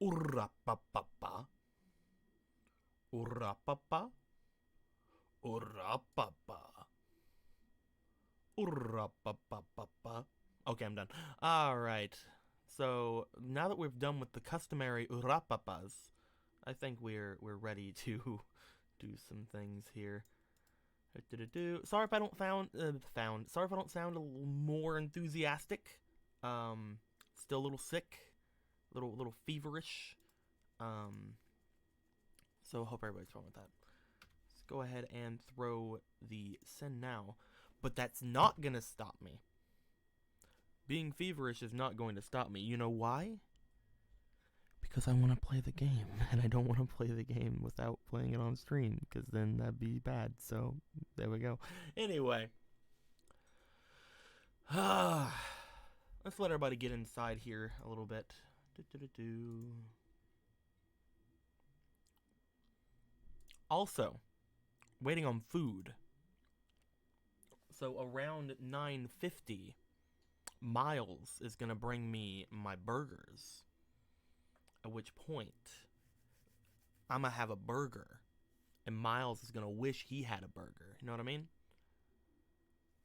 Urra-pa-pa-pa. Urra-pa-pa. Urra-pa-pa. Urra-pa-pa-pa-pa. Okay, I'm done. Alright. So, now that we've done with the customary urra-papas, I think we're ready to do some things here. Sorry if I don't Sorry if I don't sound a little more enthusiastic. Still a little sick, little feverish. So hope everybody's fine with that. Let's go ahead and throw the send now, but that's not gonna stop me. Being feverish is not going to stop me. You know why? Because I want to play the game, and I don't want to play the game without playing it on stream, because then that'd be bad. So, there we go. Anyway. Let's let everybody get inside here a little bit. Also, waiting on food. So, around 9:50, Miles is going to bring me my burgers. At which point, I'm going to have a burger. And Miles is going to wish he had a burger. You know what I mean?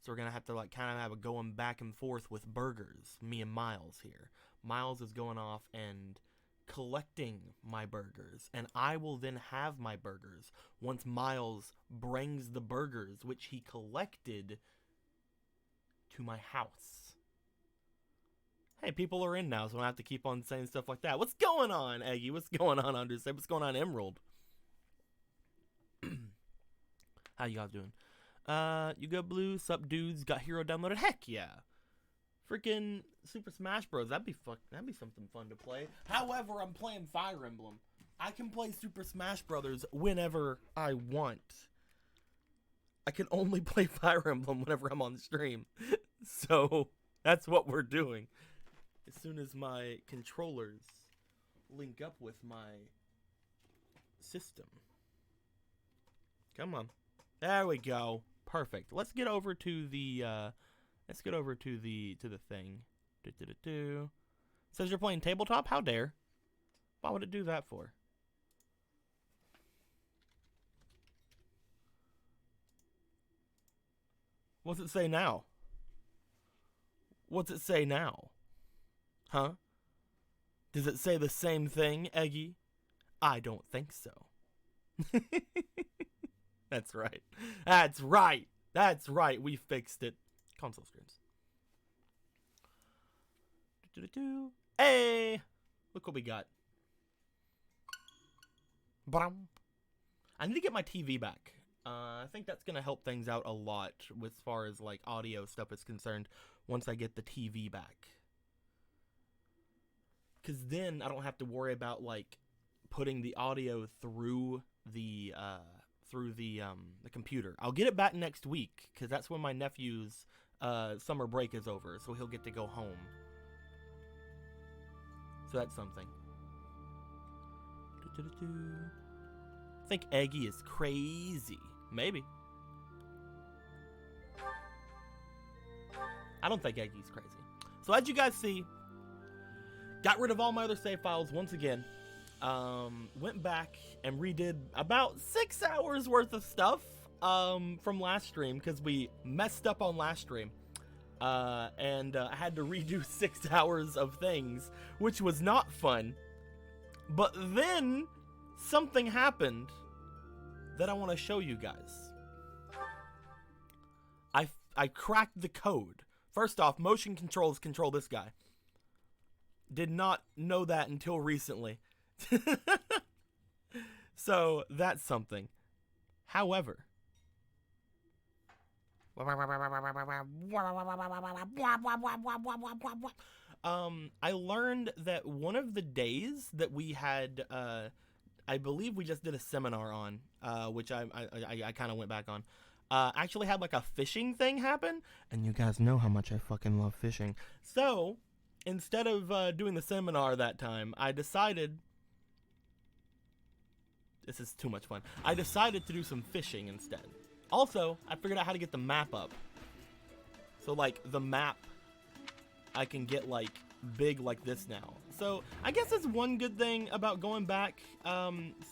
So we're going to have to like kind of have a going back and forth with burgers. Me and Miles here. Miles is going off and collecting my burgers. And I will then have my burgers once Miles brings the burgers which he collected to my house. Hey, people are in now, so I don't have to keep on saying stuff like that. What's going on, Eggy? What's going on, Undersay? What's going on, Emerald? How you guys doing? You got blue, sup dudes, got hero downloaded? Heck yeah. Freaking Super Smash Bros. That'd be something fun to play. However, I'm playing Fire Emblem. I can play Super Smash Brothers whenever I want. I can only play Fire Emblem whenever I'm on stream. So, that's what we're doing. As soon as my controllers link up with my system. Come on. There we go. Perfect. Let's get over to the thing. Says you're playing tabletop? How dare? Why would it do that for? What's it say now? What's it say now? Huh? Does it say the same thing, Eggy? I don't think so. That's right. That's right. That's right. We fixed it. Console screens. Hey! Look what we got. I need to get my TV back. I think that's going to help things out a lot as far as like audio stuff is concerned once I get the TV back. Because then I don't have to worry about like putting the audio through the computer. I'll get it back next week because that's when my nephew's summer break is over, so he'll get to go home. So that's something. I think Eggy is crazy. Maybe. I don't think Eggy's crazy. So as you guys see, got rid of all my other save files once again. Went back and redid about 6 hours worth of stuff from last stream because we messed up on last stream. And I had to redo 6 hours of things, which was not fun. But then something happened that I want to show you guys. I cracked the code. First off, motion controls control this guy. Did not know that until recently. So that's something. However, I learned that one of the days that we had, I believe we just did a seminar on, which I kind of went back on, actually had like a fishing thing happen, and you guys know how much I fucking love fishing. So instead of doing the seminar that time, I decided, this is too much fun, I decided to do some fishing instead. Also, I figured out how to get the map up. So like the map, I can get like big like this now. So I guess that's one good thing about going back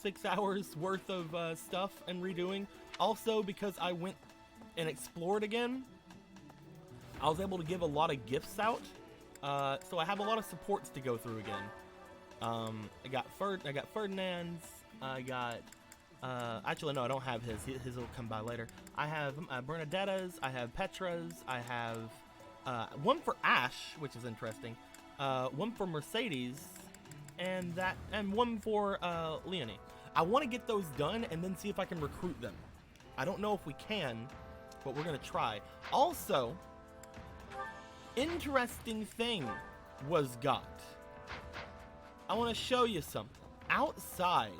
6 hours worth of stuff and redoing. Also, because I went and explored again, I was able to give a lot of gifts out. So I have a lot of supports to go through again. I got Ferdinand's. I got actually no, I don't have his. His will come by later. I have Bernadetta's. I have Petra's. I have one for Ash, which is interesting. One for Mercedes, and one for Leonie. I want to get those done and then see if I can recruit them. I don't know if we can, but we're gonna try. Also, interesting thing was got. I want to show you something. Outside,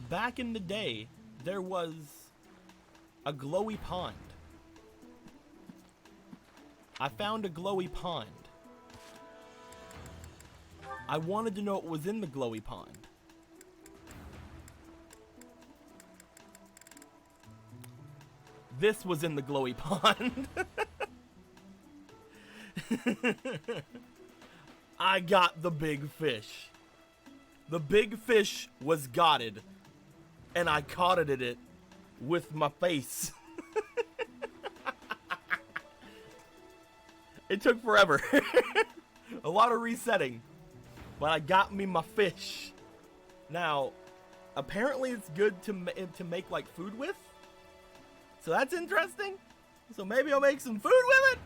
back in the day, there was a glowy pond. I found a glowy pond. I wanted to know what was in the glowy pond. This was in the glowy pond. I got the big fish. The big fish was gotted, and I caught it with my face. It took forever. A lot of resetting, but I got me my fish. Now, apparently it's good to make like food with. So that's interesting. So maybe I'll make some food with it.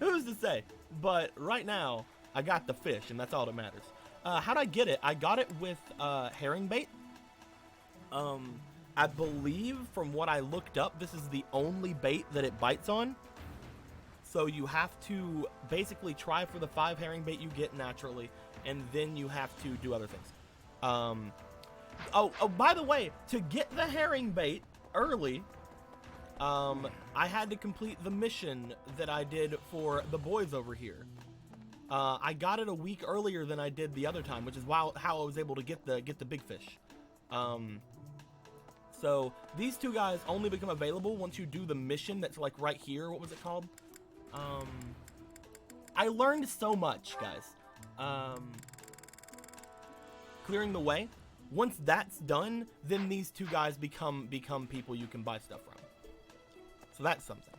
Who's to say? But right now, I got the fish, and that's all that matters. How'd I get it? I got it with herring bait. I believe from what I looked up, this is the only bait that it bites on. So you have to basically try for the 5 herring bait you get naturally, and then you have to do other things. Oh, by the way, to get the herring bait early, I had to complete the mission that I did for the boys over here. I got it a week earlier than I did the other time, which is how I was able to get the big fish. So these 2 guys only become available once you do the mission that's like right here. What was it called? I learned so much, guys. Clearing the way. Once that's done, then these 2 guys become people you can buy stuff from. So that's something.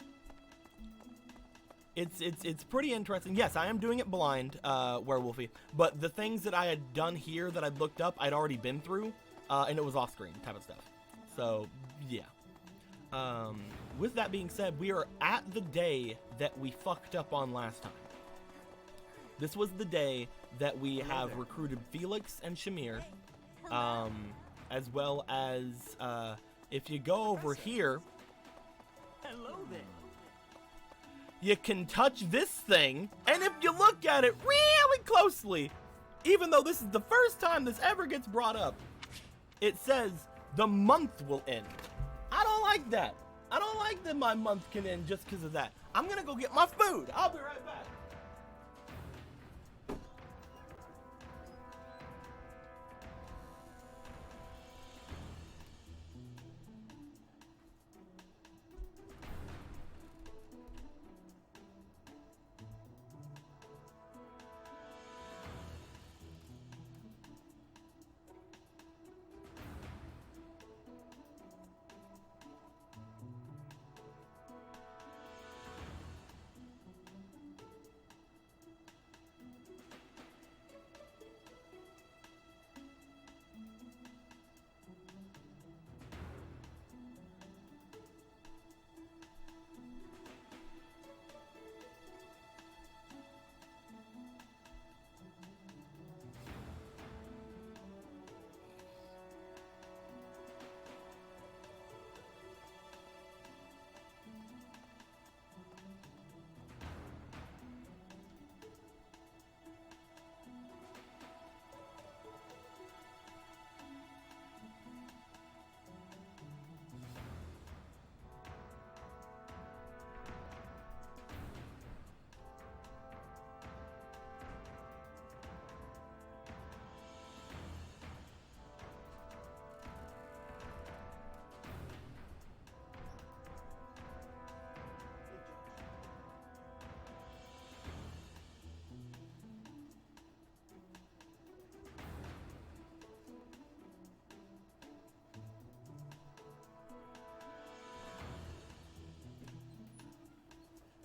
It's pretty interesting. Yes, I am doing it blind, Werewolfy. But the things that I had done here that I'd looked up, I'd already been through, and it was off-screen type of stuff. So, yeah. With that being said, we are at the day that we fucked up on last time. This was the day that we have recruited Felix and Shamir, as well as, if you go over here, hello there. You can touch this thing, and if you look at it really closely, even though this is the first time this ever gets brought up, it says the month will end. I don't like that. I don't like that my month can end just because of that. I'm gonna go get my food. I'll be right back.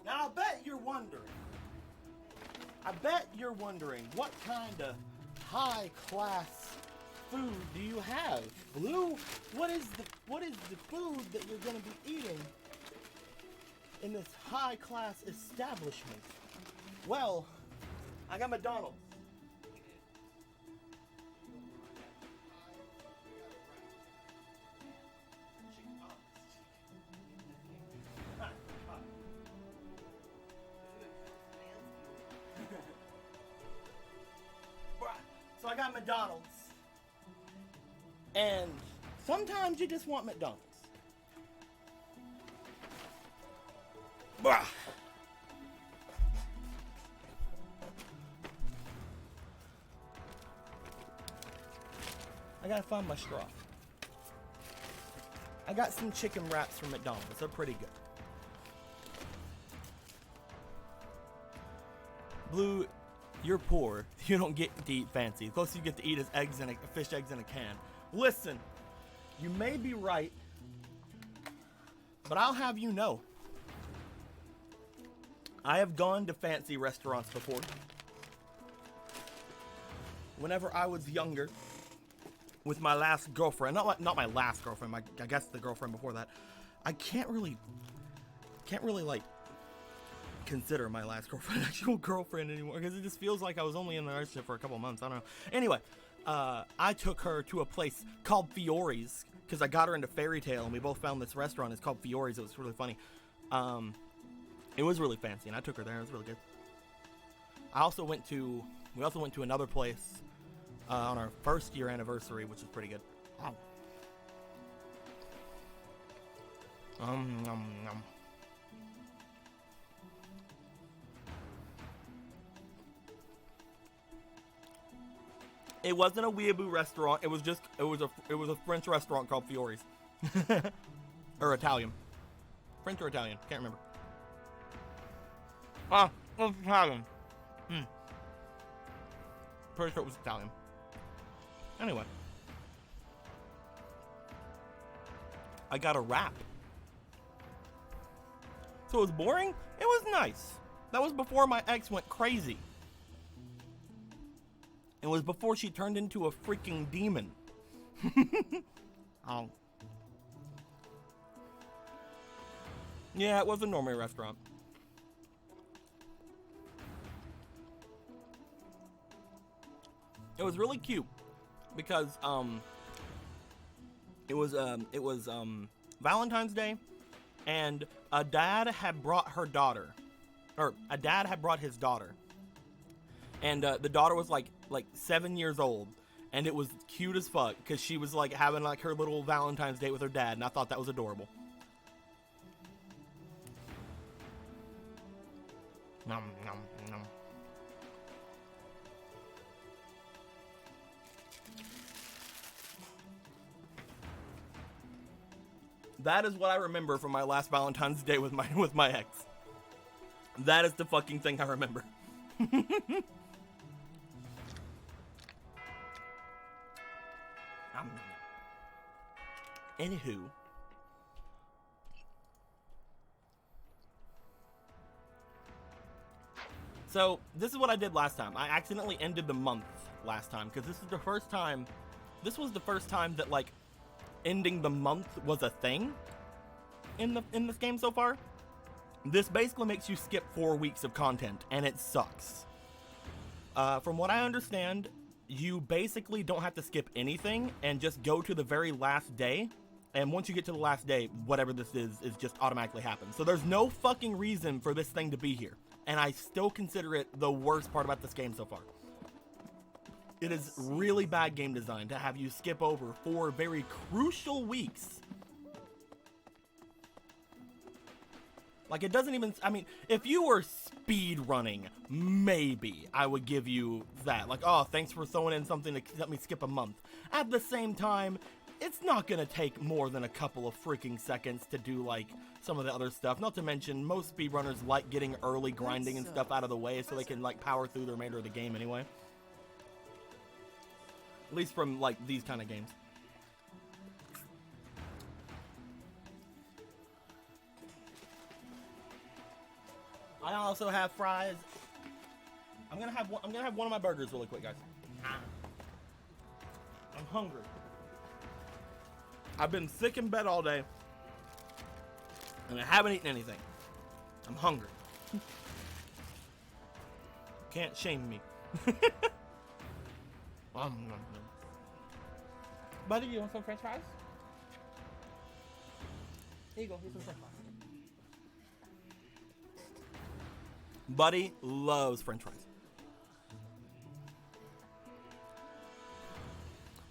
Now, I bet you're wondering what kind of high-class food do you have, Blue? What is the food that you're going to be eating in this high-class establishment? Well, I got McDonald's. So I got McDonald's. And sometimes you just want McDonald's. Bruh. I gotta find my straw. I got some chicken wraps from McDonald's. They're pretty good. Blue, you're poor. You don't get to eat fancy. The closest you get to eat is fish eggs in a can. Listen, you may be right, but I'll have you know, I have gone to fancy restaurants before. Whenever I was younger, with my last girlfriend, not my last girlfriend, I guess the girlfriend before that. I can't really like consider my last girlfriend an actual girlfriend anymore, because it just feels like I was only in the relationship for a couple months. I don't know. Anyway, I took her to a place called Fiore's because I got her into Fairy Tale, and we both found this restaurant. It's called Fiore's. It was really funny. It was really fancy, and I took her there. It was really good. We also went to another place on our first year anniversary, which was pretty good. Wow. It wasn't a weeaboo restaurant. It was a French restaurant called Fiore's. Or Italian. French or Italian. Can't remember. It was Italian. Pretty sure it was Italian. Anyway. I got a wrap. So it was boring? It was nice. That was before my ex went crazy. It was before she turned into a freaking demon. Oh. Yeah, it was a normie restaurant. It was really cute because it was Valentine's Day, and a dad had brought his daughter. And the daughter was like 7 years old, and it was cute as fuck because she was like having like her little Valentine's date with her dad, and I thought that was adorable. Nom, nom, nom. That is what I remember from my last Valentine's Day with my ex. That is the fucking thing I remember. Anywho. So, this is what I did last time. I accidentally ended the month last time, because this was the first time that, like, ending the month was a thing in this game so far. This basically makes you skip 4 weeks of content, and it sucks. From what I understand, you basically don't have to skip anything and just go to the very last day. And once you get to the last day, whatever this is just automatically happens. So there's no fucking reason for this thing to be here. And I still consider it the worst part about this game so far. It is really bad game design to have you skip over 4 very crucial weeks. Like, it doesn't even, I mean, if you were speed running, maybe I would give you that. Like, oh, thanks for throwing in something to let me skip a month. At the same time, it's not gonna take more than a couple of freaking seconds to do, like, some of the other stuff. Not to mention, most speedrunners like getting early grinding and stuff out of the way so they can, like, power through the remainder of the game anyway. At least from, like, these kind of games. I also have fries. I'm gonna have one of my burgers really quick, guys. I'm hungry. I've been sick in bed all day, and I haven't eaten anything. I'm hungry. Can't shame me. Buddy, you want some French fries? Here you go. Here's some French fries. Buddy loves French fries.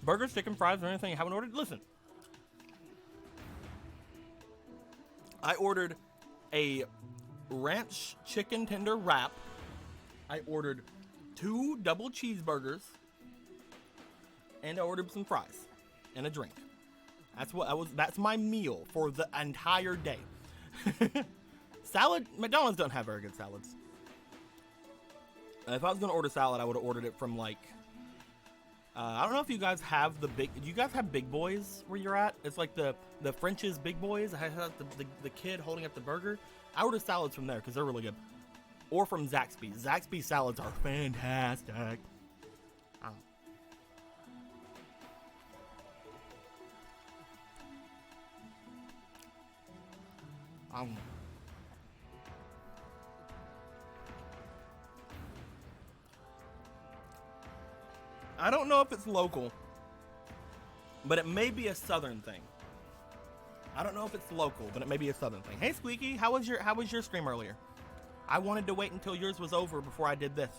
Burgers, chicken, fries, or anything you haven't ordered? Listen. I ordered a ranch chicken tender wrap. I ordered 2 double cheeseburgers. And I ordered some fries and a drink. That's my meal for the entire day. Salad, McDonald's don't have very good salads. If I was gonna order salad, I would have ordered it from like I don't know if you guys have do you guys have Big Boys where you're at? It's like the French's Big Boys. I have the kid holding up the burger. I order salads from there because they're really good. Or from Zaxby's. Zaxby's salads are fantastic. I don't know if it's local, but it may be a southern thing. I don't know if it's local, but it may be a southern thing. Hey Squeaky, how was your stream earlier? I wanted to wait until yours was over before I did this.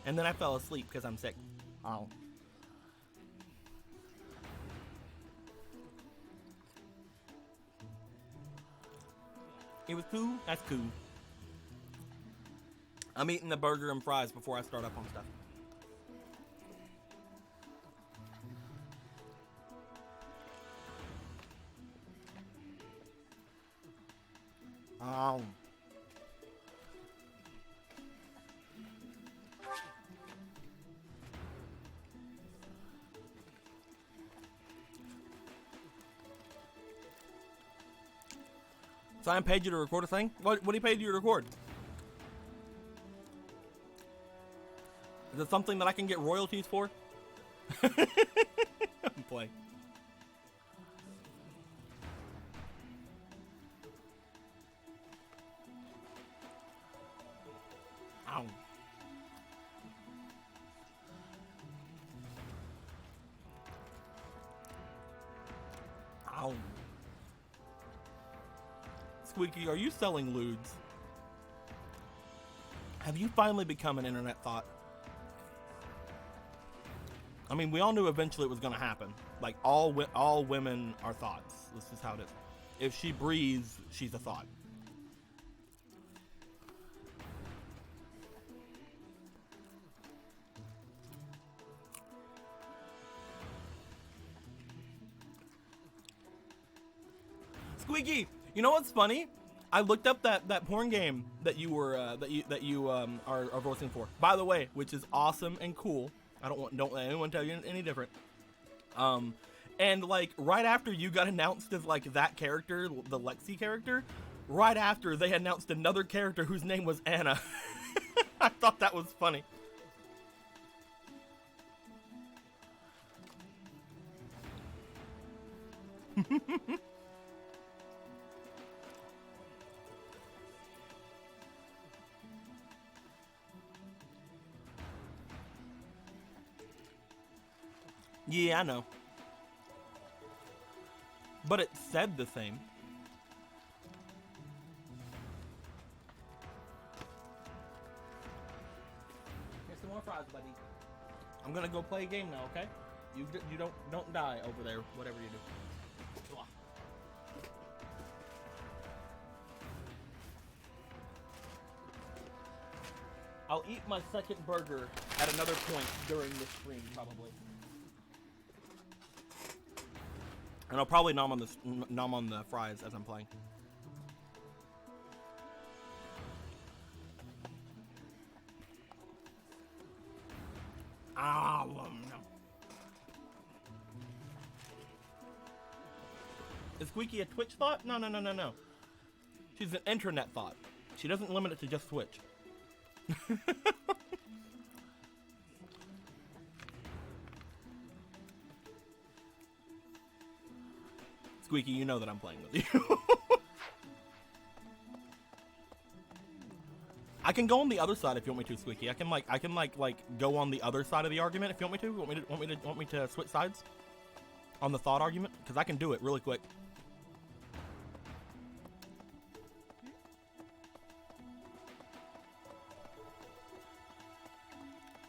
And then I fell asleep because I'm sick. Oh. It was cool? That's cool. I'm eating the burger and fries before I start up on stuff. So I paid you to record a thing? What do you pay you to record? Is it something that I can get royalties for? I'm playing. Ow. Ow. Squeaky, are you selling lewds? Have you finally become an internet thought? I mean, we all knew eventually it was going to happen. Like, all women are thoughts. This is how it is. If she breathes, she's a thought. Squeaky, you know what's funny? I looked up that porn game that you were are voicing for. By the way, which is awesome and cool. Don't let anyone tell you any different. And like right after you got announced as like that character, the Lexi character, right after they announced another character whose name was Anna. I thought that was funny. Yeah, I know. But it said the same. Here's some more fries, buddy. I'm gonna go play a game now, okay? You don't die over there, whatever you do. I'll eat my second burger at another point during this stream, probably. And I'll probably nom on the fries as I'm playing. No. Is Squeaky a Twitch thought? No. She's an internet thought. She doesn't limit it to just Switch. Squeaky, you know that I'm playing with you. I can go on the other side if you want me to, Squeaky. I can go on the other side of the argument if you want me to. Want me to switch sides on the thought argument? Because I can do it really quick.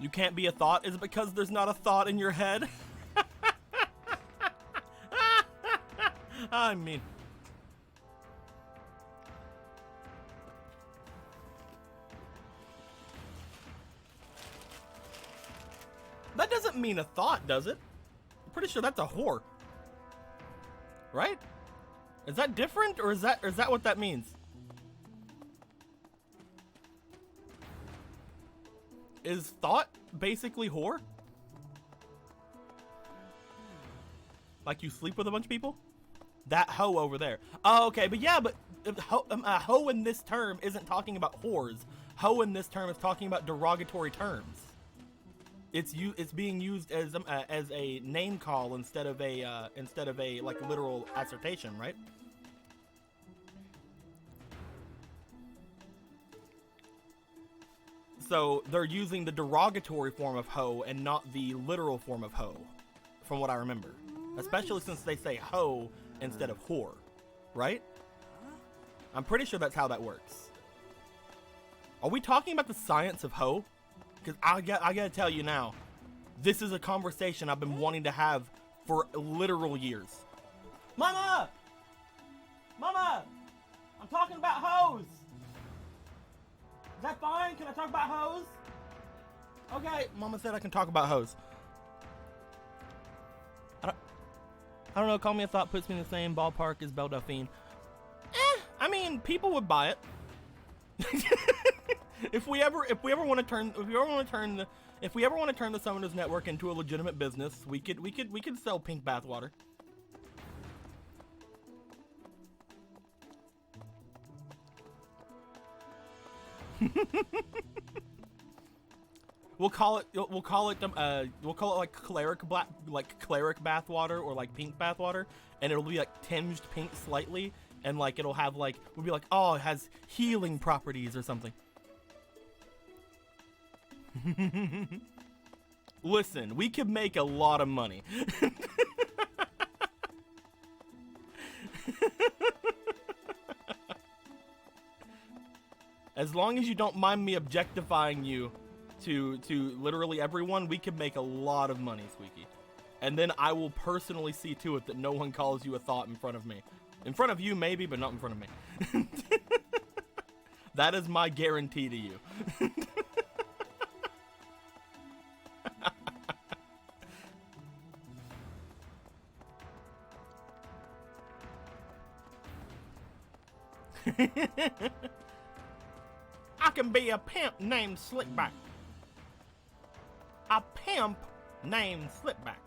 You can't be a thought? Is it because there's not a thought in your head? I mean, that doesn't mean a thought, does it? I'm pretty sure that's a whore. Right? Is that different, or is that what that means? Is thought basically whore? Like you sleep with a bunch of people? That hoe over there. Oh, okay, but yeah, but hoe in this term isn't talking about whores. Hoe in this term is talking about derogatory terms. It's being used as a name call instead of a like literal assertion, right? So they're using the derogatory form of hoe and not the literal form of hoe, from what I remember. Especially since they say hoe instead of whore, right? I'm pretty sure that's how that works. Are we talking about the science of hoe? Because I gotta tell you now, this is a conversation I've been wanting to have for literal years. Mama! Mama! I'm talking about hoes! Is that fine? Can I talk about hoes? Okay, Mama said I can talk about hoes. I don't know, call me a thought puts me in the same ballpark as Belle Delphine. I mean, people would buy it. If we ever want to turn the Summoners Network into a legitimate business, we could sell pink bathwater. We'll call it like cleric bathwater or like pink bathwater, and it'll be like tinged pink slightly, and like it'll have like, we'll be like, oh, it has healing properties or something. Listen, we could make a lot of money. As long as you don't mind me objectifying you to literally everyone, we can make a lot of money, Squeaky. And then I will personally see to it that no one calls you a thought in front of me. In front of you, maybe, but not in front of me. That is my guarantee to you. I can be a pimp named Slickback. A pimp named Slickback.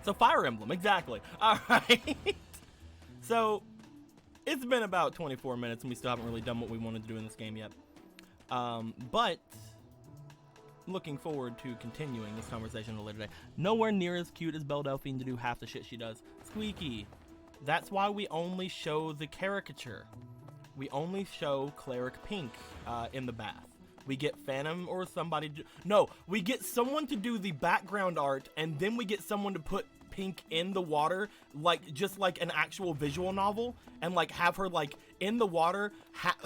So Fire Emblem, exactly. Alright. So, it's been about 24 minutes and we still haven't really done what we wanted to do in this game yet. But, looking forward to continuing this conversation a little later today. Nowhere near as cute as Belle Delphine to do half the shit she does. Squeaky. That's why we only show the caricature. We only show Cleric Pink in the bath. We get Phantom or somebody... No, we get someone to do the background art, and then we get someone to put Pink in the water, like just like an actual visual novel, and like have her like in the water,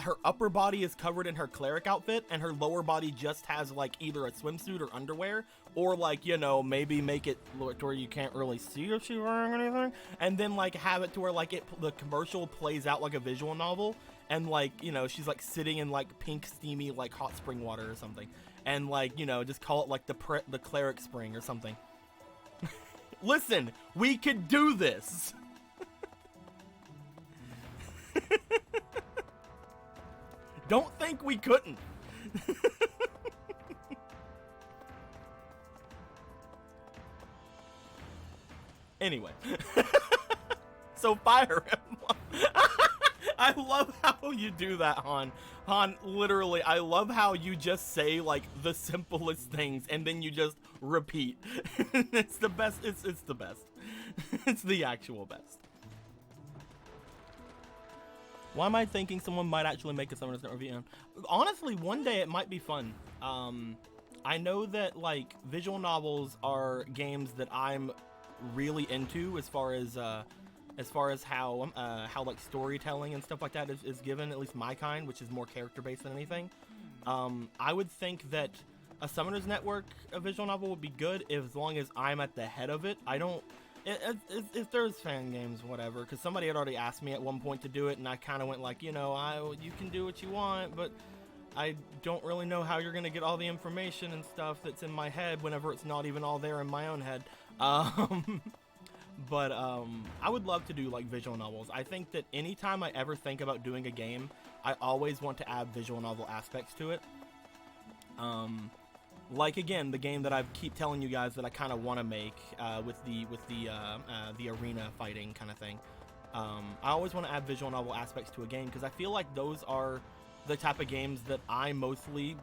her upper body is covered in her cleric outfit, and her lower body just has like either a swimsuit or underwear, or like, you know, maybe make it to where you can't really see if she's wearing anything, and then like have it to where like the commercial plays out like a visual novel, and like, you know, she's like sitting in like pink steamy like hot spring water or something, and like, you know, just call it like the cleric spring or something. Listen, we could do this. Don't think we couldn't. Anyway. So Fire Emblem. I love how you do that, Han. Han, literally, I love how you just say, like, the simplest things, and then you just repeat. It's the best. It's the best. It's the actual best. Why am I thinking someone might actually make a Summoners Net review? Honestly, one day it might be fun. I know that, like, visual novels are games that I'm really into as far as how like storytelling and stuff like that is given, at least my kind, which is more character based than anything. I would think that a Summoners Network a visual novel would be good as long as I'm at the head of it. I don't if there's fan games, whatever, because somebody had already asked me at one point to do it, and I kind of went like, you know, you can do what you want, but I don't really know how you're gonna get all the information and stuff that's in my head whenever it's not even all there in my own head. But I would love to do like visual novels. I think that anytime I ever think about doing a game, I always want to add visual novel aspects to it. Like, again, the game that I keep telling you guys that I kind of want to make with the arena fighting kind of thing. I always want to add visual novel aspects to a game because I feel like those are the type of games that I mostly,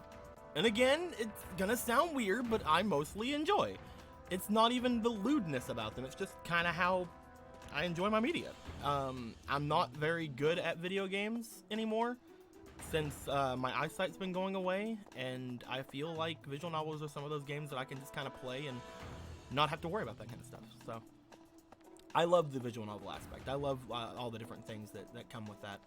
and again, it's gonna sound weird, but I mostly enjoy. It's not even the lewdness about them, it's just kind of how I enjoy my media. I'm not very good at video games anymore since my eyesight's been going away, and I feel like visual novels are some of those games that I can just kind of play and not have to worry about that kind of stuff. So I love the visual novel aspect. I love all the different things that come with that.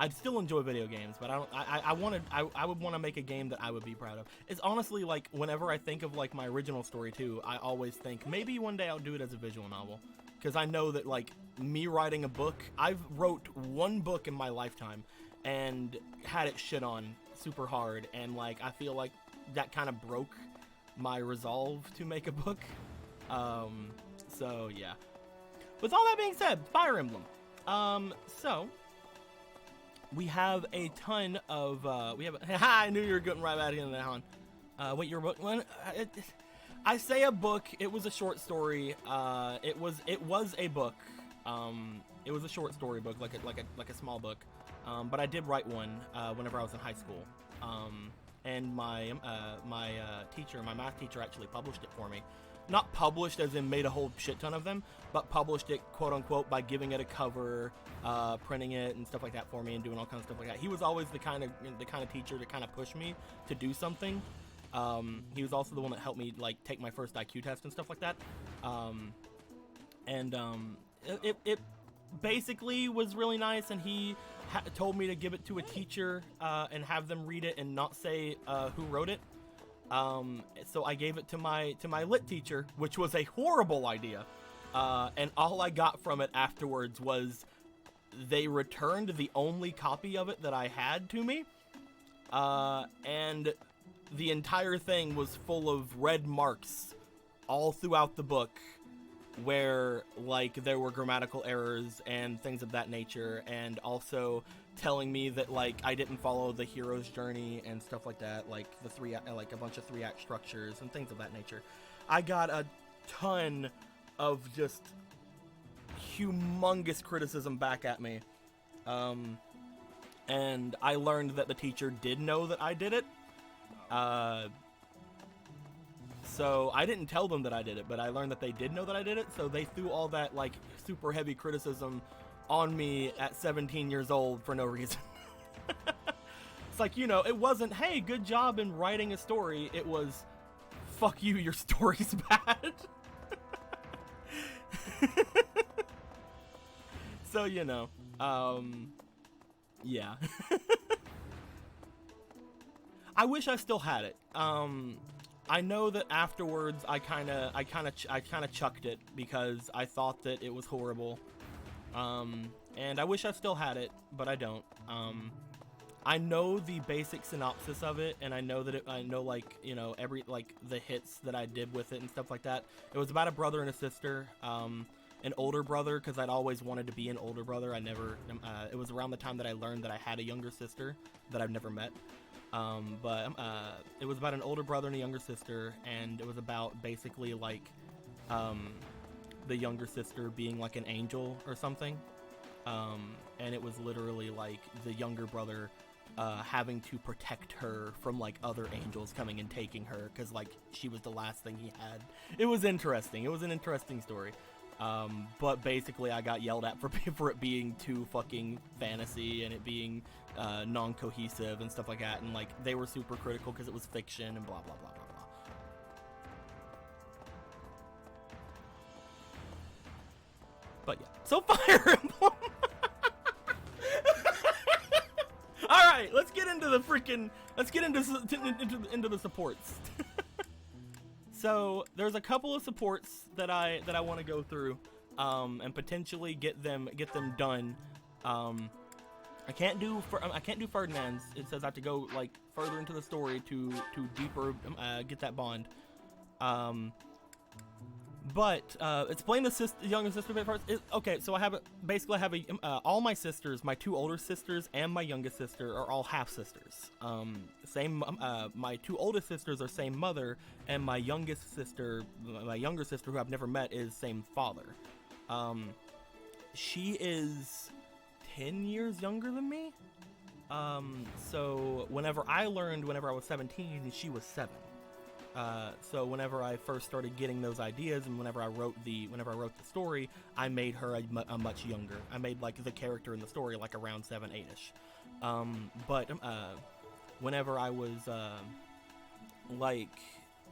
I'd still enjoy video games, but I would want to make a game that I would be proud of. It's honestly like whenever I think of like my original story too, I always think maybe one day I'll do it as a visual novel, because I know that like me writing a book, I've wrote one book in my lifetime and had it shit on super hard, and like I feel like that kind of broke my resolve to make a book. So yeah. With all that being said, Fire Emblem. So we have a ton of I knew you were getting right back into that, Han. Wait, your book? I say a book. It was a short story. It was a book. It was a short story book, like a small book. But I did write one whenever I was in high school. And my teacher, my math teacher, actually published it for me. Not published as in made a whole shit ton of them, but published it, quote unquote, by giving it a cover, printing it and stuff like that for me, and doing all kinds of stuff like that. He was always the kind of teacher to kind of push me to do something. He was also the one that helped me like take my first IQ test and stuff like that. It basically was really nice, and he told me to give it to a teacher and have them read it and not say who wrote it. So I gave it to my lit teacher, which was a horrible idea. And all I got from it afterwards was they returned the only copy of it that I had to me. And the entire thing was full of red marks all throughout the book where like there were grammatical errors and things of that nature, and also telling me that like I didn't follow the hero's journey and stuff like that, like a bunch of 3-act structures and things of that nature. I got a ton of just humongous criticism back at me, and I learned that the teacher did know that I did it. So I didn't tell them that I did it, but I learned that they did know that I did it, so they threw all that like super heavy criticism on me at 17 years old for no reason. It's like, you know, it wasn't, hey, good job in writing a story. It was, fuck you, your story's bad. So, you know, yeah. I wish I still had it. I know that afterwards I kind of chucked it because I thought that it was horrible. And I wish I still had it, but I don't. I know the basic synopsis of it, and I know that I know, like, you know, every, like, the hits that I did with it and stuff like that. It was about a brother and a sister, an older brother, because I'd always wanted to be an older brother. I never, it was around the time that I learned that I had a younger sister that I've never met. It was about an older brother and a younger sister, and it was about basically, like, the younger sister being like an angel or something. and it was literally like the younger brother having to protect her from like other angels coming and taking her because like she was the last thing he had. It was interesting. It was an interesting story. But basically I got yelled at for it being too fucking fantasy and it being non-cohesive and stuff like that, and like they were super critical because it was fiction and blah blah blah blah blah. But yeah, so Fire Emblem. All right, let's get into the supports. So there's a couple of supports that I want to go through, and potentially get them done. I can't do Ferdinand's. It says I have to go like further into the story to deeper get that bond. But explain the younger sister bit first. Okay, so I have all my sisters, my 2 older sisters and my youngest sister are all half sisters. My 2 oldest sisters are same mother, and my younger sister who I've never met is same father. She is 10 years younger than me. So whenever I was 17, she was 7. So whenever I first started getting those ideas and whenever I wrote the story, I made her a much younger. I made like the character in the story like around 7, 8ish. But whenever I was like,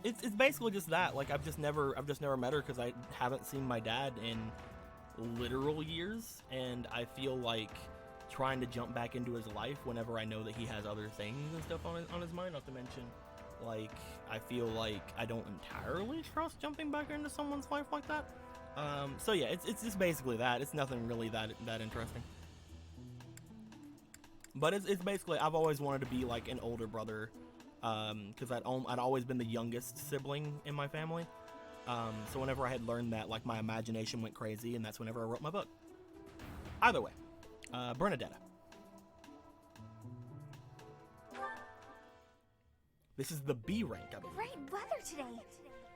it's basically just that. Like I've just never met her because I haven't seen my dad in literal years, and I feel like trying to jump back into his life whenever I know that he has other things and stuff on his mind. Not to mention, like, I feel like I don't entirely trust jumping back into someone's life like that. So yeah, it's just basically that. It's nothing really that interesting. But it's basically, I've always wanted to be like an older brother, because I'd always been the youngest sibling in my family. So whenever I had learned that, like, my imagination went crazy, and that's whenever I wrote my book. Either way, Bernadetta. This is the B rank, I believe. Great weather today.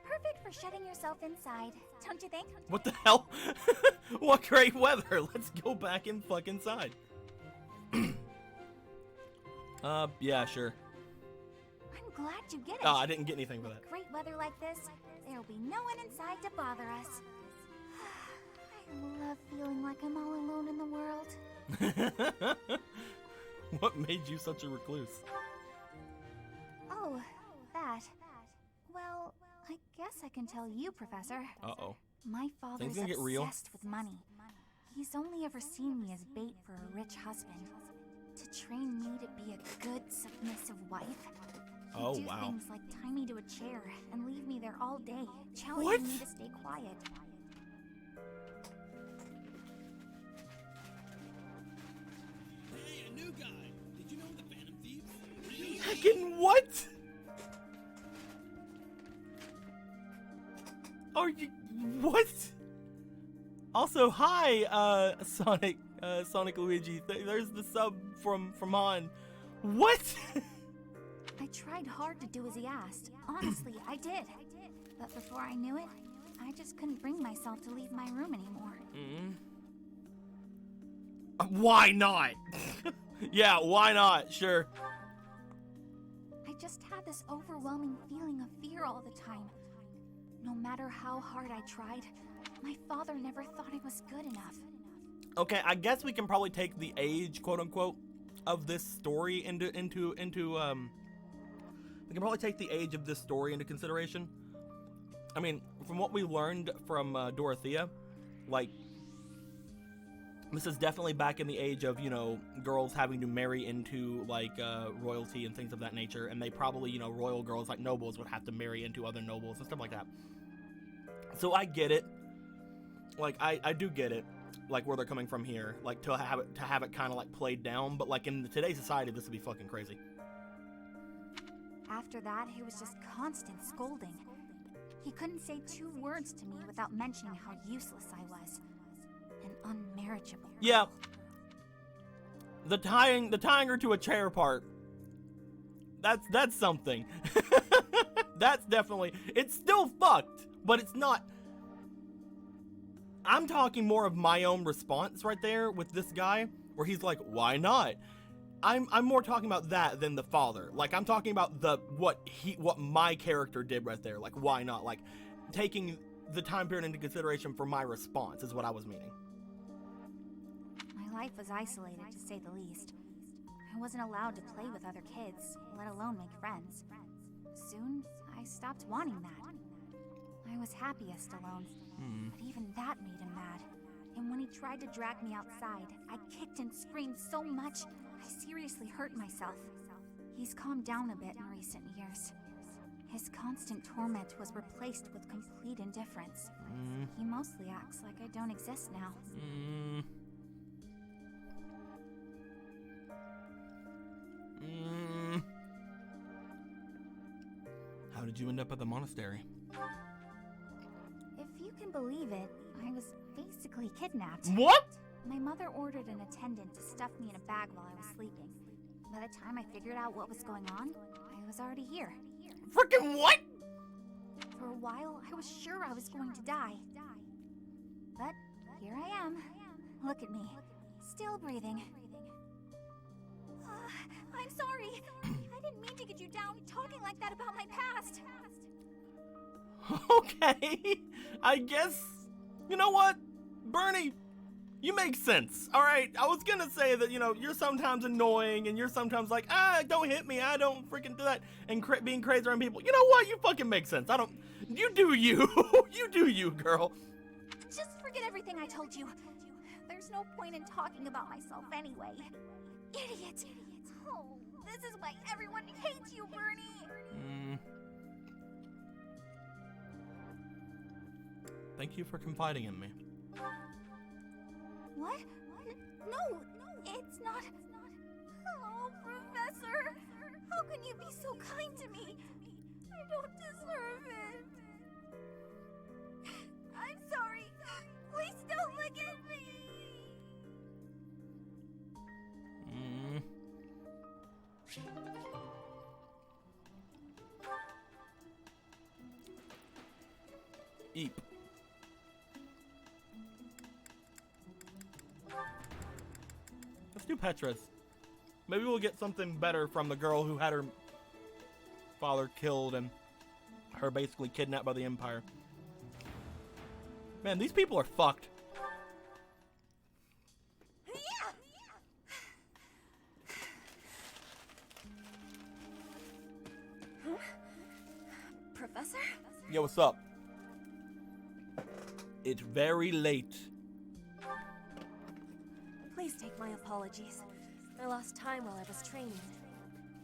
Perfect for shutting yourself inside, don't you think? What the hell? What great weather. Let's go back and fuck inside. Yeah, sure. I'm glad you get it. Oh, I didn't get anything for that. Great weather like this, there'll be no one inside to bother us. I love feeling like I'm all alone in the world. What made you such a recluse? Oh, that. Well, I guess I can tell you, Professor. Uh-oh. My father's gonna get real. obsessed with money. He's only ever seen me as bait for a rich husband. To train me to be a good, submissive wife. Oh, He'd do wow. things like tie me to a chair and leave me there all day, challenging me to stay quiet. Hey, a new guy. Did you know the Phantom Thieves? Fucking what? Are you... What? Also, hi, Sonic Luigi. There's the sub from Han. What? I tried hard to do as he asked. Honestly, I did. But before I knew it, I just couldn't bring myself to leave my room anymore. Why not? Yeah, why not? Sure. I just had this overwhelming feeling of fear all the time. No matter how hard I tried, my father never thought I was good enough. Okay, I guess we can probably take the age, quote unquote, of this story into we can probably take the age of this story into consideration. I mean, from what we learned from Dorothea, like, this is definitely back in the age of, you know, girls having to marry into, like, royalty and things of that nature, and they probably, you know, royal girls, like nobles, would have to marry into other nobles and stuff like that. So I get it. Like, I do get it, like, where they're coming from here, like, to have it kind of, like, played down, but, like, in today's society, this would be fucking crazy. After that, it was just constant scolding. He couldn't say 2 words to me without mentioning how useless I was. And unmarriageable. Yeah. The tying her to a chair part. That's something. That's definitely, it's still fucked, but it's not. I'm talking more of my own response right there with this guy. where he's like, why not? I'm more talking about that than the father. Like, I'm talking about what my character did right there. Like, why not? Like, taking the time period into consideration for my response is what I was meaning. My life was isolated, to say the least. I wasn't allowed to play with other kids, let alone make friends. Soon, I stopped wanting that. I was happiest alone, but even that made him mad. And when he tried to drag me outside, I kicked and screamed so much, I seriously hurt myself. He's calmed down a bit in recent years. His constant torment was replaced with complete indifference. He mostly acts like I don't exist now. How did you end up at the monastery? If you can believe it, I was basically kidnapped. What? My mother ordered an attendant to stuff me in a bag while I was sleeping. By the time I figured out what was going on, I was already here. Freaking what? For a while, I was sure I was going to die. But here I am. Look at me. Still breathing. I'm sorry. I didn't mean to get you down talking like that about my past. Okay. I guess. You know what? Bernie, you make sense. All right. I was going to say that, you're sometimes annoying and you're sometimes like, don't hit me. I don't freaking do that. And being crazy around people. You know what? You fucking make sense. You do you. You do you, girl. Just forget everything I told you. There's no point in talking about myself anyway. Idiot. Oh, this is why everyone hates you, Bernie. Thank you for confiding in me. What? No, it's not. Oh, Professor. How can you be so kind to me? I don't deserve it. I'm sorry. Please don't look at me. Eep. Let's do Petra's. Maybe we'll get something better from the girl who had her father killed and her basically kidnapped by the Empire. Man, these people are fucked. Professor? Yo, what's up? It's very late. Please take my apologies. I lost time while I was training.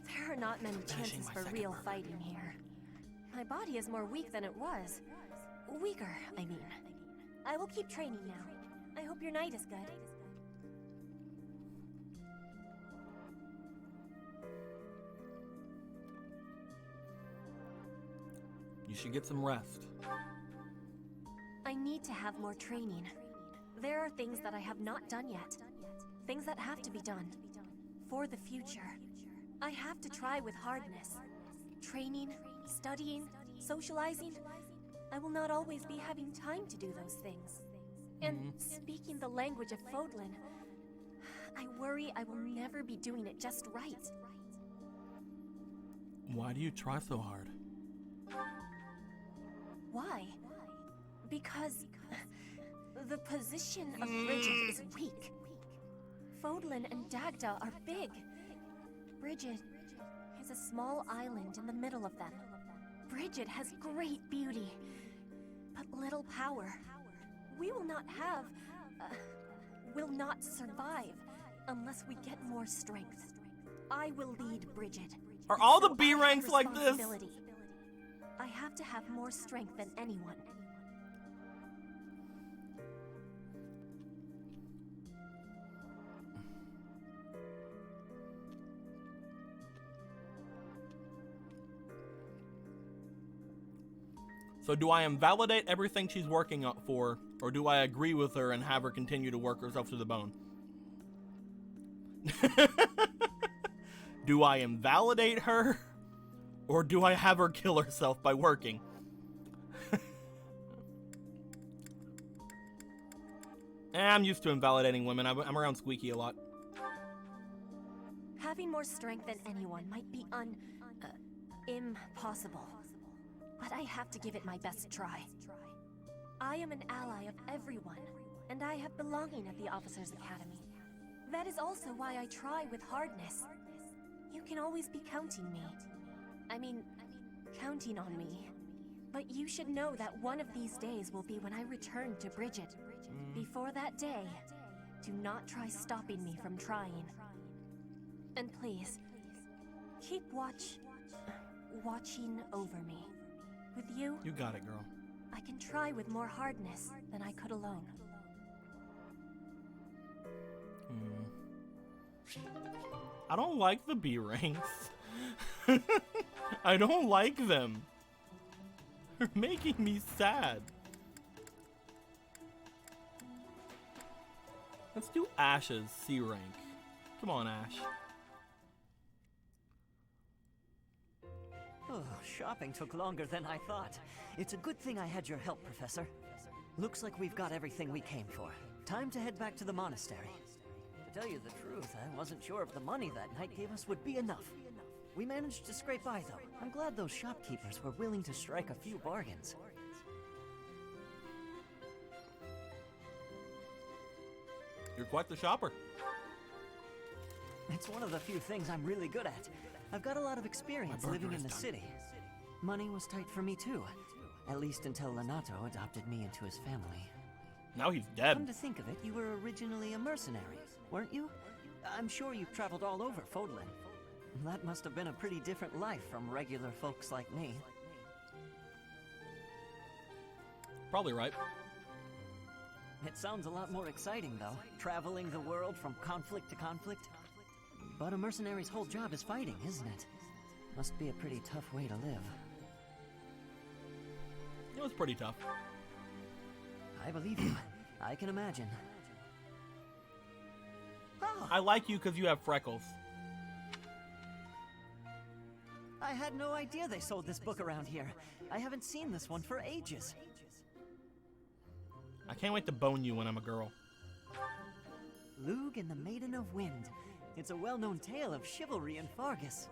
There are not many Finishing chances my for second real burger. fighting here. My body is more weak than it was. Weaker, I mean. I will keep training now. I hope your night is good. You should get some rest. I need to have more training. There are things that I have not done yet. Things that have to be done. For the future. I have to try with hardness. Training, studying, socializing. I will not always be having time to do those things. And speaking the language of Fodlan, I worry I will never be doing it just right. Why do you try so hard? Why? Because the position of Bridget is weak. Fodlan and Dagda are big. Bridget is a small island in the middle of them. Bridget has great beauty, but little power. We will not have, will not survive unless we get more strength. I will lead Bridget. Are all the So B I have ranks like this? responsibility. I have to have more strength than anyone. So do I invalidate everything she's working up for, or do I agree with her and have her continue to work herself to the bone? Do I invalidate her, or do I have her kill herself by working? I'm used to invalidating women. I'm around Squeaky a lot. Having more strength than anyone might be impossible. But I have to give it my best try. I am an ally of everyone, and I have belonging at the Officers' Academy. That is also why I try with hardness. You can always be counting on me. But you should know that one of these days will be when I return to Bridget. Before that day, do not try stopping me from trying. And please, keep watching over me. With you, You got it, girl. I can try with more hardness than I could alone. I don't like the B ranks. I don't like them. They're making me sad. Let's do Ash's C rank. Come on, Ash. Oh, shopping took longer than I thought. It's a good thing I had your help, Professor. Looks like we've got everything we came for. Time to head back to the monastery. To tell you the truth, I wasn't sure if the money that night gave us would be enough. We managed to scrape by, though. I'm glad those shopkeepers were willing to strike a few bargains. You're quite the shopper. It's one of the few things I'm really good at. I've got a lot of experience My burger living in is the done. city. Money was tight for me, too. At least until Lenato adopted me into his family. Now he's dead. Come to think of it, you were originally a mercenary, weren't you? I'm sure you've traveled all over Fodlan. That must have been a pretty different life from regular folks like me. Probably right. It sounds a lot more exciting, though, traveling the world from conflict to conflict. But a mercenary's whole job is fighting, isn't it? Must be a pretty tough way to live. It was pretty tough. I believe you. I can imagine. Oh, I like you because you have freckles. I had no idea they sold this book around here. I haven't seen this one for ages. I can't wait to bone you when I'm a girl. Lug and the Maiden of Wind. It's a well-known tale of chivalry in Fargus.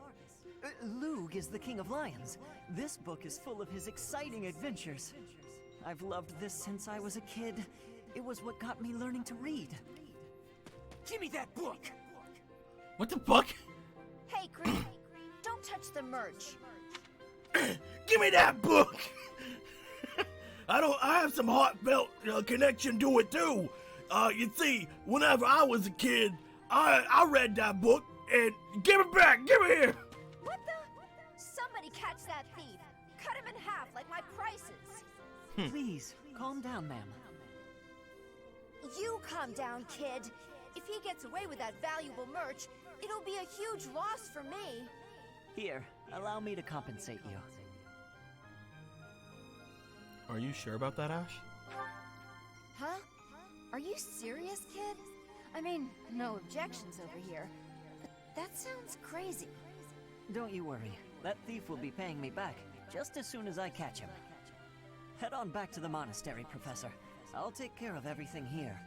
Lug is the King of Lions. This book is full of his exciting adventures. I've loved this since I was a kid. It was what got me learning to read. Give me that book! What the fuck? Hey, Green, don't touch the merch. Give me that book! I have some heartfelt connection to it too. You see, whenever I was a kid, I read that book and give it back, give it here. What the? Somebody catch that thief. Cut him in half like my prices. Please, calm down, ma'am. You calm down, kid. If he gets away with that valuable merch, it'll be a huge loss for me. Here, allow me to compensate you. Are you sure about that, Ash? Huh? Are you serious, kid? I mean, no objections over here. But that sounds crazy. Don't you worry. That thief will be paying me back just as soon as I catch him. Head on back to the monastery, Professor. I'll take care of everything here.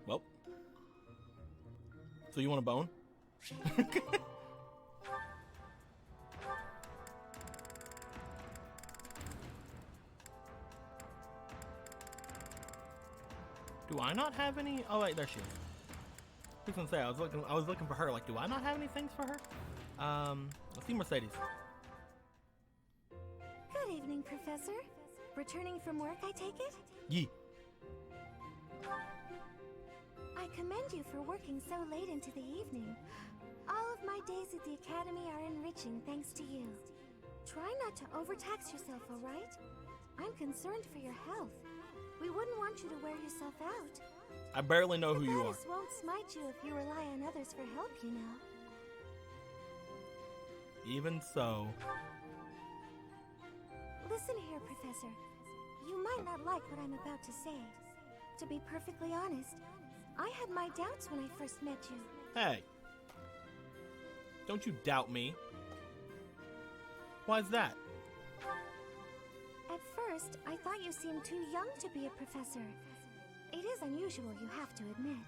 Well. So you want a bone? Do I not have any? Oh wait, there she is. I was gonna say I was looking for her. Like, do I not have any things for her? Let's see Mercedes. Good evening, Professor. Returning from work, I take it? Yee. I commend you for working so late into the evening. All of my days at the Academy are enriching thanks to you. Try not to overtax yourself, alright? I'm concerned for your health. We wouldn't want you to wear yourself out. I barely know who The you are. goddess won't smite you if you rely on others for help, you know. Even so. Listen here, Professor. You might not like what I'm about to say. To be perfectly honest, I had my doubts when I first met you. Hey. Don't you doubt me. Why's that? At first, I thought you seemed too young to be a professor. It is unusual, you have to admit.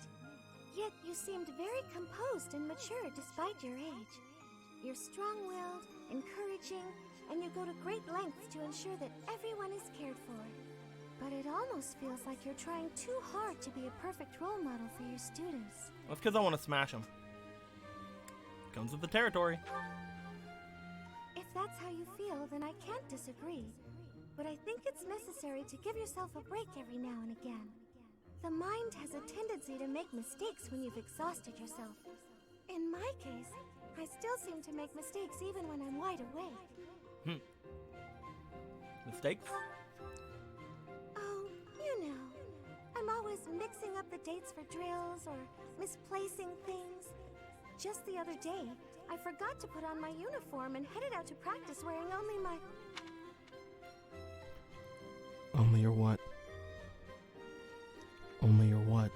Yet you seemed very composed and mature despite your age. You're strong-willed, encouraging, and you go to great lengths to ensure that everyone is cared for. But it almost feels like you're trying too hard to be a perfect role model for your students. That's because I want to smash them. Comes with the territory. If that's how you feel, then I can't disagree. But I think it's necessary to give yourself a break every now and again. The mind has a tendency to make mistakes when you've exhausted yourself. In my case, I still seem to make mistakes even when I'm wide awake. Mistakes? Oh, you know. I'm always mixing up the dates for drills or misplacing things. Just the other day, I forgot to put on my uniform and headed out to practice wearing only my... Only your what? Only your what?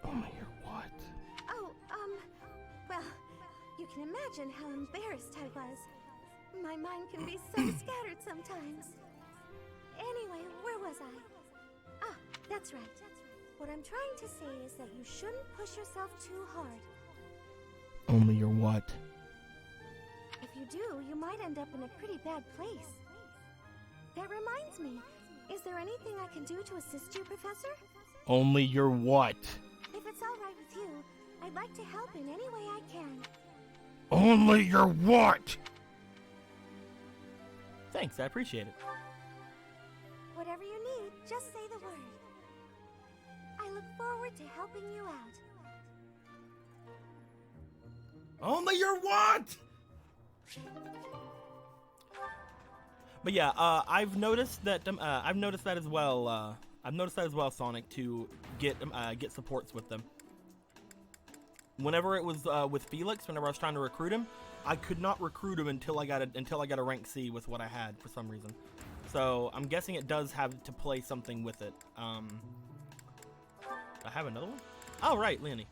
Only your what? Oh, well, you can imagine how embarrassed I was. My mind can be so scattered sometimes. Anyway, where was I? Ah, that's right. What I'm trying to say is that you shouldn't push yourself too hard. Only your what? If you do, you might end up in a pretty bad place. That reminds me, is there anything I can do to assist you, Professor? Only your what? If it's all right with you, I'd like to help in any way I can. Only your what? Thanks, I appreciate it. Whatever you need, just say the word. I look forward to helping you out. Only your what? But yeah, I've noticed that as well. I've noticed that as well, Sonic, to get supports with them. Whenever it was with Felix, whenever I was trying to recruit him, I could not recruit him until I got a rank C with what I had for some reason. So I'm guessing it does have to play something with it. I have another one. Oh right, Leonie.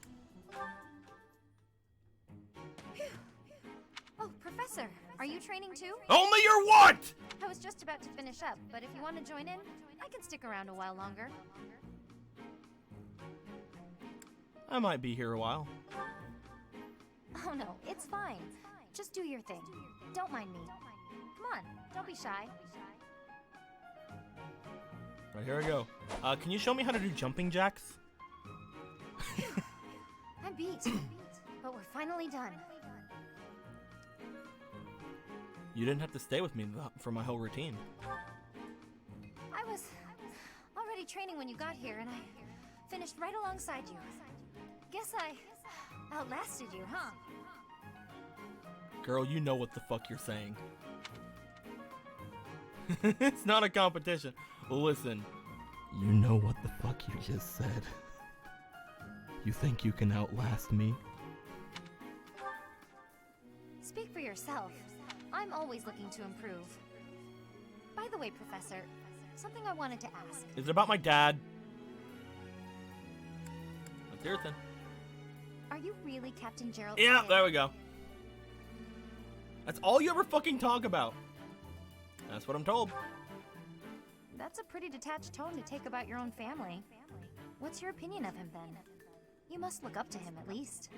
Oh, Professor, are you training too? Only your what? I was just about to finish up, but if you want to join in, I can stick around a while longer. I might be here a while. Oh no, it's fine. Just do your thing. Don't mind me. Come on, don't be shy. Right, here I go. Can you show me how to do jumping jacks? I'm beat, but we're finally done. You didn't have to stay with me for my whole routine. I was already training when you got here, and I finished right alongside you. Guess I outlasted you, huh? Girl, you know what the fuck you're saying. It's not a competition. Listen, you know what the fuck you just said. You think you can outlast me? Speak for yourself. I'm always looking to improve. By the way, Professor, something I wanted to ask. Is it about my dad? Let's hear it then. Are you really Captain Gerald? Yeah, there we go. That's all you ever fucking talk about. That's what I'm told. That's a pretty detached tone to take about your own family. What's your opinion of him then? You must look up to him at least.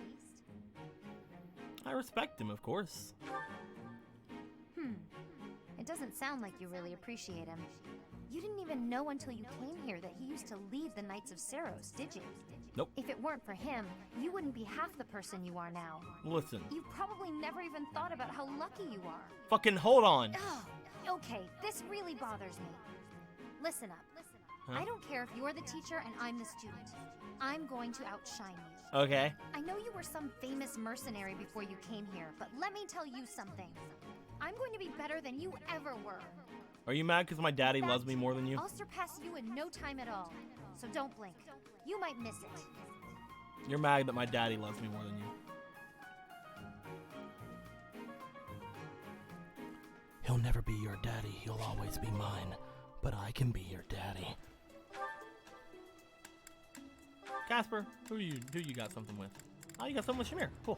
I respect him, of course. It doesn't sound like you really appreciate him. You didn't even know until you came here that he used to lead the Knights of Ceros, did you? Nope. If it weren't for him, you wouldn't be half the person you are now. Listen. You probably never even thought about how lucky you are. Fucking hold on. Oh, okay, this really bothers me. Listen up. Huh? I don't care if you're the teacher and I'm the student. I'm going to outshine you. Okay. I know you were some famous mercenary before you came here, but let me tell you something. I'm going to be better than you ever were. Are you mad because my daddy In fact, loves me more than you? I'll surpass you in no time at all. So don't blink. You might miss it. You're mad that my daddy loves me more than you. He'll never be your daddy. He'll always be mine. But I can be your daddy. Casper, who you got something with? Oh, you got something with Shamir. Cool.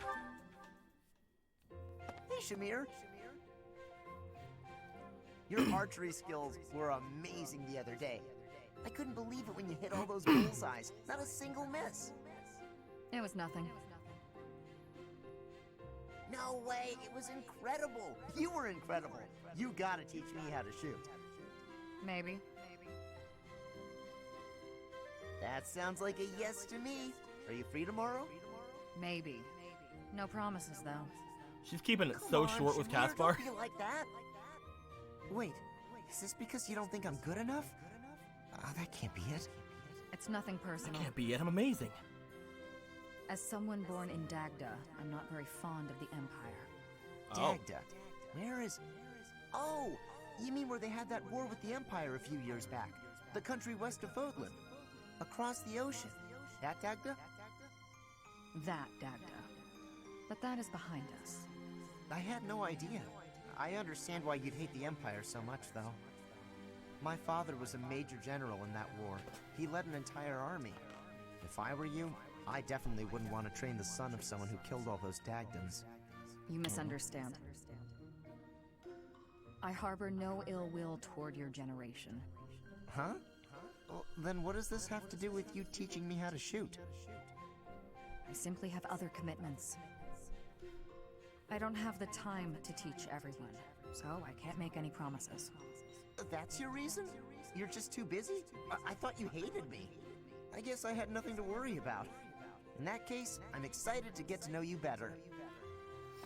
Hey, Shamir. Your archery skills were amazing the other day. I couldn't believe it when you hit all those bullseyes. Not a single miss. It was nothing. No way, it was incredible. You were incredible. You gotta teach me how to shoot. Maybe. That sounds like a yes to me. Are you free tomorrow? Maybe. No promises, though. She's keeping it Come so on, short with Shamir, Caspar. Don't be like that. Wait, is this because you don't think I'm good enough? That can't be it. It's nothing personal. Can't be it. I'm amazing. As someone born in Dagda, I'm not very fond of the Empire. Oh. Dagda? Where is... Oh, you mean where they had that war with the Empire a few years back? The country west of Fodlan. Across the ocean. That Dagda? That Dagda. But that is behind us. I had no idea. I understand why you'd hate the Empire so much, though. My father was a major general in that war. He led an entire army. If I were you, I definitely wouldn't want to train the son of someone who killed all those Dagdans. You misunderstand. I harbor no ill will toward your generation. Huh? Well, then what does this have to do with you teaching me how to shoot? I simply have other commitments. I don't have the time to teach everyone, so I can't make any promises. That's your reason? You're just too busy? I thought you hated me. I guess I had nothing to worry about. In that case, I'm excited to get to know you better.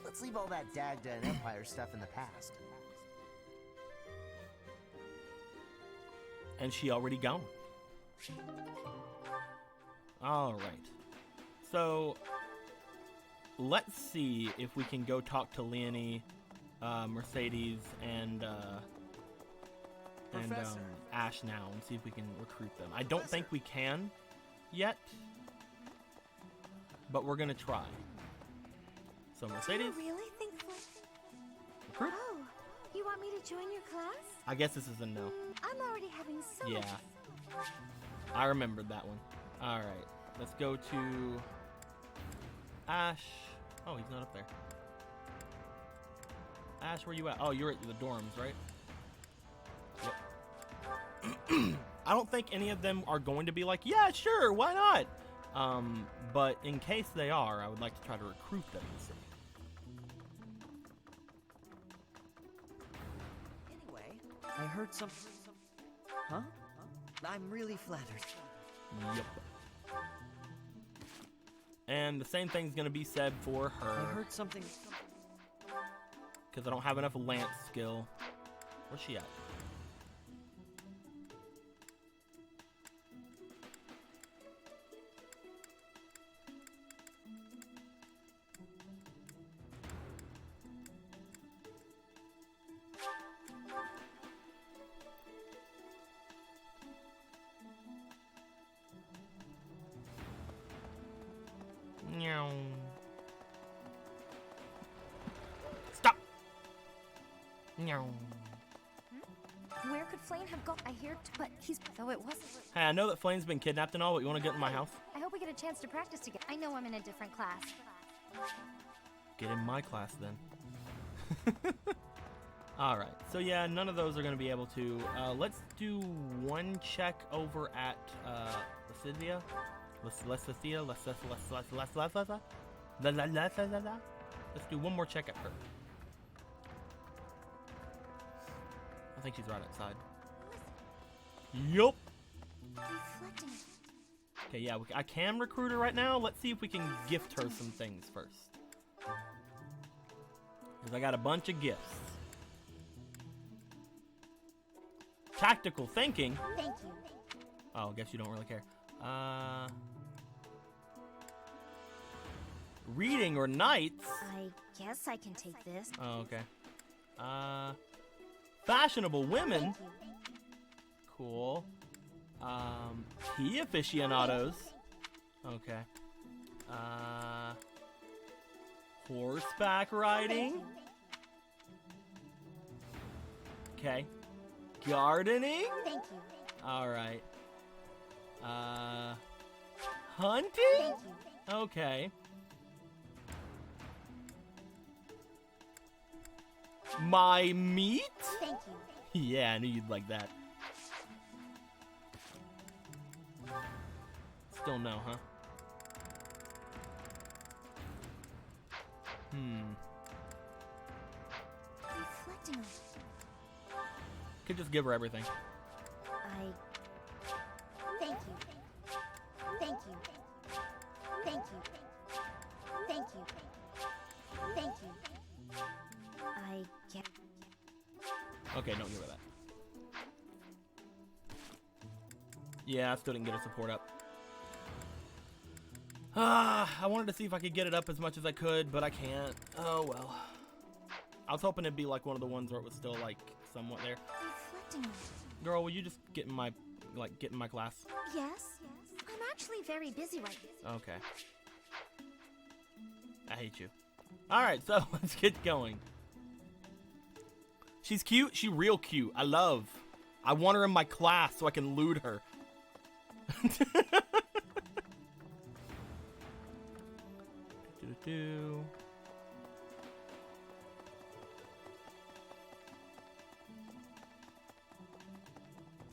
Let's leave all that Dagda and Empire stuff in the past. And she already gone. Alright. So, let's see if we can go talk to Leonie, Mercedes, and Ash now and see if we can recruit them. I don't think we can yet, but we're gonna try. So Mercedes, Do you really think that... recruit? Oh, you want me to join your class? I guess this is a no. I'm already having so Yeah, much... I remembered that one. All right, let's go to Ash. Oh, he's not up there. Ash, where you at? Oh, you're at the dorms, right? Yep. I don't think any of them are going to be like, yeah, sure, why not? But in case they are, I would like to try to recruit them. Anyway, I heard some... Huh? I'm really flattered. Yep. And the same thing's gonna be said for her. I heard something... Because I don't have enough lance skill. Where's she at? Meow. Stop! Meow. Where could Flame have gone? I hear, but he's... Though it wasn't... Hey, I know that Flame's been kidnapped and all, but you want to get in my house? I hope we get a chance to practice together. I know I'm in a different class. Get in my class then. Alright, so yeah, none of those are going to be able to. Let's do one check over at Lacithia. Let's do one more check at her. I think she's right outside. Yup. Reflecting. Okay, yeah, I can recruit her right now. Let's see if we can gift her some things first. Because I got a bunch of gifts. Tactical thinking. Thank you. Oh, I guess you don't really care. Reading or nights. I guess I can take this. Oh, okay. Fashionable women. Thank you. Cool. Tea aficionados. Okay. Horseback riding. Thank you. Okay. Gardening. Thank you. All right. Hunting. Thank you. Okay. My meat? Thank you. Yeah, I knew you'd like that. Still no, huh? Reflecting on Could just give her everything. Thank you. Thank you. Thank you. Thank you. Thank you. I get. Okay, don't give her that. Yeah, I still didn't get her support up. I wanted to see if I could get it up as much as I could, but I can't. Oh well. I was hoping it'd be like one of the ones where it was still like somewhat there. reflecting on. Girl, will you just get in my class? Yes? I'm actually very busy right now. Okay. I hate you. Alright, so let's get going. She's cute. She's real cute. I want her in my class so I can loot her.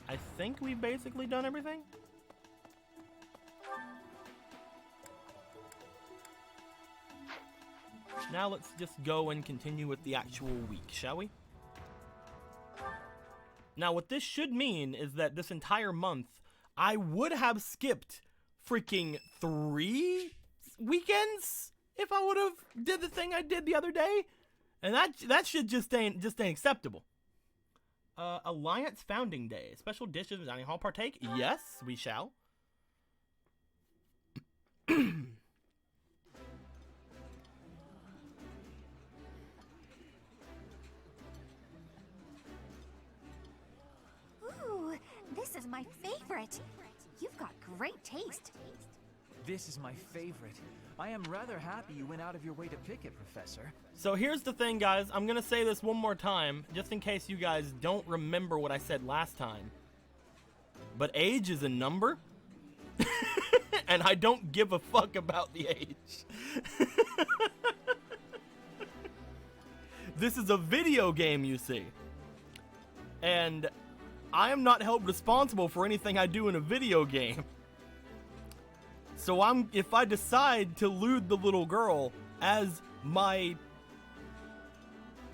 I think we've basically done everything. Now let's just go and continue with the actual week, shall we? Now what this should mean is that this entire month, I would have skipped freaking 3 weekends if I would have did the thing I did the other day. And that should just ain't acceptable. Alliance Founding Day. Special dishes in dining hall partake? Yes, we shall. Ooh, this is my favorite. You've got great taste. This is my favorite. I am rather happy you went out of your way to pick it, Professor. So here's the thing, guys. I'm going to say this one more time, just in case you guys don't remember what I said last time. But age is a number. And I don't give a fuck about the age. This is a video game, you see. And I am not held responsible for anything I do in a video game. So if I decide to lewd the little girl as my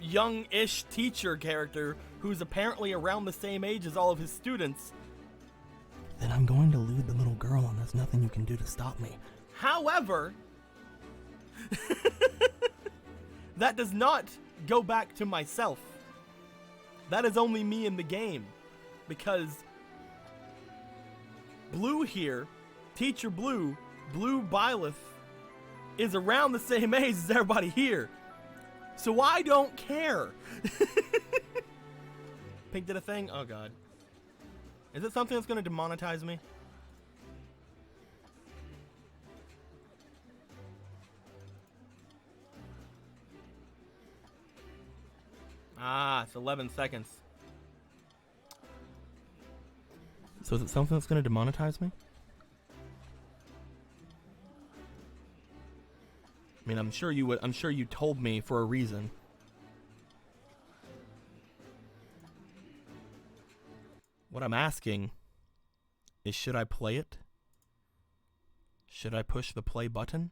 young-ish teacher character who's apparently around the same age as all of his students, then I'm going to lewd the little girl and there's nothing you can do to stop me. However, that does not go back to myself. That is only me in the game. Because Blue here, Teacher Blue, Blue Byleth, is around the same age as everybody here. So I don't care. Pink did a thing? Oh god. Is it something that's going to demonetize me? Ah, it's 11 seconds. So is it something that's going to demonetize me? I mean, I'm sure you would. I'm sure you told me for a reason. What I'm asking is, should I play it? Should I push the play button?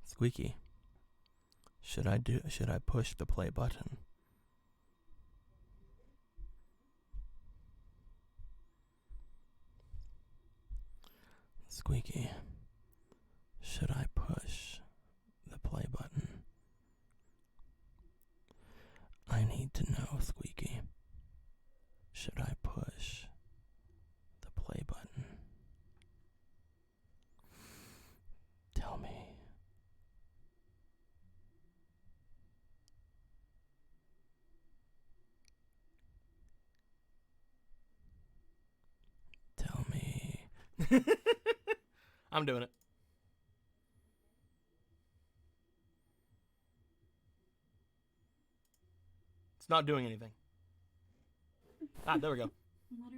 Squeaky. Should I push the play button? Squeaky. Should I push the play button? I need to know, Squeaky. Should I push the play button? Tell me. Tell me. I'm doing it. It's not doing anything. Ah, there we go.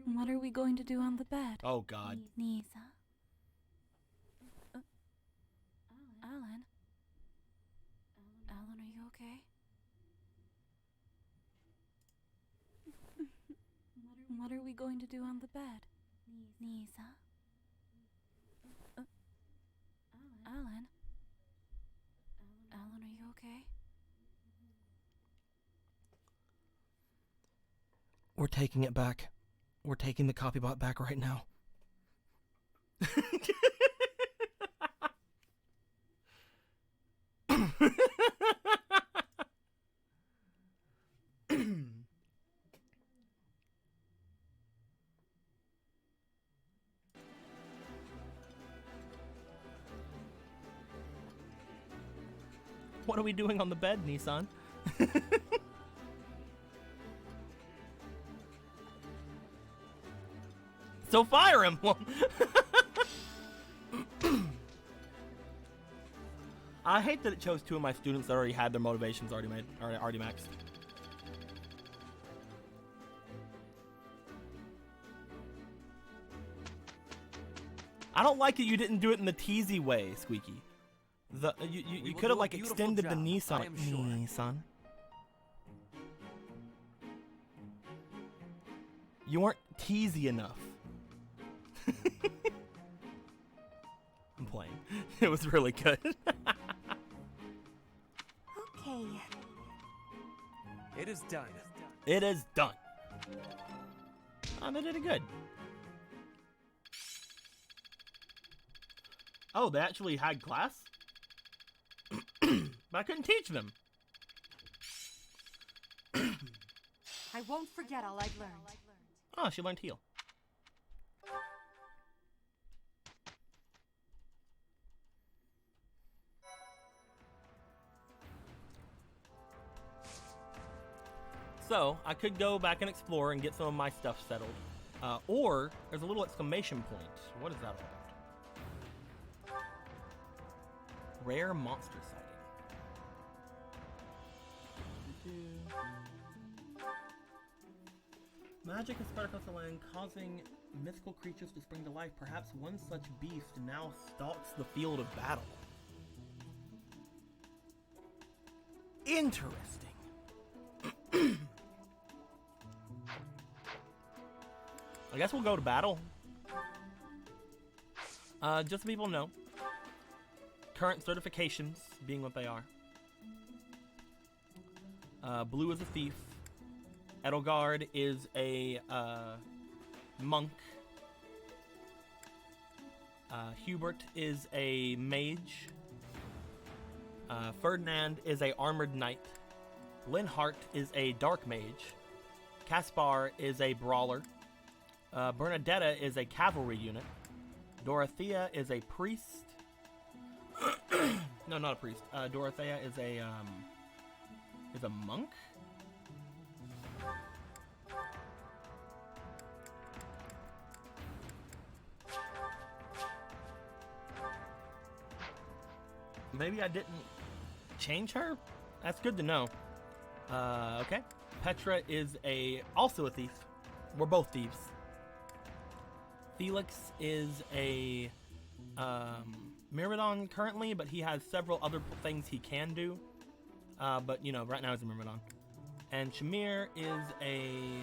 What are we going to do on the bed? Oh, God. Nisa. Alan? Alan, are you okay? What are we going to do on the bed? Nisa? Alan? Alan, are you okay? We're taking it back. We're taking the copybot back right now. What are we doing on the bed, Nissan? So fire him! I hate that it chose two of my students that already had their motivations already maxed. I don't like that you didn't do it in the teasy way, Squeaky. You could have like extended the Nissan. Nissan. You weren't teasy enough. I'm playing. It was really good. Okay. It is done. It is done. They did it good. Oh, they actually had class? But I couldn't teach them. I won't forget all I've learned. Oh, she learned heal. So, I could go back and explore and get some of my stuff settled. Or, there's a little exclamation point. What is that all about? Rare monster sighting. Magic has spread across the land, causing mythical creatures to spring to life. Perhaps one such beast now stalks the field of battle. Interesting. I guess we'll go to battle. Just so people know. Current certifications being what they are. Blue is a thief. Edelgard is a monk. Hubert is a mage. Ferdinand is a armored knight. Linhart is a dark mage. Caspar is a brawler. Bernadetta is a cavalry unit. Dorothea is a priest. No, not a priest. Dorothea is a monk. Maybe I didn't change her? That's good to know. Okay. Petra is also a thief. We're both thieves. Felix is a Myrmidon currently, but he has several other things he can do. But, you know, right now he's a Myrmidon. And Shamir is a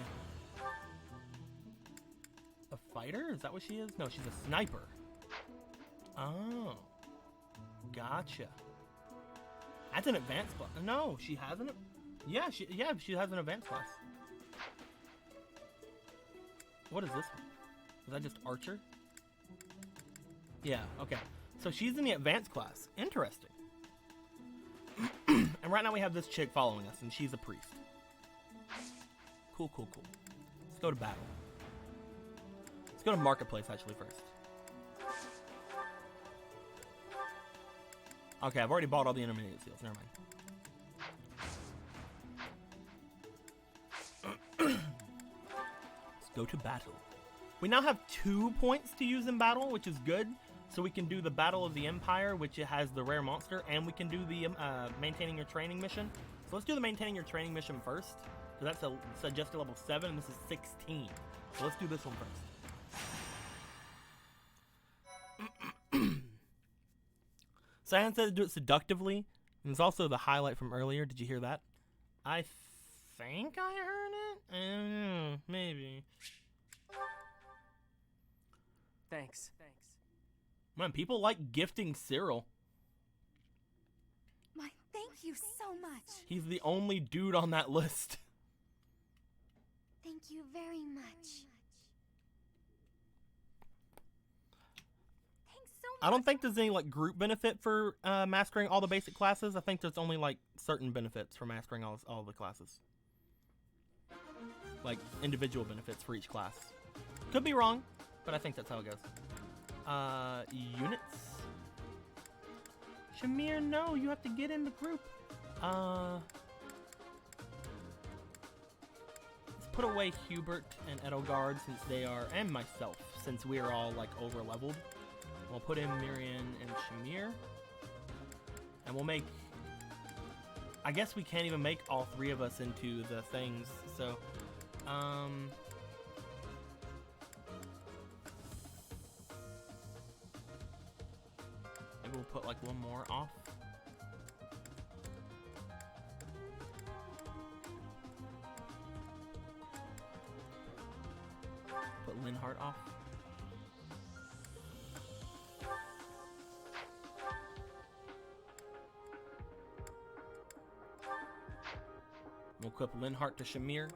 fighter? Is that what she is? No, she's a sniper. Oh. Gotcha. That's an advanced class. No, she hasn't. Yeah, she has an advanced class. What is this one? Is that just archer? Yeah, okay. So she's in the advanced class. Interesting. And right now we have this chick following us, and she's a priest. Cool. Let's go to battle. Let's go to marketplace actually first. Okay, I've already bought all the intermediate seals. Never mind. Let's go to battle. We now have 2 points to use in battle, which is good. So we can do the Battle of the Empire, which it has the rare monster, and we can do the maintaining your training mission. So let's do the maintaining your training mission first, because that's suggested level 7, and this is 16. So let's do this one first. Cyan said to do it seductively, and there's also the highlight from earlier. Did you hear that? I think I heard it? I don't know, maybe. Thanks. Man, people like gifting Cyril. My thank you so much. He's the only dude on that list. Thank you very much. Thanks so much. I don't think there's any like group benefit for mastering all the basic classes. I think there's only like certain benefits for mastering all the classes. Like individual benefits for each class. Could be wrong, but I think that's how it goes. Units. Shamir, no, you have to get in the group. Let's put away Hubert and Edelgard since they are, and myself, since we are all like over leveled. We'll put in Miriam and Shamir. And we'll make, I guess we can't even make all three of us into the things, so, maybe we'll put like one more off. Put Linhart off. We'll equip Linhart to Shamir.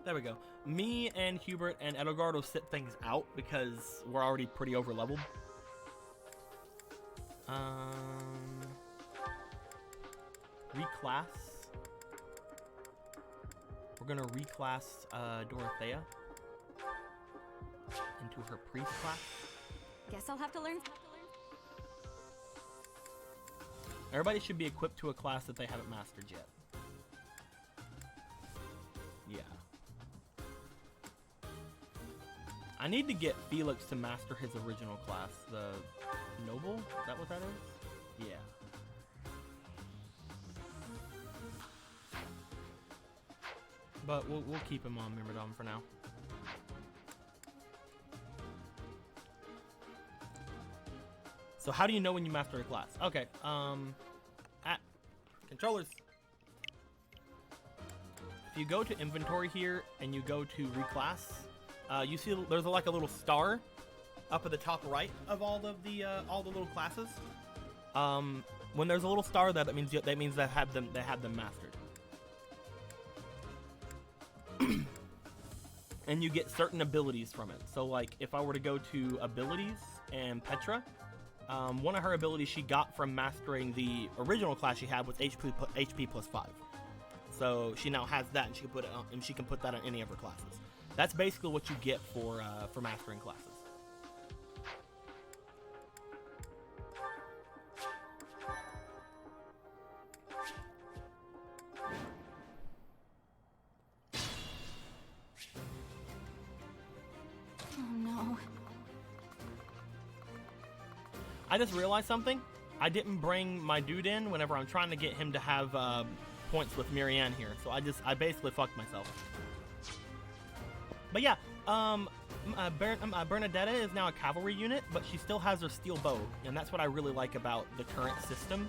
There we go. Me and Hubert and Edelgard will sit things out because we're already pretty over leveled. Reclass. We're gonna reclass Dorothea into her priest class. Guess I'll have to learn. Everybody should be equipped to a class that they haven't mastered yet. Yeah. I need to get Felix to master his original class, the Noble? Is that what that is? Yeah. But we'll keep him on Myrmidon for now. So how do you know when you master a class? Okay, at controllers. If you go to inventory here and you go to reclass, you see there's like a little star up at the top right of all the little classes. When there's a little star there, that means they have them mastered. And you get certain abilities from it. So like if I were to go to abilities and Petra, one of her abilities she got from mastering the original class she had was HP plus 5. So she now has that, and she can put it on, and she can put that on any of her classes. That's basically what you get for mastering classes. Oh no. I just realized something. I didn't bring my dude in whenever I'm trying to get him to have points with Marianne here, so I basically fucked myself. But yeah, Bernadetta is now a cavalry unit, but she still has her steel bow, and that's what I really like about the current system.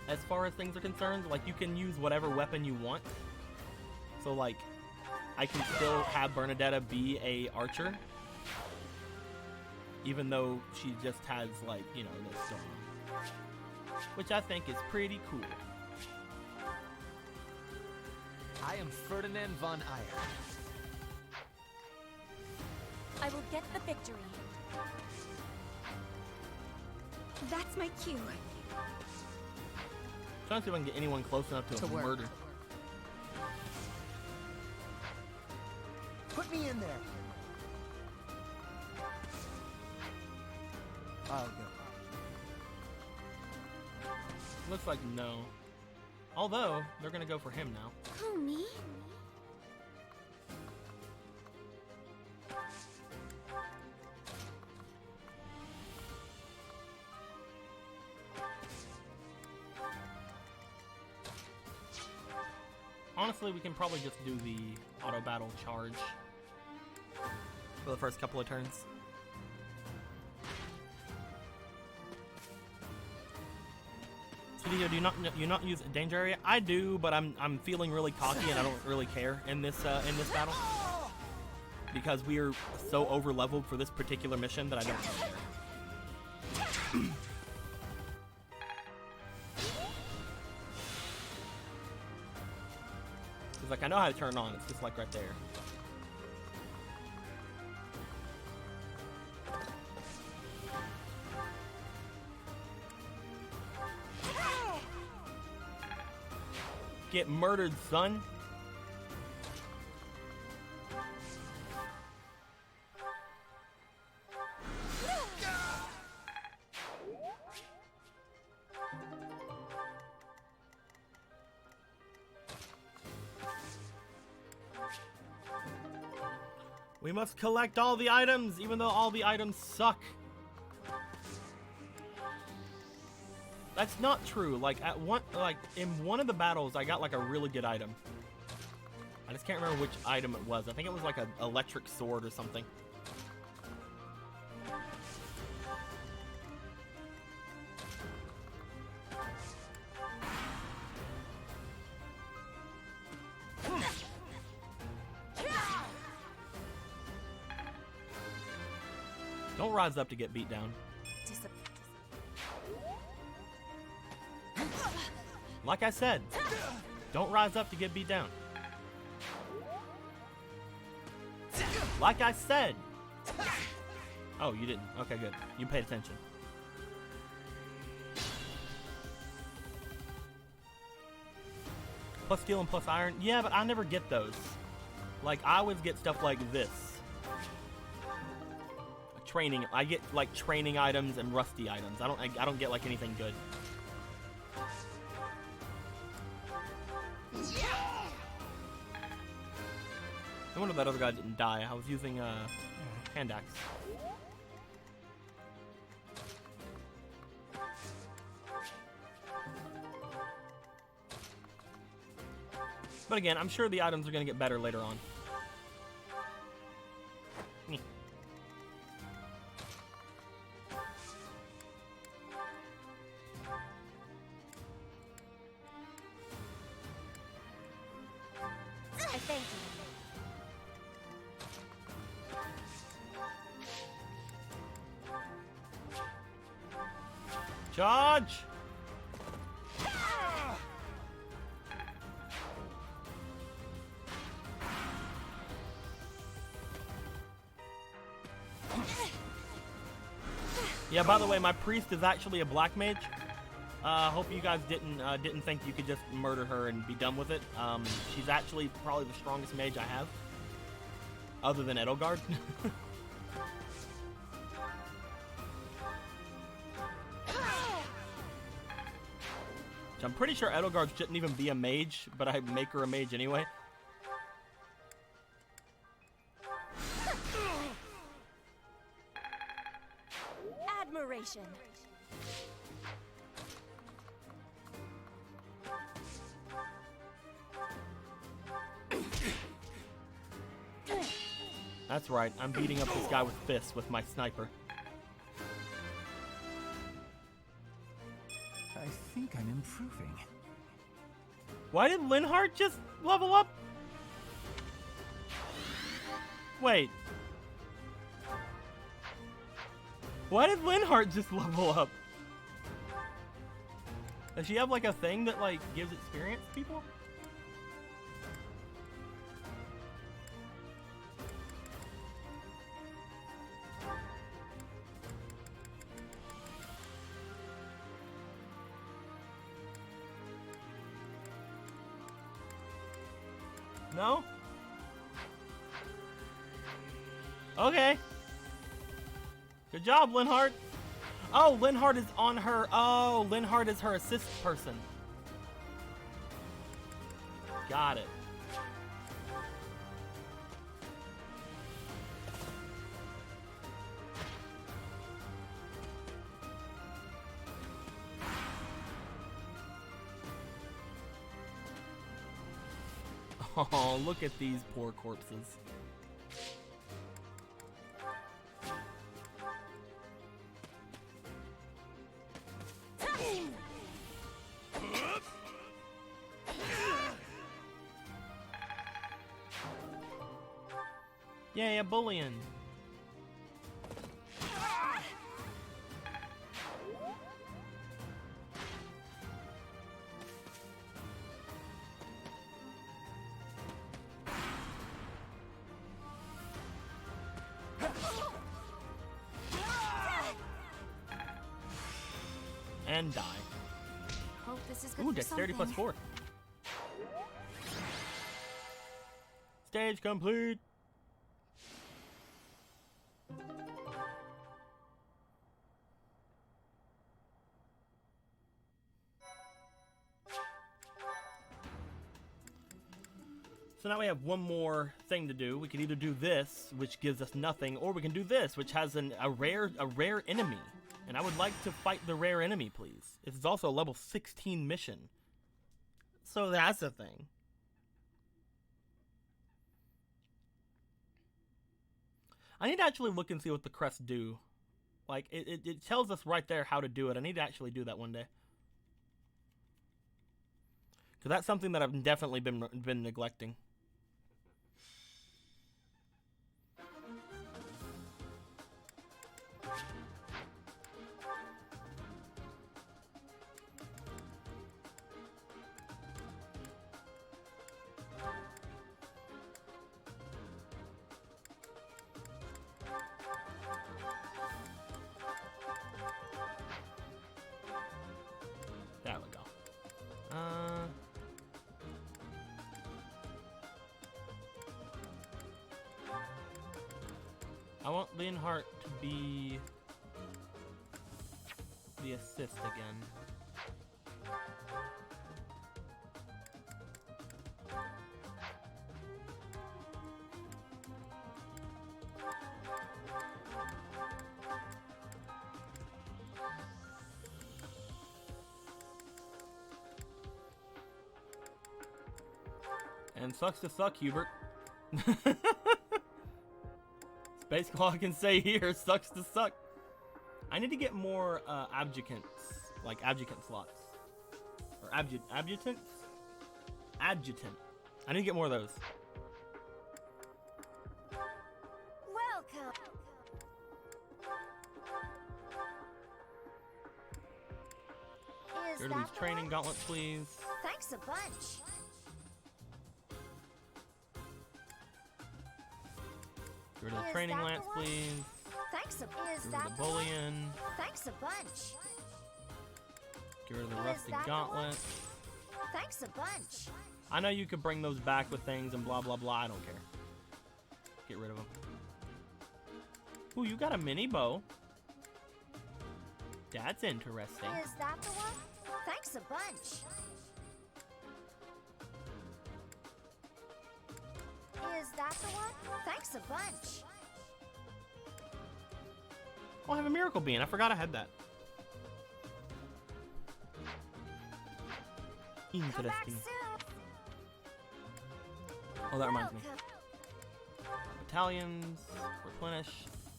As far as things are concerned, like you can use whatever weapon you want. So like, I can still have Bernadetta be a archer, even though she just has like, you know, this stone, which I think is pretty cool. I am Ferdinand von Eyre. I will get the victory. That's my cue. Trying to see if I can get anyone close enough to a murder. Put me in there. Oh, good. Looks like no. Although, they're gonna go for him now. Who, me? Honestly, we can probably just do the auto battle charge for the first couple of turns. Studio, do you not use danger area? I do, but I'm feeling really cocky and I don't really care in this battle. because we are so over leveled for this particular mission that I don't know where. It's like I know how to turn it on. It's just like right there. Get murdered, son. We must collect all the items, even though all the items suck. That's not true. Like in one of the battles, I got like a really good item. I just can't remember which item it was. I think it was like an electric sword or something. Don't rise up to get beat down. Like I said, don't rise up to get beat down. Like I said. Oh, you didn't. Okay, good. You paid attention. Plus steel and plus iron. Yeah, but I never get those. Like, I always get stuff like this. Training. I get like training items and rusty items. I don't get like anything good. I wonder if that other guy didn't die. I was using a hand axe. But again, I'm sure the items are going to get better later on. Charge! Yeah, by the way, my priest is actually a black mage. Hope you guys didn't think you could just murder her and be done with it. She's actually probably the strongest mage I have, other than Edelgard. I'm pretty sure Edelgard shouldn't even be a mage, but I make her a mage anyway. Admiration. That's right, I'm beating up this guy with fists with my sniper. I think I'm improving. Why did Linhardt just level up? Wait. Why did Linhardt just level up? Does she have like a thing that like gives experience to people? No? Okay. Good job, Linhardt. Oh, Linhardt is on her. Oh, Linhardt is her assist person. Got it. Oh, look at these poor corpses. Yay, a bullion. And die. Hope this is good Ooh, for dexterity plus something. 4. Stage complete. So now we have one more thing to do. We can either do this, which gives us nothing, or we can do this, which has a rare enemy. And I would like to fight the rare enemy, please. This is also a level 16 mission. So that's a thing. I need to actually look and see what the crests do. Like, it tells us right there how to do it. I need to actually do that one day. Because that's something that I've definitely been neglecting. There we go. I want Leonhardt to be the assist again. And sucks to suck, Hubert. That's basically all I can say here. Sucks to suck. I need to get more adjutants, like adjutant slots. Or adjutants? Adjutant. I need to get more of those. Welcome. Is Get rid of that these the training one? gauntlets, please. Thanks a bunch. Get rid of the Is training that the lance, one? please. Thanks a Get Is rid that of the the one? bullion. Thanks a bunch. Get rid of the Is rusted that the one? gauntlet. Thanks a bunch. I know you could bring those back with things and blah blah blah. I don't care. Get rid of them. Ooh, you got a mini bow. That's interesting. Is that the one? Thanks a bunch. Is that the one? Thanks a bunch. Oh, I have a miracle bean. I forgot I had that. Come back Interesting. soon. Oh, that reminds me. Welcome. Battalions,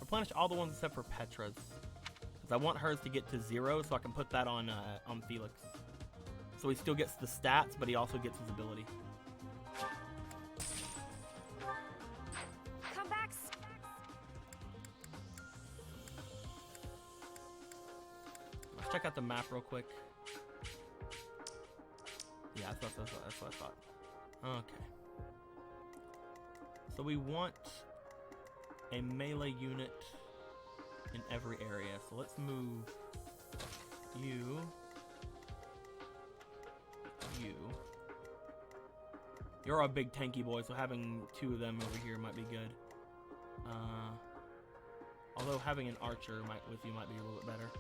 replenish all the ones except for Petra's, because I want hers to get to 0, so I can put that on Felix. So he still gets the stats, but he also gets his ability. Come back. Let's check out the map real quick. Yeah, that's what I thought. Okay. So we want a melee unit in every area. So let's move you. You're a big tanky boy, so having 2 of them over here might be good. Although having an archer with you might be a little bit better.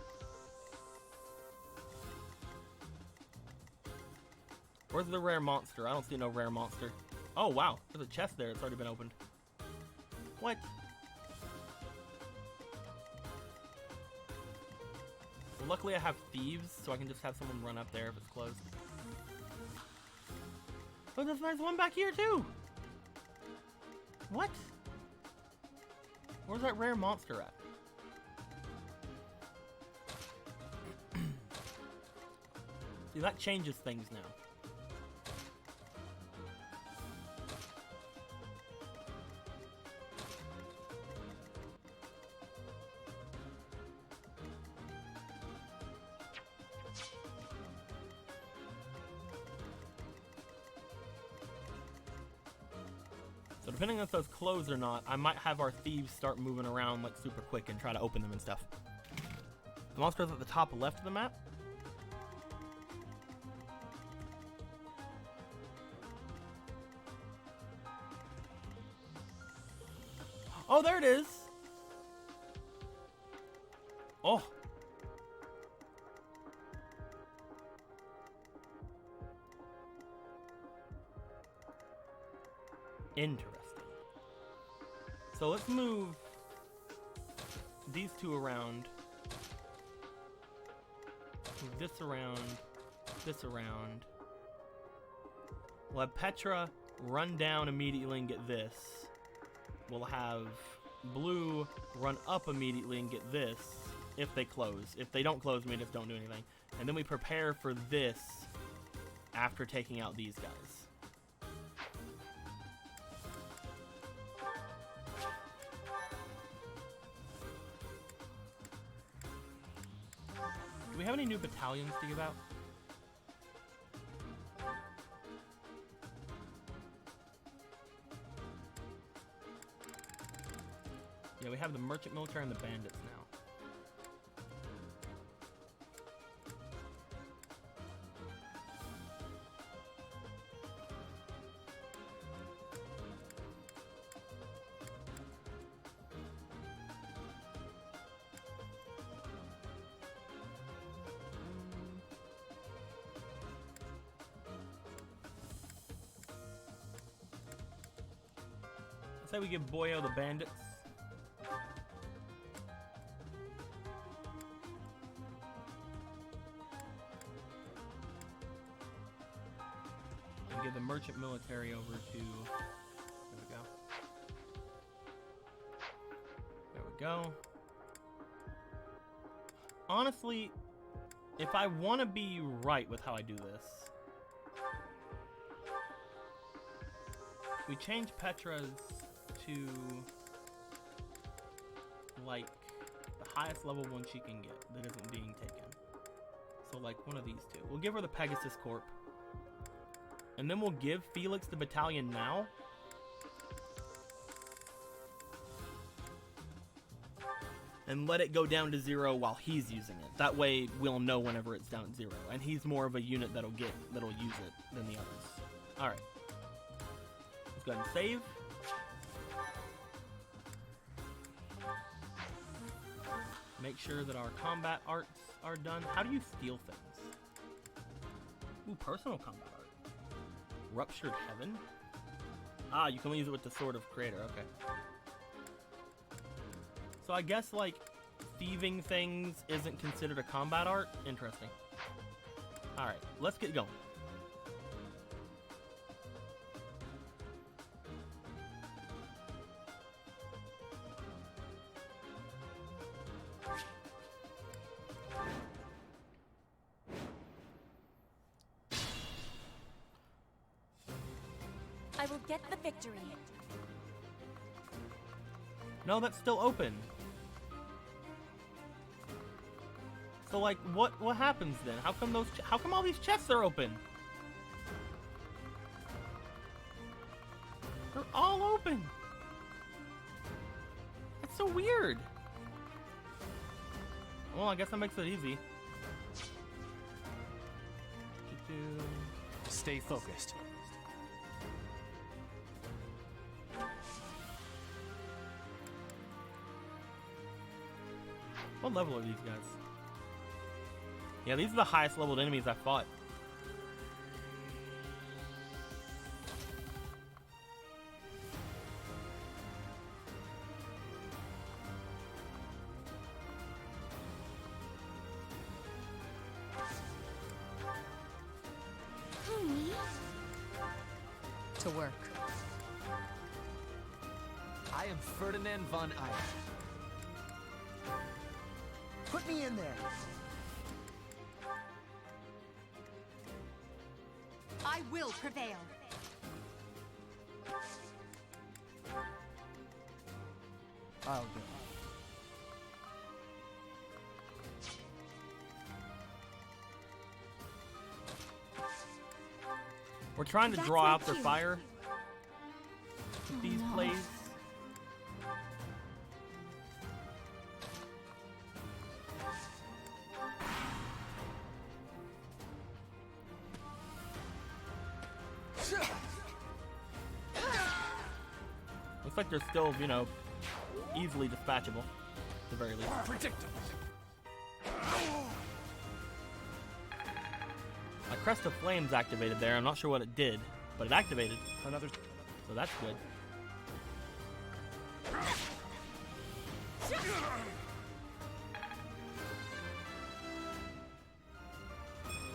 Where's the rare monster? I don't see no rare monster. Oh, wow. There's a chest there. It's already been opened. What? Well, luckily I have thieves, so I can just have someone run up there if it's closed. Oh, there's nice one back here, too! What? Where's that rare monster at? See, that changes things now. So depending on if those close or not, I might have our thieves start moving around like super quick and try to open them and stuff. The monster's at the top left of the map. Oh, there it is. Oh. Interesting. So let's move these two around. Move this around. This around. We'll have Petra run down immediately and get this. We'll have blue run up immediately and get this if they close. If they don't close, we just don't do anything. And then we prepare for this after taking out these guys. Do we have any new battalions to give out? Yeah, we have the merchant military and the bandits now. Say we give Boyo the bandits. And give the merchant military over to. There we go. There we go. Honestly, if I want to be right with how I do this, we change Petra's to like the highest level one she can get that isn't being taken. So like one of these two. We'll give her the Pegasus Corp. And then we'll give Felix the battalion now. And let it go down to 0 while he's using it. That way we'll know whenever it's down at 0. And he's more of a unit that'll use it than the others. Alright. Let's go ahead and save. Make sure that our combat arts are done. How do you steal things? Ooh, personal combat art. Ruptured Heaven? Ah, you can only use it with the Sword of Creator, okay. So I guess, like, thieving things isn't considered a combat art? Interesting. Alright, let's get going. I will get the victory. No, that's still open. So like, what happens then? How come all these chests are open? They're all open. That's so weird. Well, I guess that makes it easy. Stay focused. What level are these guys? Yeah, these are the highest leveled enemies I fought. To work. I am Ferdinand von Eyck. Put me in there. I will prevail. I'll go. We're trying to draw out their fire with these plays. Looks like they're still, you know, easily dispatchable, at the very least. Predictable. My Crest of Flames activated there. I'm not sure what it did, but it activated. Another. So that's good.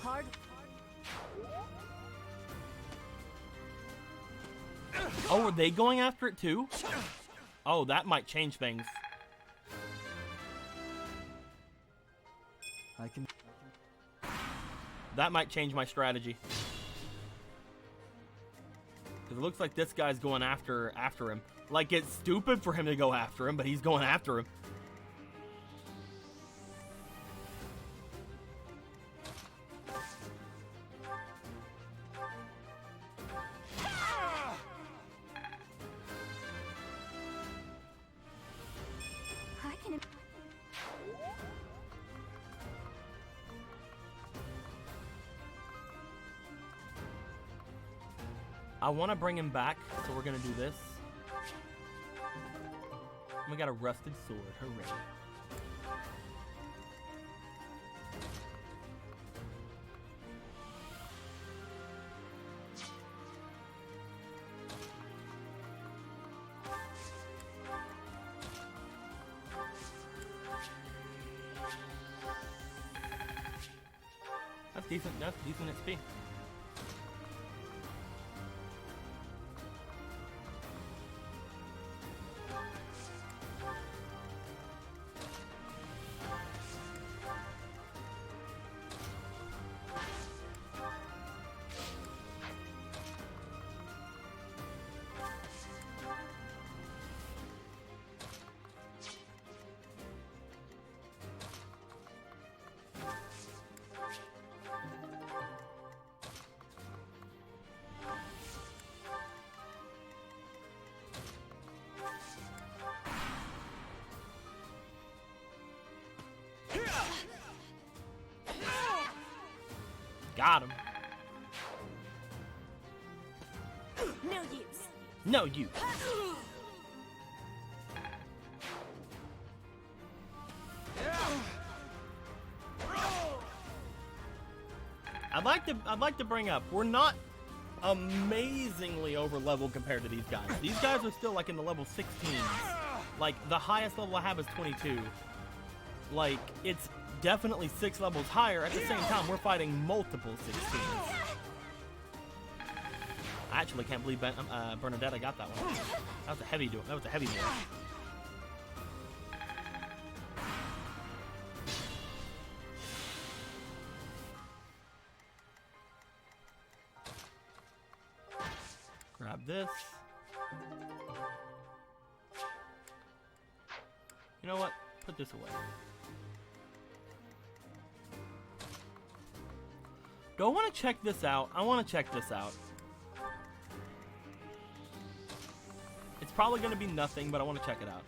Hard. Oh, are they going after it too? Oh, that might change things. I can. That might change my strategy. Because it looks like this guy's going after him. Like, it's stupid for him to go after him, but he's going after him. I can. I want to bring him back, so we're going to do this. We got a rusted sword. Hooray. That's decent. That's decent XP. Got him. No use. No use. I'd like to bring up, we're not amazingly over leveled compared to these guys. These guys are still like in the level 16s. Like the highest level I have is 22. Like it's definitely 6 levels higher. At the same time, we're fighting multiple 16s. I actually can't believe Bernadetta got that one. That was a heavy duel. That was a heavy duel. Grab this. You know what? Put this away. Do I want to check this out? I want to check this out. It's probably going to be nothing, but I want to check it out.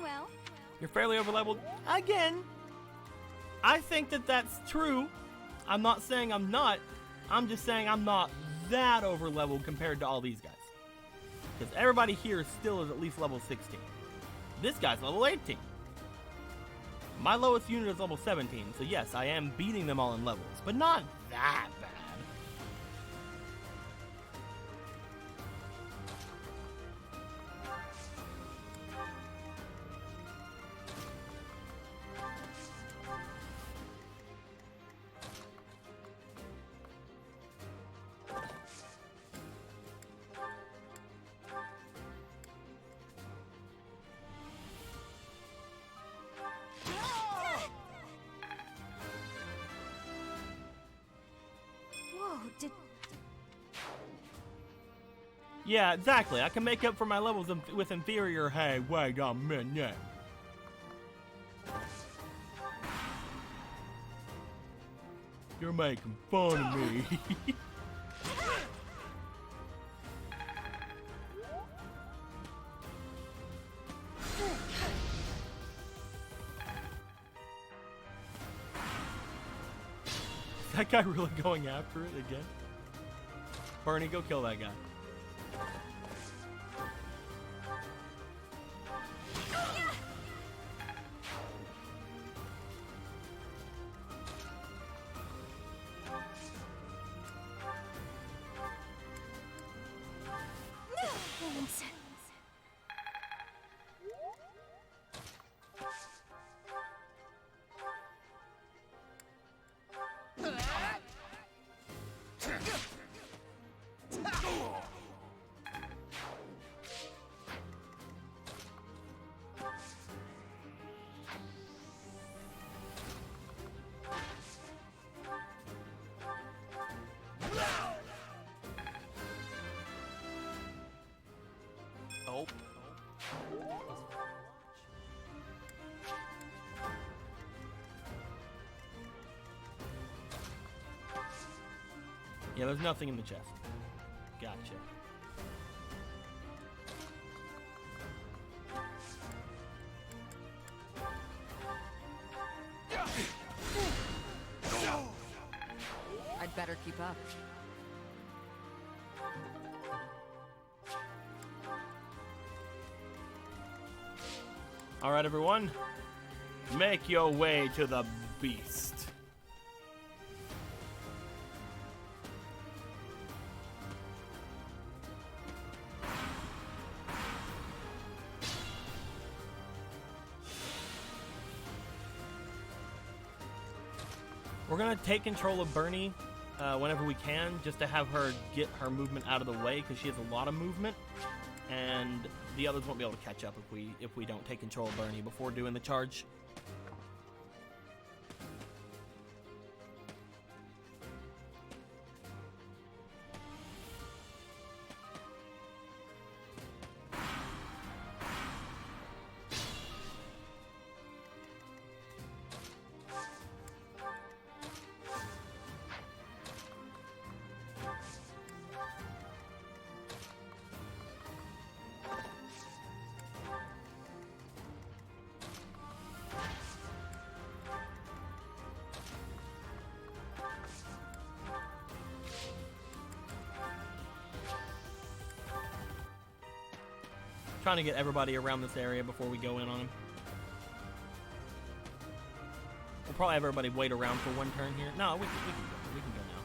Well, You're fairly overleveled. Again, I think that that's true. I'm not saying I'm not. I'm just saying I'm not that overleveled compared to all these guys. Because everybody here still is at least level 16. This guy's level 18. My lowest unit is level 17, so yes, I am beating them all in levels, but not that bad. Yeah, exactly. I can make up for my levels with inferior. Hey, wait a minute. You're making fun of me. Is that guy really going after it again? Bernie, go kill that guy. Thanks. Oh. Yeah, there's nothing in the chest. Gotcha. I'd better keep up. All right, everyone. Make your way to the beast. We're gonna take control of Bernie whenever we can, just to have her get her movement out of the way, because she has a lot of movement, and the others won't be able to catch up if we don't take control of Bernie before doing the charge. Trying to get everybody around this area before we go in on them. We'll probably have everybody wait around for one turn here. No, we can go now.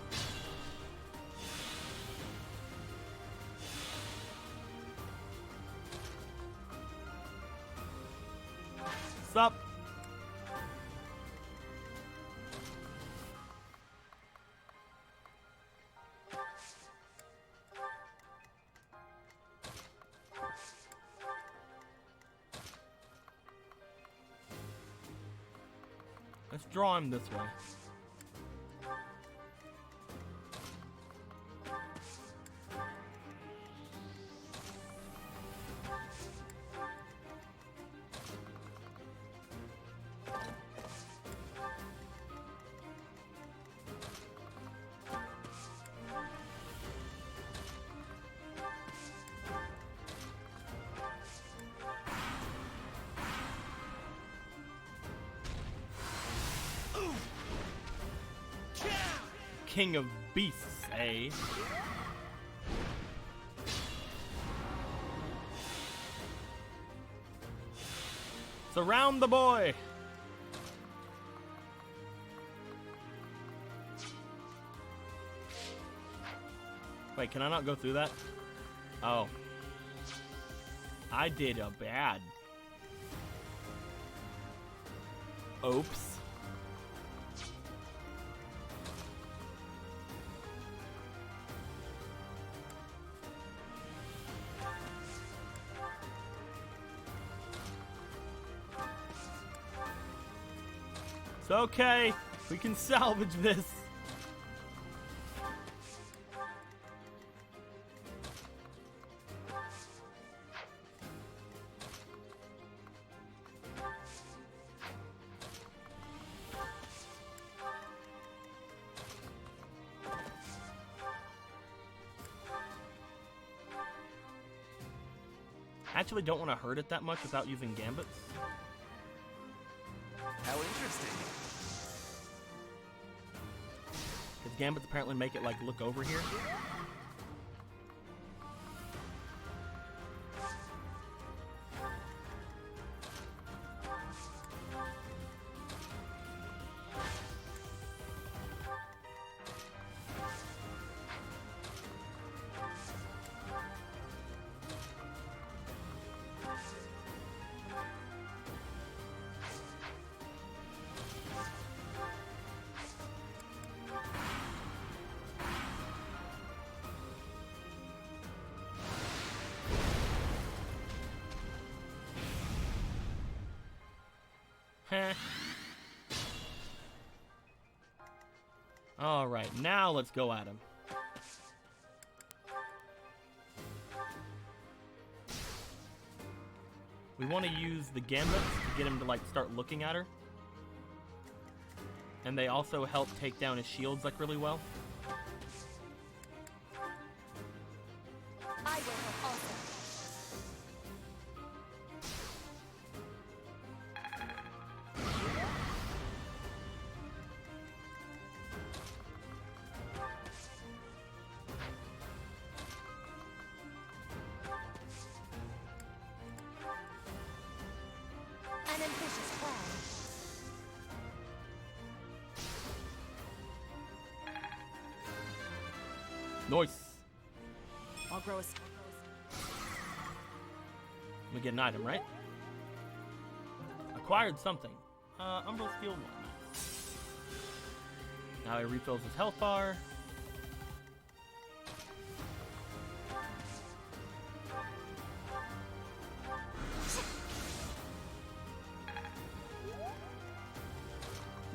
Sup? Let's draw him this way. King of beasts, eh? Surround the boy! Wait, can I not go through that? Oh. I did a bad. Oops. It's okay. We can salvage this. I actually don't want to hurt it that much without using gambits. How interesting. Because gambits apparently make it like look over here. Alright, now let's go at him. We want to use the gambits to get him to like start looking at her. And they also help take down his shields like really well. I will help also. An ambitious plan. Nice. I'll grow a... We get an item, right? Acquired something. Umbral Steel 1. Now he refills his health bar.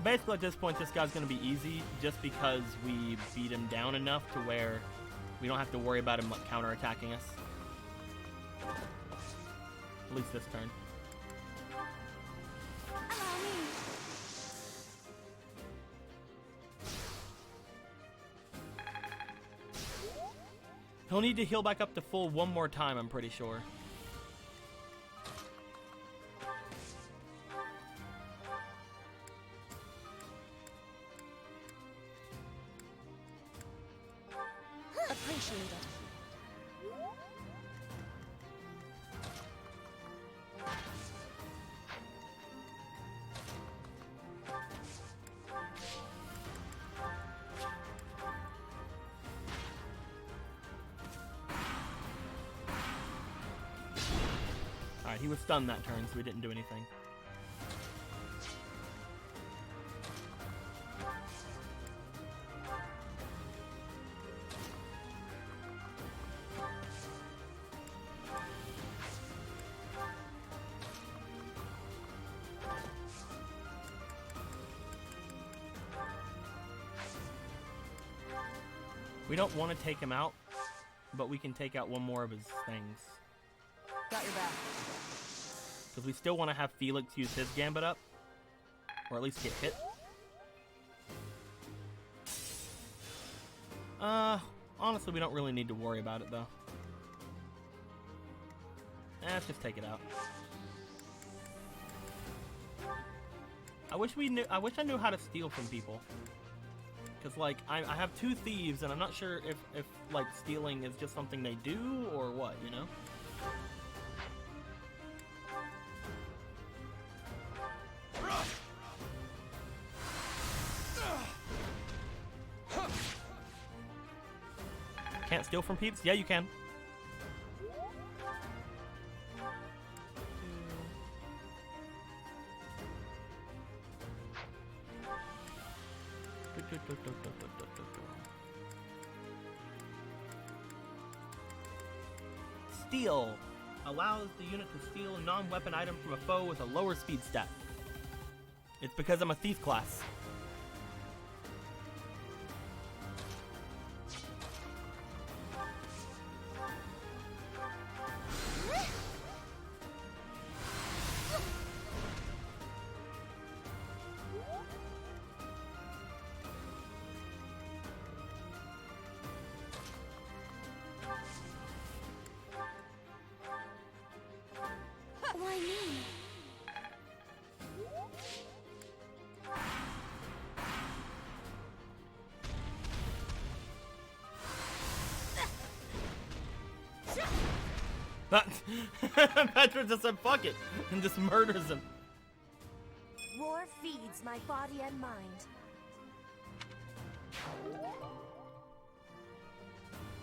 Basically, at this point, this guy's going to be easy just because we beat him down enough to where we don't have to worry about him like, counterattacking us. At least this turn. He'll need to heal back up to full one more time, I'm pretty sure. Appreciate it. Alright, he was stunned that turn, so we didn't do anything. We don't want to take him out, but we can take out one more of his things. Got your back. Because we still want to have Felix use his gambit up. Or at least get hit. Honestly, we don't really need to worry about it, though. Let's just take it out. I wish I knew how to steal from people. Because, like, I have two thieves, and I'm not sure if, like, stealing is just something they do, or what, you know? Can't steal from peeps? Yeah, you can. Steal allows the unit to steal a non-weapon item from a foe with a lower speed stat. It's because I'm a thief class. Petra just said fuck it and just murders him. War feeds my body and mind.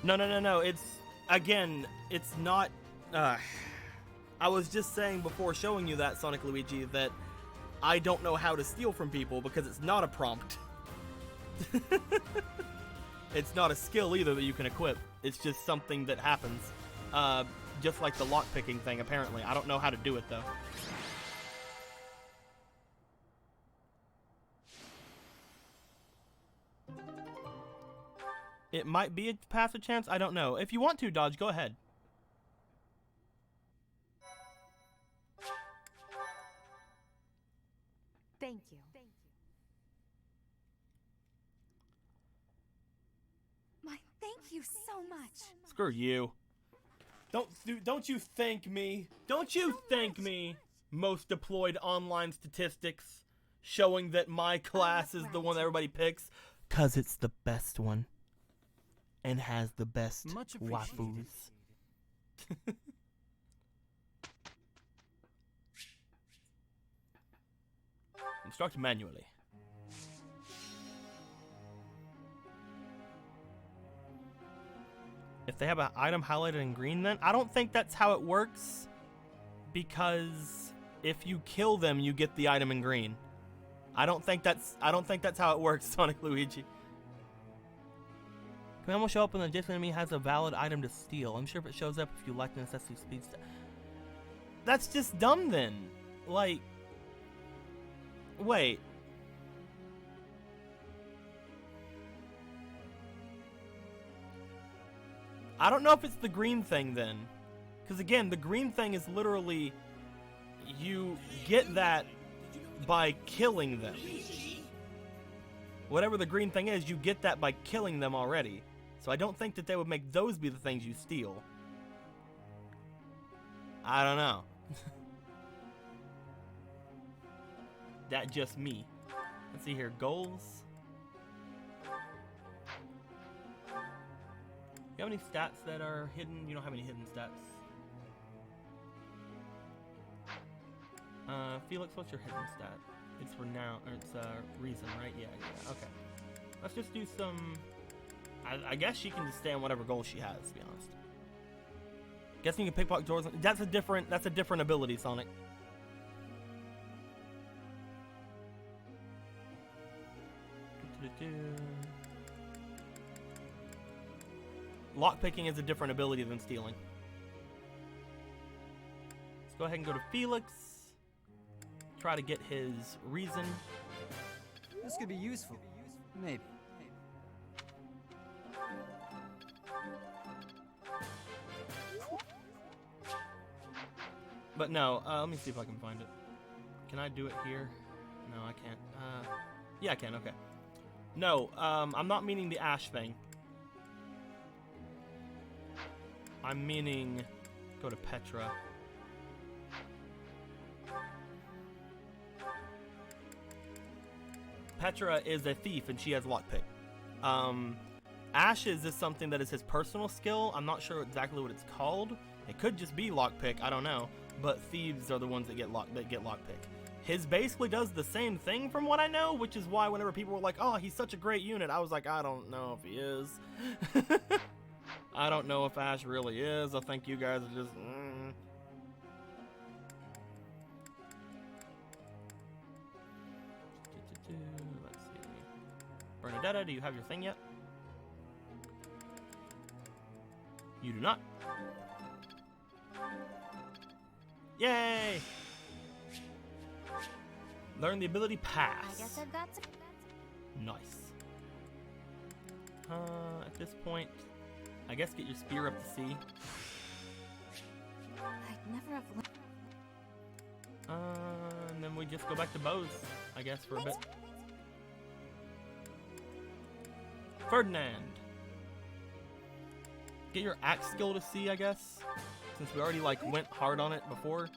No. It's, again, it's not, I was just saying before showing you that, Sonic Luigi, that I don't know how to steal from people because it's not a prompt. It's not a skill either that you can equip. It's just something that happens. Just like the lockpicking thing, apparently. I don't know how to do it, though. It might be a passive chance. I don't know. If you want to, Dodge, go ahead. Thank you. My thank you so much. Screw you. Don't you thank me. Don't you thank me. Most deployed online statistics showing that my class is the one that everybody picks. 'Cause it's the best one. And has the best waifus. Instruct manually. If they have an item highlighted in green, then I don't think that's how it works, because if you kill them, you get the item in green. I don't think that's how it works, Sonic Luigi. Command will show up when the adjacent enemy has a valid item to steal. I'm sure if it shows up if you lack the necessary speed. That's just dumb then. Like, wait. I don't know if it's the green thing then. Because again, the green thing is literally, you get that by killing them. Whatever the green thing is, you get that by killing them already. So I don't think that they would make those be the things you steal. I don't know. That just me. Let's see here, goals. You have any stats that are hidden? You don't have any hidden stats. Felix, what's your hidden stat? It's renown, or it's reason, right? Yeah, okay. Let's just do some. I guess she can just stay on whatever goal she has, to be honest. Guessing you can pickpocket doors. That's a different ability, Sonic. Lockpicking is a different ability than stealing. Let's go ahead and go to Felix. Try to get his reason. This could be useful. Maybe. But no, let me see if I can find it. Can I do it here? No, I can't. Yeah, I can, okay. No, I'm not meaning the Ash thing. I'm meaning, go to Petra. Petra is a thief and she has lockpick. Ash's is something that is his personal skill. I'm not sure exactly what it's called. It could just be lockpick, I don't know. But thieves are the ones that get lockpick. His basically does the same thing from what I know, which is why whenever people were like, oh, he's such a great unit, I was like, I don't know if he is. I don't know if Ash really is. I think you guys are just... Let's see. Bernadetta, do you have your thing yet? You do not. Yay! Learn the ability pass. I guess I've got to... Nice. At this point, I guess get your spear up to sea. I'd never have And then we just go back to bows, I guess, for a bit. Ferdinand. Get your axe skill to sea, I guess. Since we already like went hard on it before,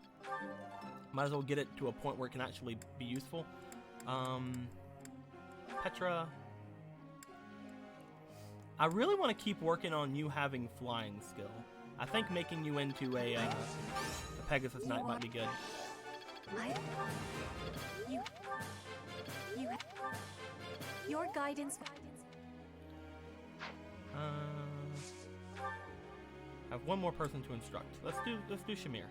might as well get it to a point where it can actually be useful. Petra. I really want to keep working on you having flying skill. I think making you into a Pegasus Knight might be good. Your guidance. I have one more person to instruct. Let's do Shamir.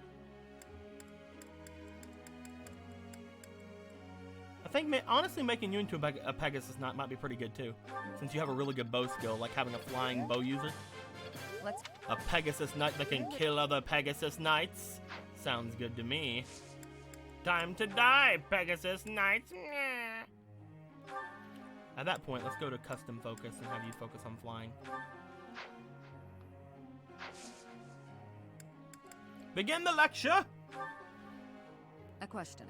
I think honestly making you into a Pegasus Knight might be pretty good too, since you have a really good bow skill, like having a flying bow user. A Pegasus Knight that can kill other Pegasus Knights. Sounds good to me. Time to die, Pegasus Knights. At that point, let's go to custom focus and have you focus on flying. Begin the lecture! A question.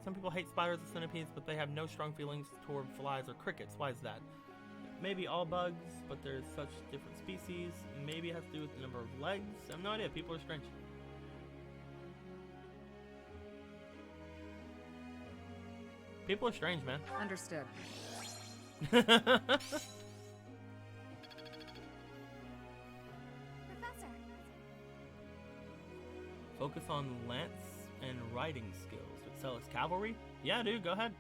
Some people hate spiders and centipedes, but they have no strong feelings toward flies or crickets. Why is that? Maybe all bugs, but there's such different species. Maybe it has to do with the number of legs. I have no idea. People are strange. People are strange, man. Understood. Professor. Focus on lance and riding skills. Excel as cavalry? Yeah, dude, go ahead.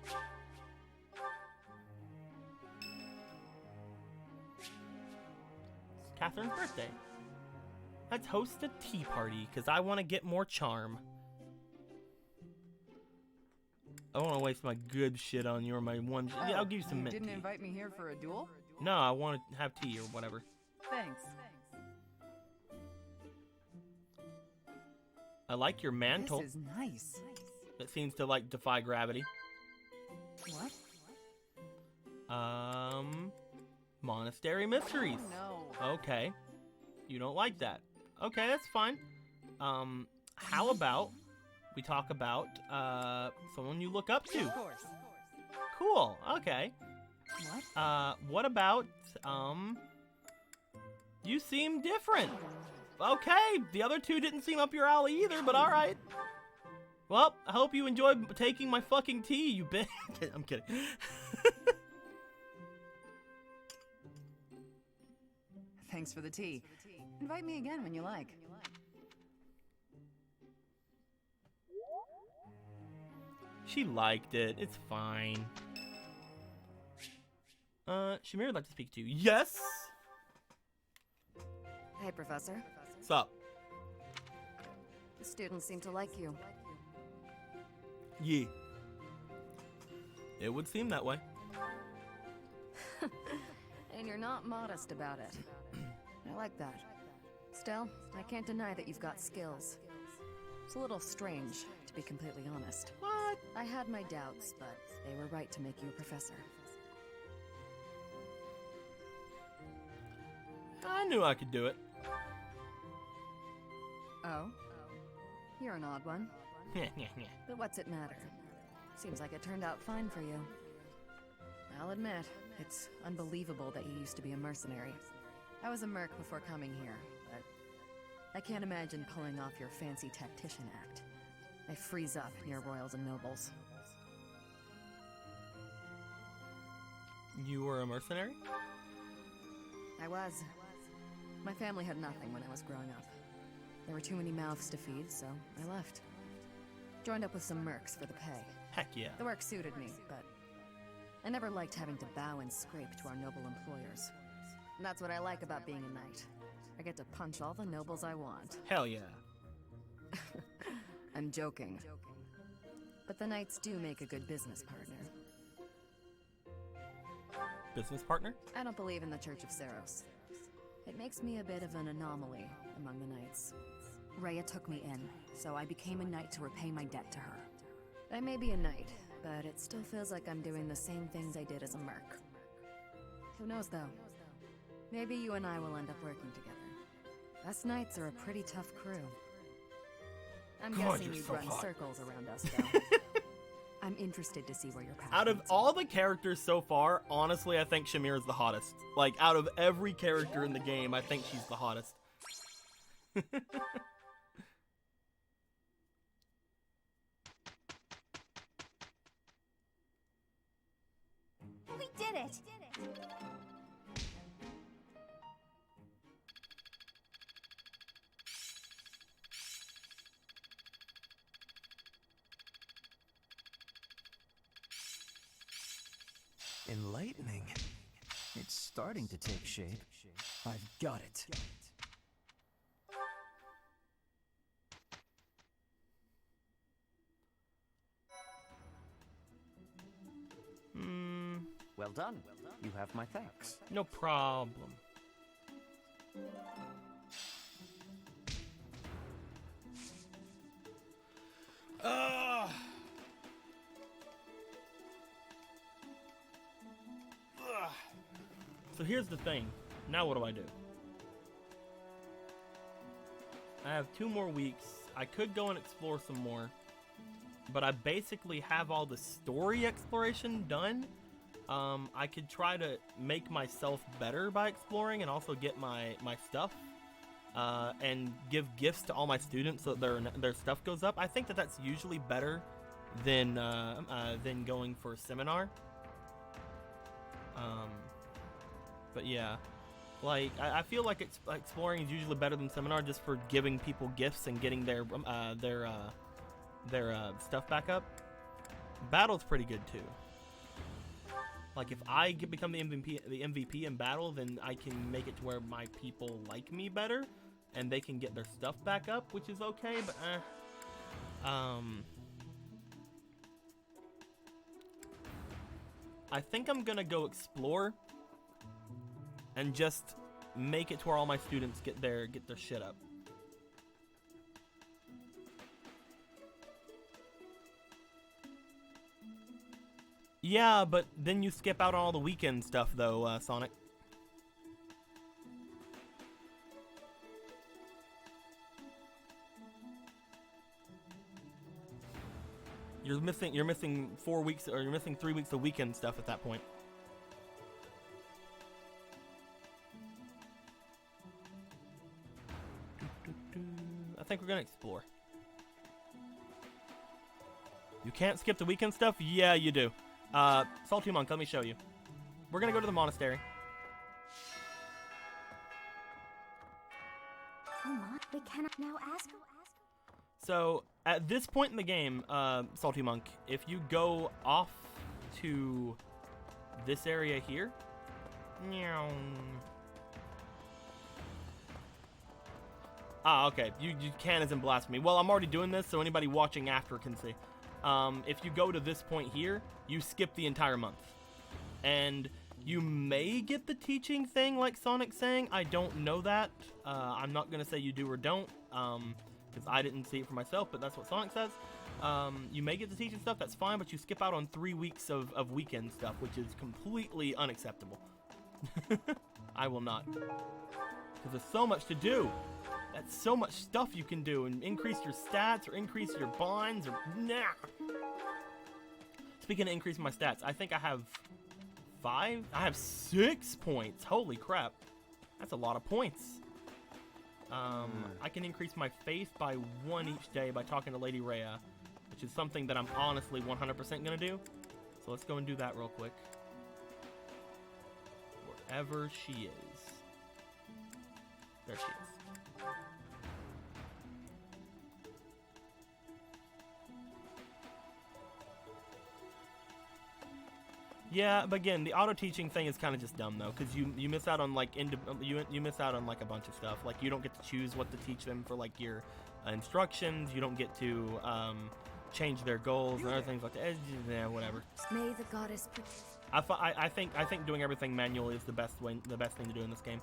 It's Catherine's birthday. Let's host a tea party, because I want to get more charm. I don't want to waste my good shit on you or my one. Yeah, I'll give you some mint didn't tea. invite me here for a duel? No, I want to have tea or whatever. Thanks. I like your mantle. This is nice. That seems to like defy gravity. What? Monastery mysteries. Oh, no. Okay. You don't like that. Okay, that's fine. How about we talk about someone you look up to? Of course. Cool. Okay. What? What about you seem different. Okay, the other two didn't seem up your alley either, but alright. Well, I hope you enjoyed taking my fucking tea, you bitch. I'm kidding. Thanks for the tea. Invite me again when you like. She liked it. It's fine. Shamir would like to speak to you. Yes? Hey, Professor. What's up? The students seem to like you. Yeah. It would seem that way. And you're not modest about it. I like that. Still, I can't deny that you've got skills. It's a little strange, to be completely honest. What? I had my doubts, but they were right to make you a professor. I knew I could do it. Oh? You're an odd one. But what's it matter? Seems like it turned out fine for you. I'll admit, it's unbelievable that you used to be a mercenary. I was a merc before coming here, but I can't imagine pulling off your fancy tactician act. I freeze up near royals and nobles. You were a mercenary? I was. My family had nothing when I was growing up. There were too many mouths to feed, so I left. Joined up with some mercs for the pay. Heck yeah. The work suited me, but I never liked having to bow and scrape to our noble employers. And that's what I like about being a knight. I get to punch all the nobles I want. Hell yeah. I'm joking. But the knights do make a good business partner. Business partner? I don't believe in the Church of Saros. It makes me a bit of an anomaly among the knights. Rhea took me in, so I became a knight to repay my debt to her. I may be a knight, but it still feels like I'm doing the same things I did as a merc. Who knows, though? Maybe you and I will end up working together. Us knights are a pretty tough crew. I'm guessing you'd run circles around us, though. I'm interested to see where your path Out of leads. all the characters so far, honestly, I think Shamir is the hottest. Like, out of every character in the game, I think she's the hottest. We did it! lightning. It's starting to take shape. I've got it. Well done. You have my thanks. No problem. So here's the thing. Now what do I do? I have 2 more weeks. I could go and explore some more, but I basically have all the story exploration done. I could try to make myself better by exploring and also get my stuff and give gifts to all my students so their stuff goes up. I think that's usually better than going for a seminar. But yeah, like I feel like exploring is usually better than seminar just for giving people gifts and getting their stuff back up. Battle's pretty good too. Like if I become the MVP in battle, then I can make it to where my people like me better, and they can get their stuff back up, which is okay. But I think I'm gonna go explore and just make it to where all my students get their shit up. Yeah, but then you skip out on all the weekend stuff, though, Sonic. You're missing 4 weeks, or you're missing 3 weeks of weekend stuff at that point. I think we're gonna explore. You can't skip the weekend stuff? Yeah, you do. Salty Monk, let me show you. We're gonna go to the monastery. Come on, we cannot now ask. So, at this point in the game, Salty Monk, if you go off to this area here, okay, you can as in blasphemy. Well, I'm already doing this, so anybody watching after can see. If you go to this point here, you skip the entire month. And you may get the teaching thing like Sonic's saying. I don't know that. I'm not going to say you do or don't, because I didn't see it for myself, but that's what Sonic says. You may get the teaching stuff, that's fine, but you skip out on 3 weeks of weekend stuff, which is completely unacceptable. I will not. Because there's so much to do. That's so much stuff you can do and increase your stats or increase your bonds or nah. Speaking of increasing my stats, I think I have 5? I have 6 points. Holy crap. That's a lot of points. I can increase my faith by 1 each day by talking to Lady Rhea, which is something that I'm honestly 100% gonna do. So let's go and do that real quick. Wherever she is. There she is. Yeah, but again, the auto-teaching thing is kind of just dumb though, because you miss out on like you miss out on like a bunch of stuff. Like you don't get to choose what to teach them for like your instructions. You don't get to change their goals and other things like that. Yeah, whatever. May the goddess I think doing everything manually is the best thing to do in this game.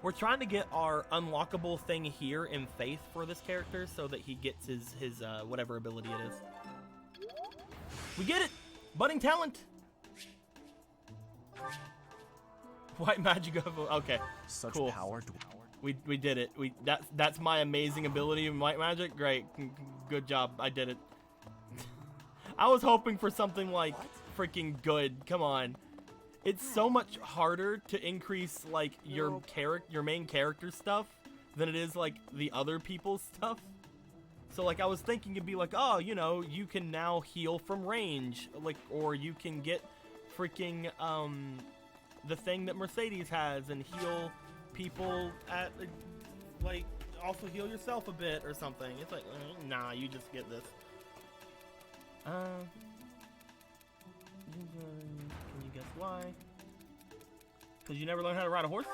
We're trying to get our unlockable thing here in Faith for this character so that he gets his whatever ability it is. We get it! Budding talent! White magic of okay. Such cool. power. We did it. That's my amazing ability in white magic. Great. Good job. I did it. I was hoping for something like freaking good. Come on. It's so much harder to increase like your main character stuff than it is like the other people's stuff. So like I was thinking it'd be like, oh, you know, you can now heal from range, like, or you can get freaking the thing that Mercedes has and heal people at like also heal yourself a bit or something. It's like nah, you just get this. Can you guess why? Because you never learned how to ride a horse?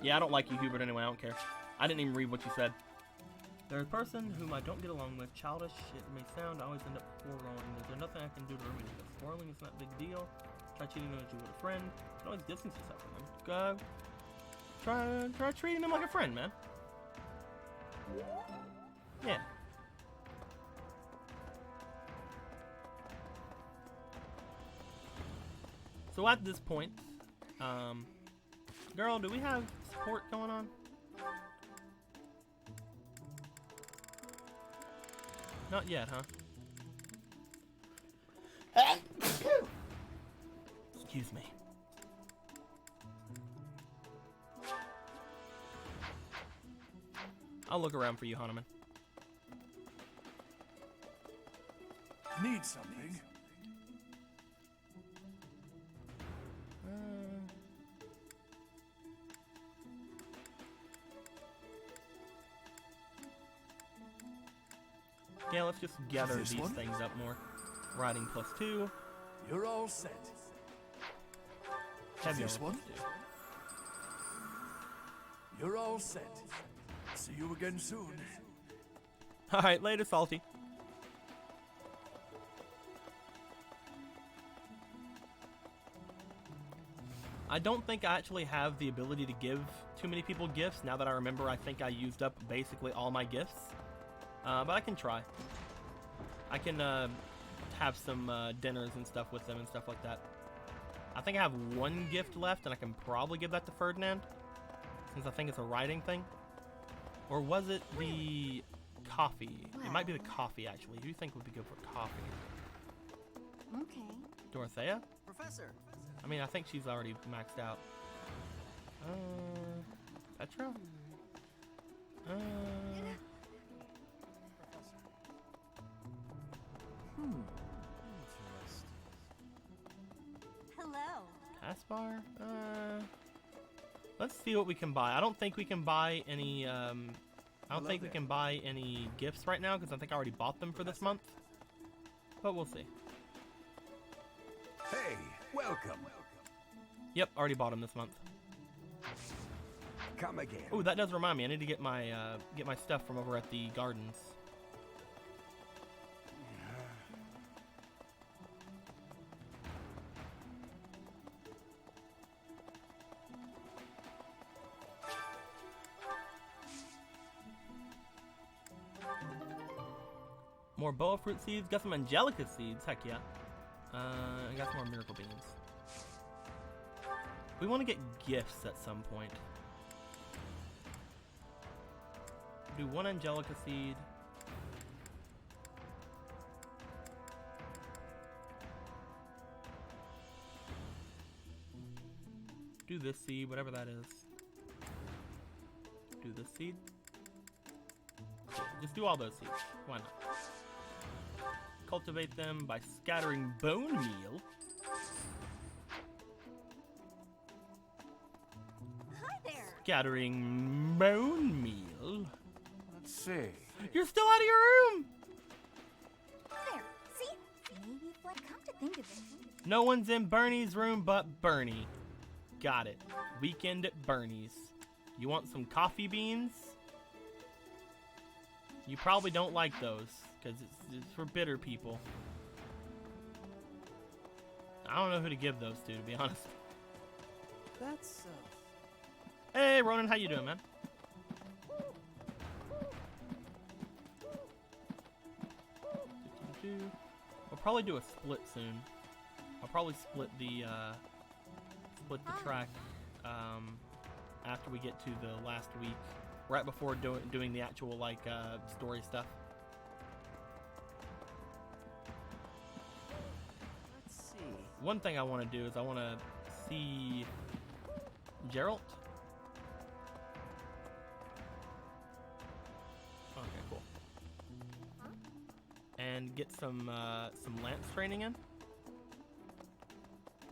Yeah, I don't like you, Hubert, anyway. I don't care. I didn't even read what you said. There's a person whom I don't get along with. Childish it may sound, I always end up quarreling. Is there nothing I can do to remedy this? Quarreling is not a big deal. Try treating them as you would a friend. You can always distance yourself from them. Try treating them like a friend, man. Yeah. So at this point, girl, do we have support going on? Not yet, huh? Excuse me. I'll look around for you, Hanuman. Need something? Yeah, let's just gather This these one? things up more. Riding +2. You're all set. Heavy This armor one? +2. You're all set. See you again soon. Alright, later, Salty. I don't think I actually have the ability to give too many people gifts. Now that I remember, I think I used up basically all my gifts. But I can try. I can have some dinners and stuff with them and stuff like that. I think I have one gift left, and I can probably give that to Ferdinand, since I think it's a writing thing. Or was it the coffee? It might be the coffee, actually. Who do you think would be good for coffee? Okay. Dorothea? Professor! I mean, I think she's already maxed out. Petra? Hello. Caspar? Let's see what we can buy. I don't think we can buy any, I don't think we can buy any gifts right now, because I think I already bought them for this month. But we'll see. Hey, welcome. Yep, already bought them this month. Come again. Oh, that does remind me. I need to get my stuff from over at the gardens. More boa fruit seeds. Got some angelica seeds. Heck yeah. I got some more miracle beans. We want to get gifts at some point. Do one angelica seed. Do this seed, whatever that is. Do this seed. Yeah, just do all those seeds. Why not? Cultivate them by scattering bone meal. Hi there. Scattering bone meal. Let's see. You're still out of your room! There. See? Maybe Fleck, come to think of it. No one's in Bernie's room but Bernie. Got it. Weekend at Bernie's. You want some coffee beans? You probably don't like those, because it's for bitter people. I don't know who to give those to be honest. That's, Hey, Ronan, how you doing, man? We'll probably do a split soon. I'll probably split the track after we get to the last week, right before doing the actual like story stuff. let's see. One thing I want to do is I want to see Geralt. Okay, cool. And get some lance training in.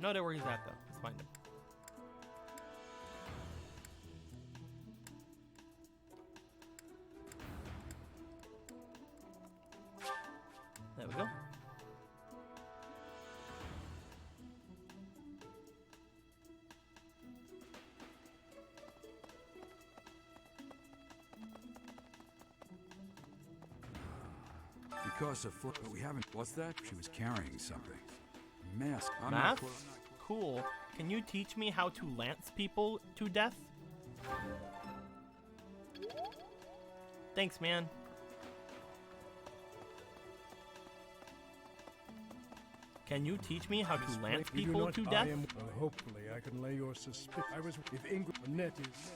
No idea where he's at though. Let's find him. There we go. because of but we haven't. What's that? She was carrying something. Mask. I'm Math? not Cool. Can you teach me how to lance people to death? Thanks, man. Can you teach me how to lance people to death? Well, hopefully I can lay your suspicion. I was if Ingram net is.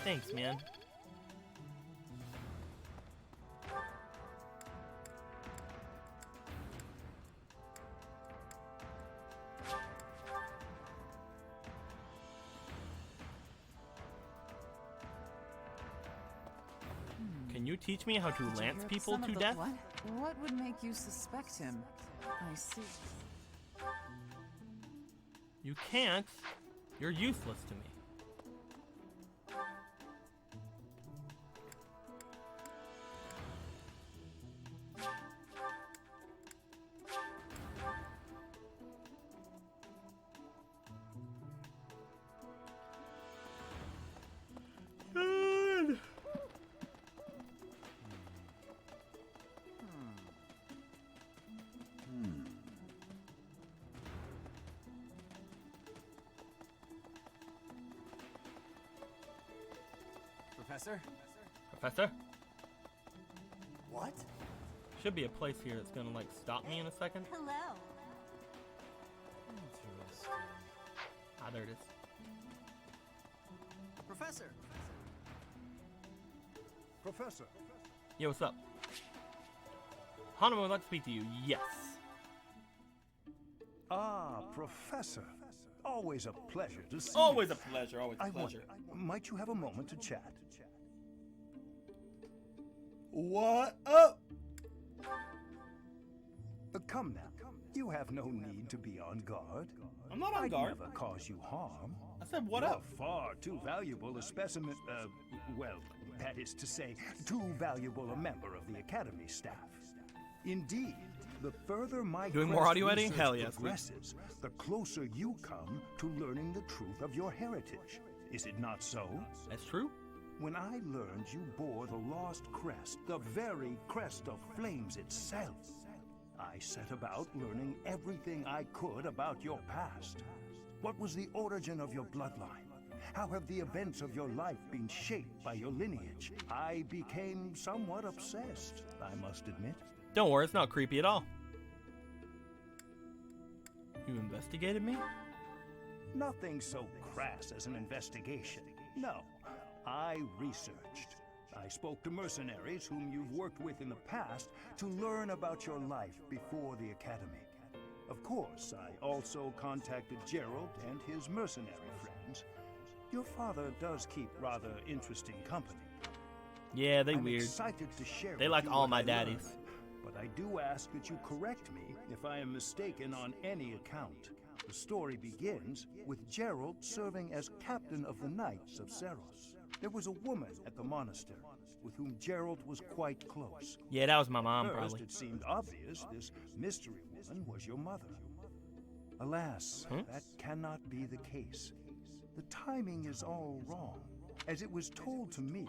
Thanks, man. Can you teach me how to Did you lance hear people some of to the death? What? What would make you suspect him? I see. You can't. You're useless to me. Professor? Professor? What? Should be a place here that's gonna like stop me in a second. Hello. Interesting. Ah, there it is. Professor! Professor. Yo, what's up? Hanuma would like to speak to you. Yes. Ah, Professor. Always a pleasure to see Always you. a pleasure, always a I pleasure. wonder, might you have a moment to chat? What up? Come now. You have no need to be on guard. I'm not on I'd guard. never cause you harm. I said, what You're up? far too valuable a specimen, well, that is to say, too valuable a member of the Academy staff. Indeed, the further my Doing more quest audio editing? research Hell yes. progresses, the closer you come to learning the truth of your heritage. Is it not so? That's true. When I learned you bore the lost crest, the very crest of flames itself, I set about learning everything I could about your past. What was the origin of your bloodline? How have the events of your life been shaped by your lineage? I became somewhat obsessed, I must admit. Don't worry, it's not creepy at all. You investigated me? Nothing so crass as an investigation. No, I researched. I spoke to mercenaries whom you've worked with in the past to learn about your life before the Academy. Of course, I also contacted Gerald and his mercenary friends. Your father does keep rather interesting company. Yeah, they I'm weird. excited to share They with like you all what my I learned, daddies. but I do ask that you correct me if I am mistaken on any account. The story begins with Gerald serving as captain of the Knights of Seros. There was a woman at the monastery with whom Gerald was quite close. Yeah, that was my mom, First, probably. it seemed obvious this mystery woman was your mother. Alas, that cannot be the case. The timing is all wrong. As it was told to me,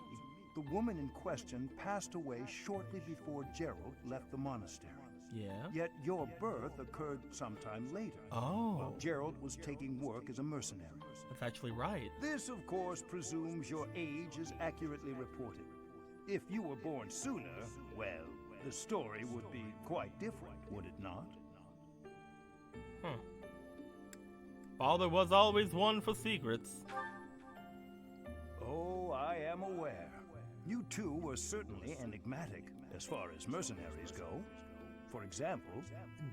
the woman in question passed away shortly before Gerald left the monastery. Yeah. Yet your birth occurred sometime later. Oh. While Gerald was taking work as a mercenary. That's actually right. This, of course, presumes your age is accurately reported. If you were born sooner, well, the story would be quite different, would it not? Huh. Father was always one for secrets. Oh, I am aware. You two were certainly enigmatic, as far as mercenaries go. For example,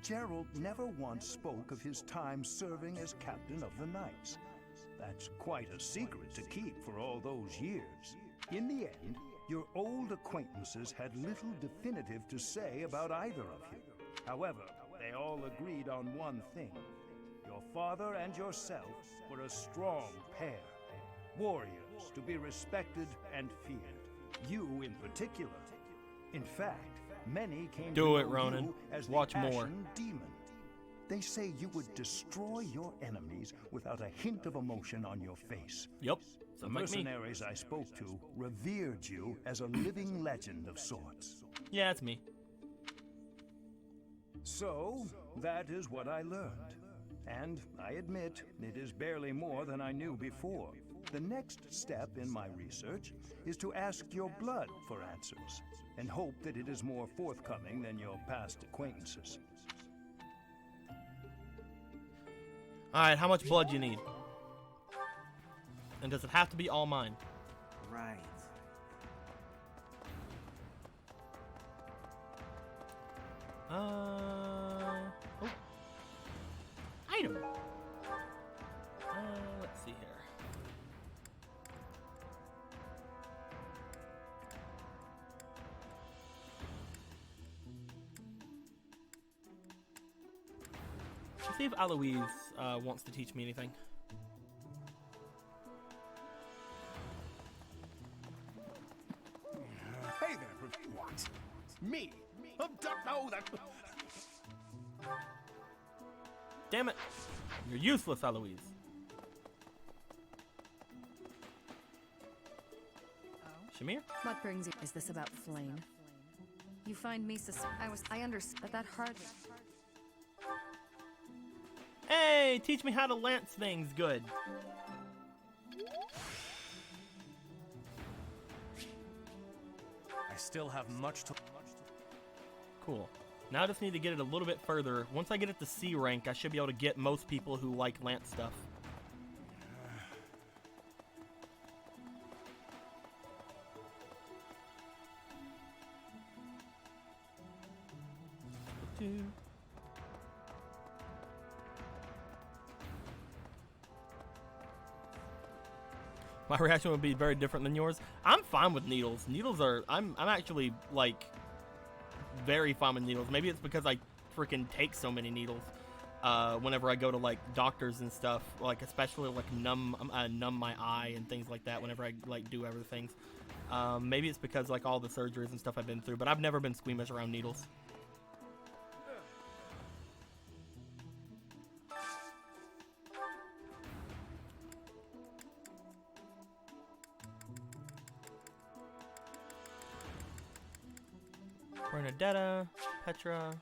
Gerald never once spoke of his time serving as captain of the Knights. That's quite a secret to keep for all those years. In the end, your old acquaintances had little definitive to say about either of you. However, they all agreed on one thing. Your father and yourself were a strong pair. Warriors to be respected and feared. You in particular. In fact, many came to Do it, know Ronan. you as Watch the more. Ashen Demon. They say you would destroy your enemies without a hint of emotion on your face. Yep. The mercenaries I spoke to revered you as a living legend of sorts. Yeah, it's me. So, that is what I learned. And I admit, it is barely more than I knew before. The next step in my research is to ask your blood for answers, and hope that it is more forthcoming than your past acquaintances. Alright, how much blood do you need? And does it have to be all mine? Right. Oh. Item. Let's see here. Let's see if Eloise wants to teach me anything. Hey there, what? Me? No, that... Damn it! You're useless, Eloise. Shamir? What brings you? Is this about Flame? You find me I understand, but that hardly. Hey, teach me how to lance things good. I still have much to... Cool. Now I just need to get it a little bit further. Once I get it to C rank, I should be able to get most people who like lance stuff. My reaction would be very different than yours. I'm fine with needles. Needles are... I'm actually, like, very fine with needles. Maybe it's because I freaking take so many needles whenever I go to, like, doctors and stuff. Like, especially, like, numb my eye and things like that whenever I, like, do other things. Maybe it's because, like, all the surgeries and stuff I've been through. But I've never been squeamish around needles. Bernadetta, Petra.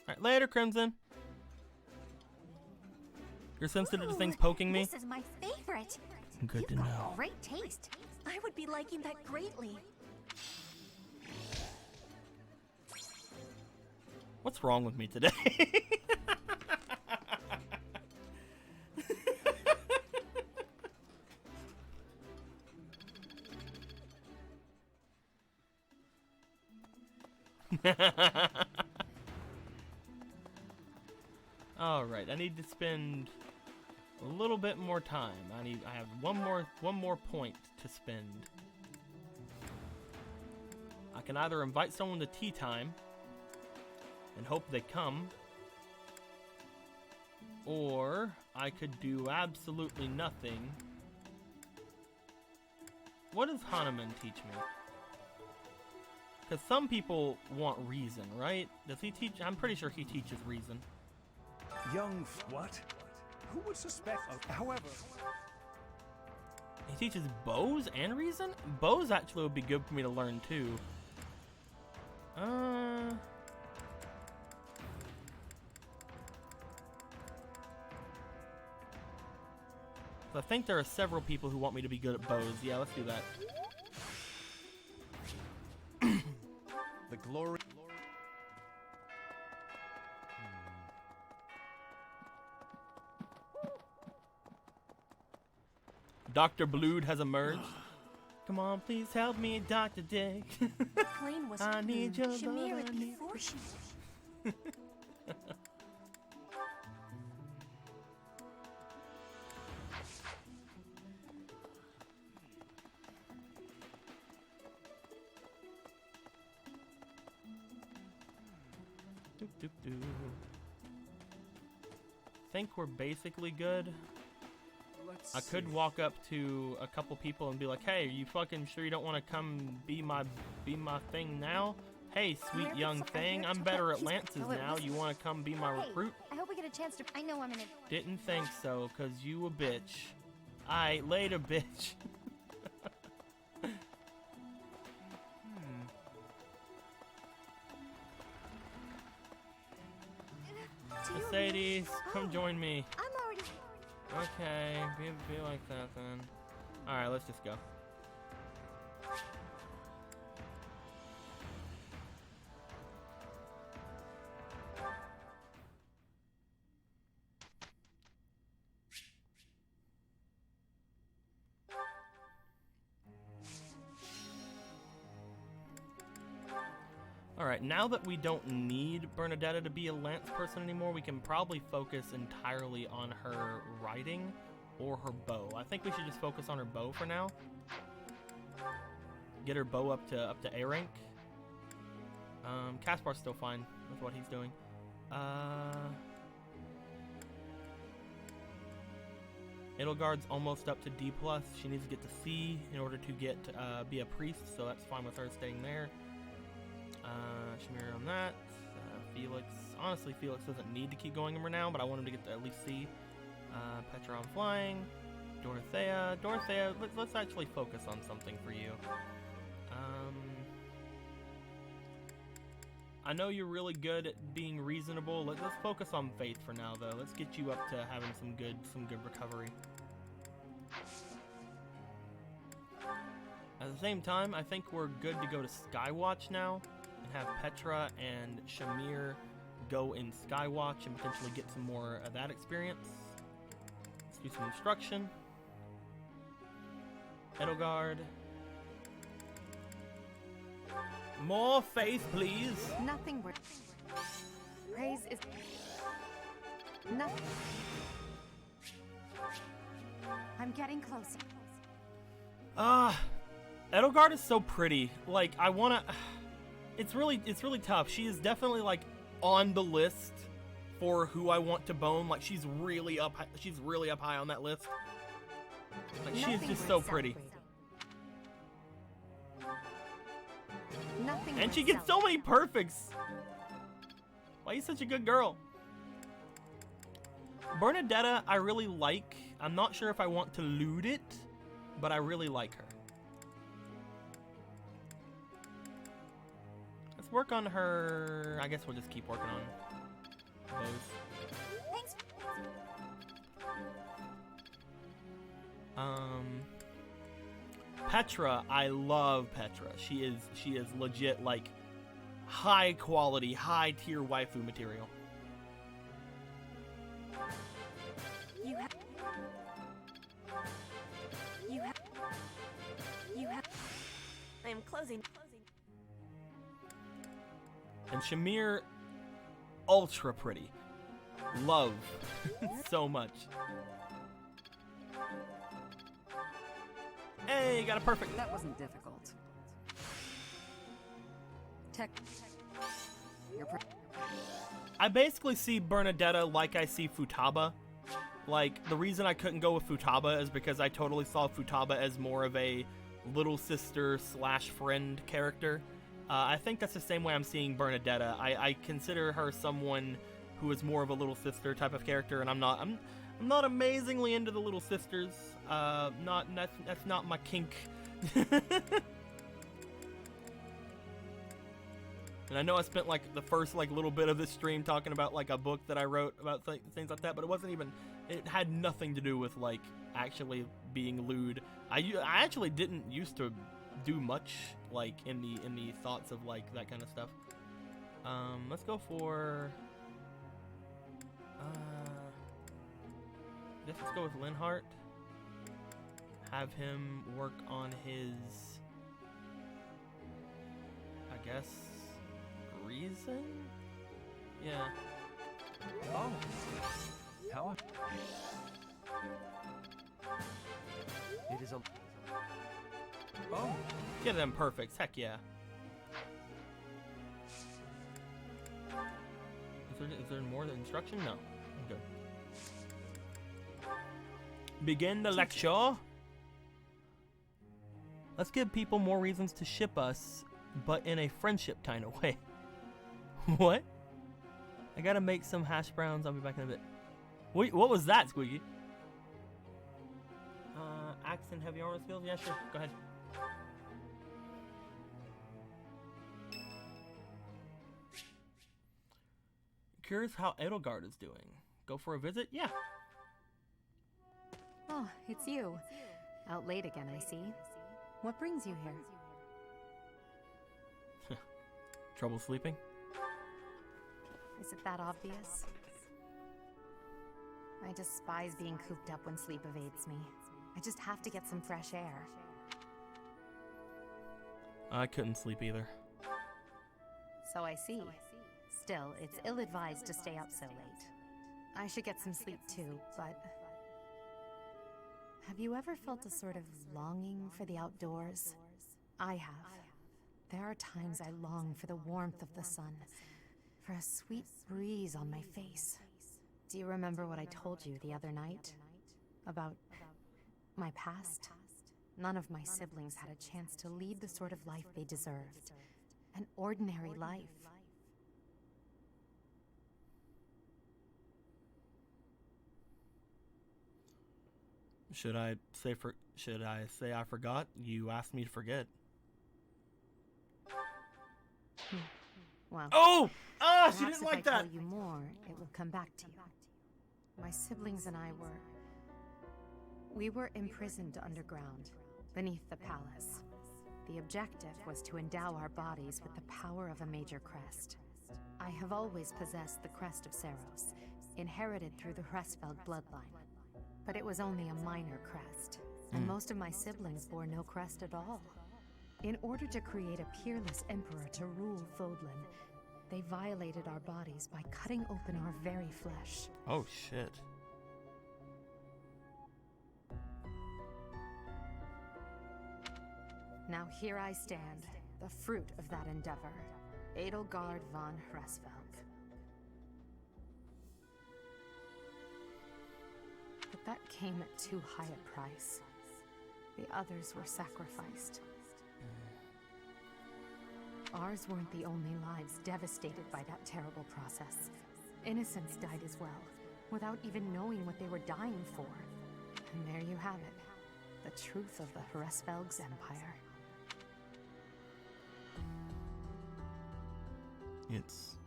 Alright, later, Crimson. You're sensitive to things poking me? This is my favorite. Good to know. Great taste. I would be liking that greatly. What's wrong with me today? All right, I need to spend a little bit more time. I have one more point to spend. I can either invite someone to tea time and hope they come, or I could do absolutely nothing. What does Hanuman teach me? Because some people want reason, right? Does he teach? I'm pretty sure he teaches reason. Young what? Who would suspect of, however... He teaches bows and reason? Bows actually would be good for me to learn too. I think there are several people who want me to be good at bows. Yeah, let's do that. The glory... Dr. Blood has emerged. Come on, please help me, Dr. Dick. Flame was I need your Shamira love, before she... Think we're basically good. I could walk up to a couple people and be like, "Hey, are you fucking sure you don't want to come be my thing now?" Hey, sweet young thing, I'm better at lances now. You want to come be my recruit? I hope we get a chance to. I know I'm in it. Didn't think so, cause you a bitch. Aight, later, bitch. Mercedes, come join me. I'm already. Okay, be like that then. Alright, let's just go. Alright, now that we don't need Bernadetta to be a lance person anymore, we can probably focus entirely on her riding or her bow. I think we should just focus on her bow for now. Get her bow up to A rank. Caspar's still fine with what he's doing. Edelgard's almost up to D+. She needs to get to C in order to get be a priest, so that's fine with her staying there. Shamir on that. Felix. Honestly, Felix doesn't need to keep going over now, but I want him to get to at least C. Petra on flying. Dorothea. Dorothea, let's actually focus on something for you. I know you're really good at being reasonable. Let's focus on faith for now, though. Let's get you up to having some good recovery. At the same time, I think we're good to go to Skywatch now and have Petra and Shamir go in Skywatch and potentially get some more of that experience. Let's do some instruction. Edelgard. More faith, please. Nothing worth. Praise is nothing. I'm getting closer. Edelgard is so pretty. Like, I wanna. It's really tough. She is definitely like on the list for who I want to bone. Like, she's really up high on that list. Like, she is just so pretty. And she gets so many perfects. Why are you such a good girl? Bernadetta, I really like. I'm not sure if I want to loot it, but I really like her. Let's work on her. I guess we'll just keep working on those. Thanks. Petra, I love Petra. She is legit like high quality, high tier waifu material. You have. I am closing. And Shamir, ultra pretty. Love so much. Hey, got a perfect. That wasn't difficult. I basically see Bernadetta like I see Futaba. Like, the reason I couldn't go with Futaba is because I totally saw Futaba as more of a little sister / friend character. I think that's the same way I'm seeing Bernadetta. I consider her someone who is more of a little sister type of character, and I'm not amazingly into the little sisters. That's not my kink. And I know I spent like the first like little bit of this stream talking about like a book that I wrote about things like that, but it had nothing to do with like actually being lewd. I actually didn't used to do much like in the thoughts of like that kind of stuff. Let's go for I guess let's go with Linhart. Have him work on his, I guess, reason? Yeah. Oh. How? It is a. Oh. Get them perfects. Heck yeah. Is there more instruction? No. I'm good. Begin the lecture. Let's give people more reasons to ship us but in a friendship kind of way. What? I gotta make some hash browns. I'll be back in a bit. Wait, what was that, Squeaky? Axe and heavy armor skills? Yeah, sure. Go ahead. Curious how Edelgard is doing. Go for a visit? Yeah. Oh, it's you. Out late again, I see. What brings you here? Trouble sleeping? Is it that obvious? I despise being cooped up when sleep evades me. I just have to get some fresh air. I couldn't sleep either. So I see. Still, it's ill-advised to stay up so late. I should get some sleep too, but... Have you ever felt a sort of longing for the outdoors? I have. There are times I long for the warmth of the sun, for a sweet breeze on my face. Do you remember what I told you the other night? About my past? None of my siblings had a chance to lead the sort of life they deserved. An ordinary life. Should I say I forgot? You asked me to forget. Well, oh! Ah, she perhaps didn't like if I that. tell you more, it will come back to you. My siblings and I were imprisoned underground, beneath the palace. The objective was to endow our bodies with the power of a major crest. I have always possessed the crest of Seros, inherited through the Hresfeld bloodline. But it was only a minor crest, and most of my siblings bore no crest at all. In order to create a peerless emperor to rule Fodlan, they violated our bodies by cutting open our very flesh. Oh, shit. Now here I stand, the fruit of that endeavor, Edelgard von Hresfeld. But that came at too high a price. The others were sacrificed. Ours weren't the only lives devastated by that terrible process. Innocents died as well, without even knowing what they were dying for. And there you have it, the truth of the Hresfeld's empire. It's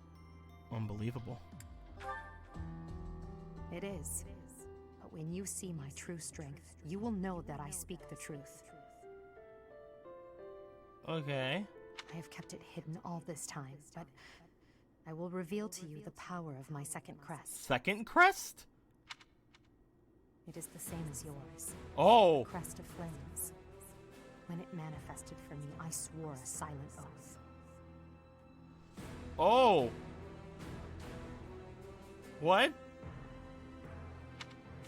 unbelievable. It is. But when you see my true strength, you will know that I speak the truth. Okay. I have kept it hidden all this time, but I will reveal to you the power of my second crest. Second crest? It is the same as yours. Oh! Crest of flames. When it manifested for me, I swore a silent oath. Oh! What?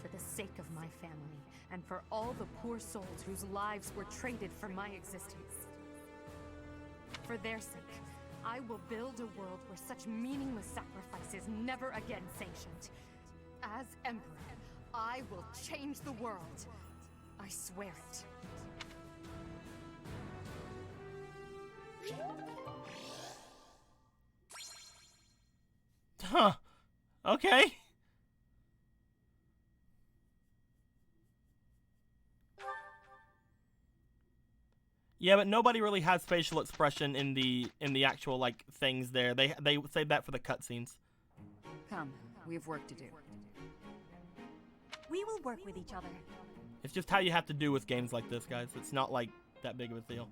For the sake of my family, and for all the poor souls whose lives were traded for my existence. For their sake, I will build a world where such meaningless sacrifice is never again sanctioned. As Emperor, I will change the world. I swear it. Huh. Okay. Yeah, but nobody really has facial expression in the actual like things there. They save that for the cutscenes. Come, we have work to do. We will work with each other. It's just how you have to do with games like this, guys. It's not like that big of a deal.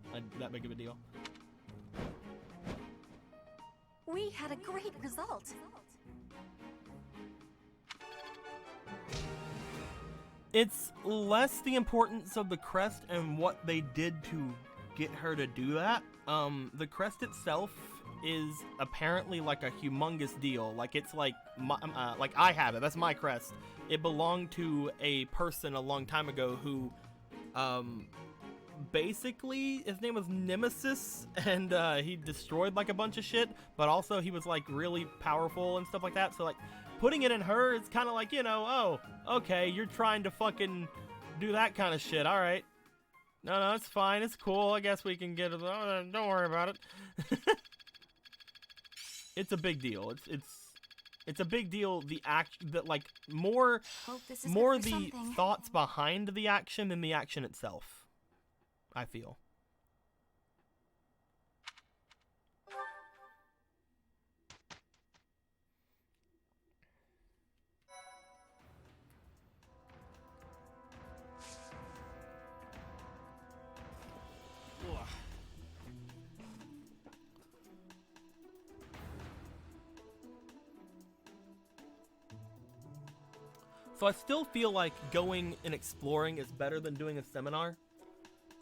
We had a great result. It's less the importance of the crest and what they did to get her to do that. The crest itself is apparently like a humongous deal. Like it's like I have it. That's my crest. It belonged to a person a long time ago who, basically his name was Nemesis, and he destroyed like a bunch of shit. But also he was like really powerful and stuff like that. So like putting it in her is kind of like, you know, oh, okay, you're trying to fucking do that kind of shit. All right. No, it's fine. It's cool. I guess we can get it. Don't worry about it. It's a big deal. It's a big deal. The like more the thoughts behind the action than the action itself, I feel. So I still feel like going and exploring is better than doing a seminar.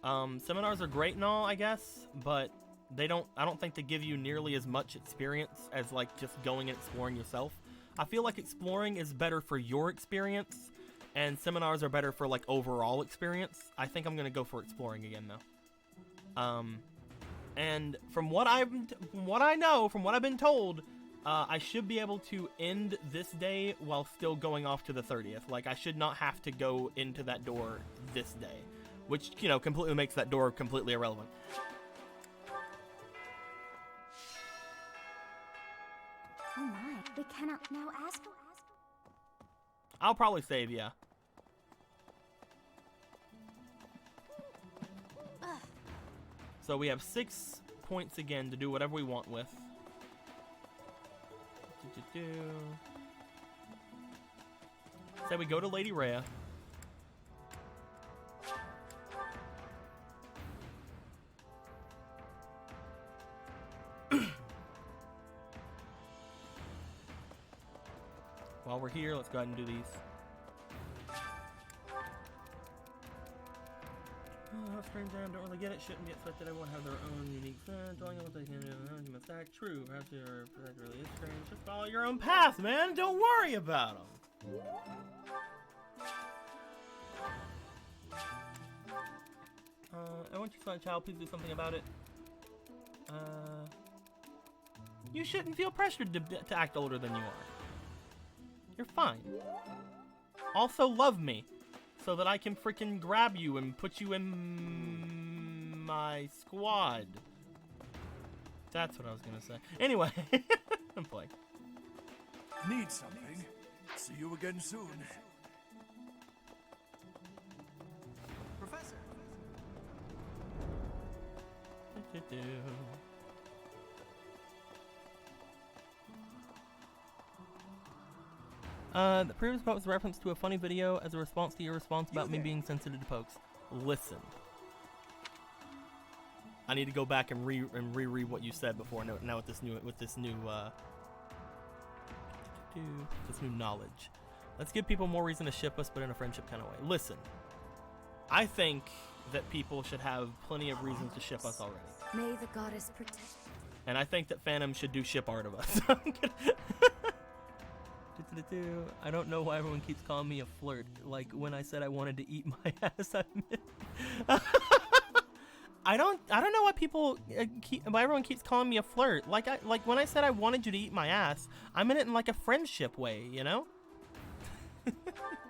Seminars are great and all, I guess, but I don't think they give you nearly as much experience as like just going and exploring yourself. I feel like exploring is better for your experience, and seminars are better for like overall experience. I think I'm gonna go for exploring again though. And from what I know, from what I've been told, I should be able to end this day while still going off to the 30th. Like, I should not have to go into that door this day, which, you know, completely makes that door completely irrelevant. Oh my, we cannot now ask. I'll probably save, yeah. So we have 6 points again to do whatever we want with. Say we go to Lady Rhea. While we're here, let's go ahead and do these. Strange, I don't really get it. Shouldn't be expected. Everyone have their own unique thing. Telling them what they can do. You must act true. Perhaps your that really is strange. Just follow your own path, man. Don't worry about them. I want you to find a child. Please do something about it. You shouldn't feel pressured to act older than you are. You're fine. Also, love me. So that I can freaking grab you and put you in my squad. That's what I was gonna say. Anyway, I'm playing. Need something? See you again soon. Professor. The previous quote was a reference to a funny video as a response to your response about me being sensitive to pokes. Listen. I need to go back and reread what you said before now with this new knowledge. Let's give people more reason to ship us, but in a friendship kind of way. Listen. I think that people should have plenty of reasons to ship us already. May the goddess protect. And I think that Phantom should do ship art of us. I don't know why everyone keeps calling me a flirt. Like when I said I wanted to eat my ass, I don't know why people why everyone keeps calling me a flirt. Like when I said I wanted you to eat my ass, I meant it in like a friendship way, you know?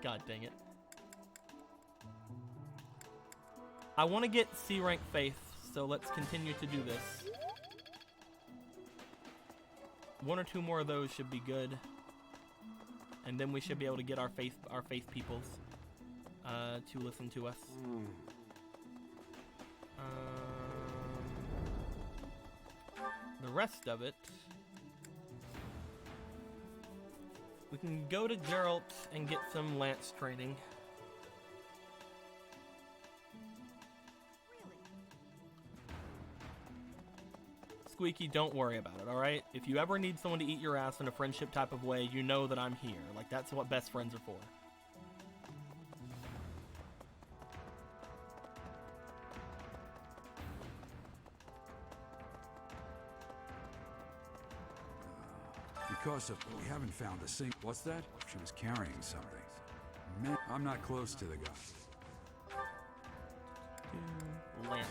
God dang it. I want to get C rank Faith, so let's continue to do this. 1 or 2 more of those should be good. And then we should be able to get our faith peoples to listen to us. The rest of it, we can go to Geralt and get some lance training. Squeaky, don't worry about it, alright? If you ever need someone to eat your ass in a friendship type of way, you know that I'm here. Like, that's what best friends are for. Because of we haven't found a single. What's that? She was carrying something. Man, I'm not close to the guy. Lance.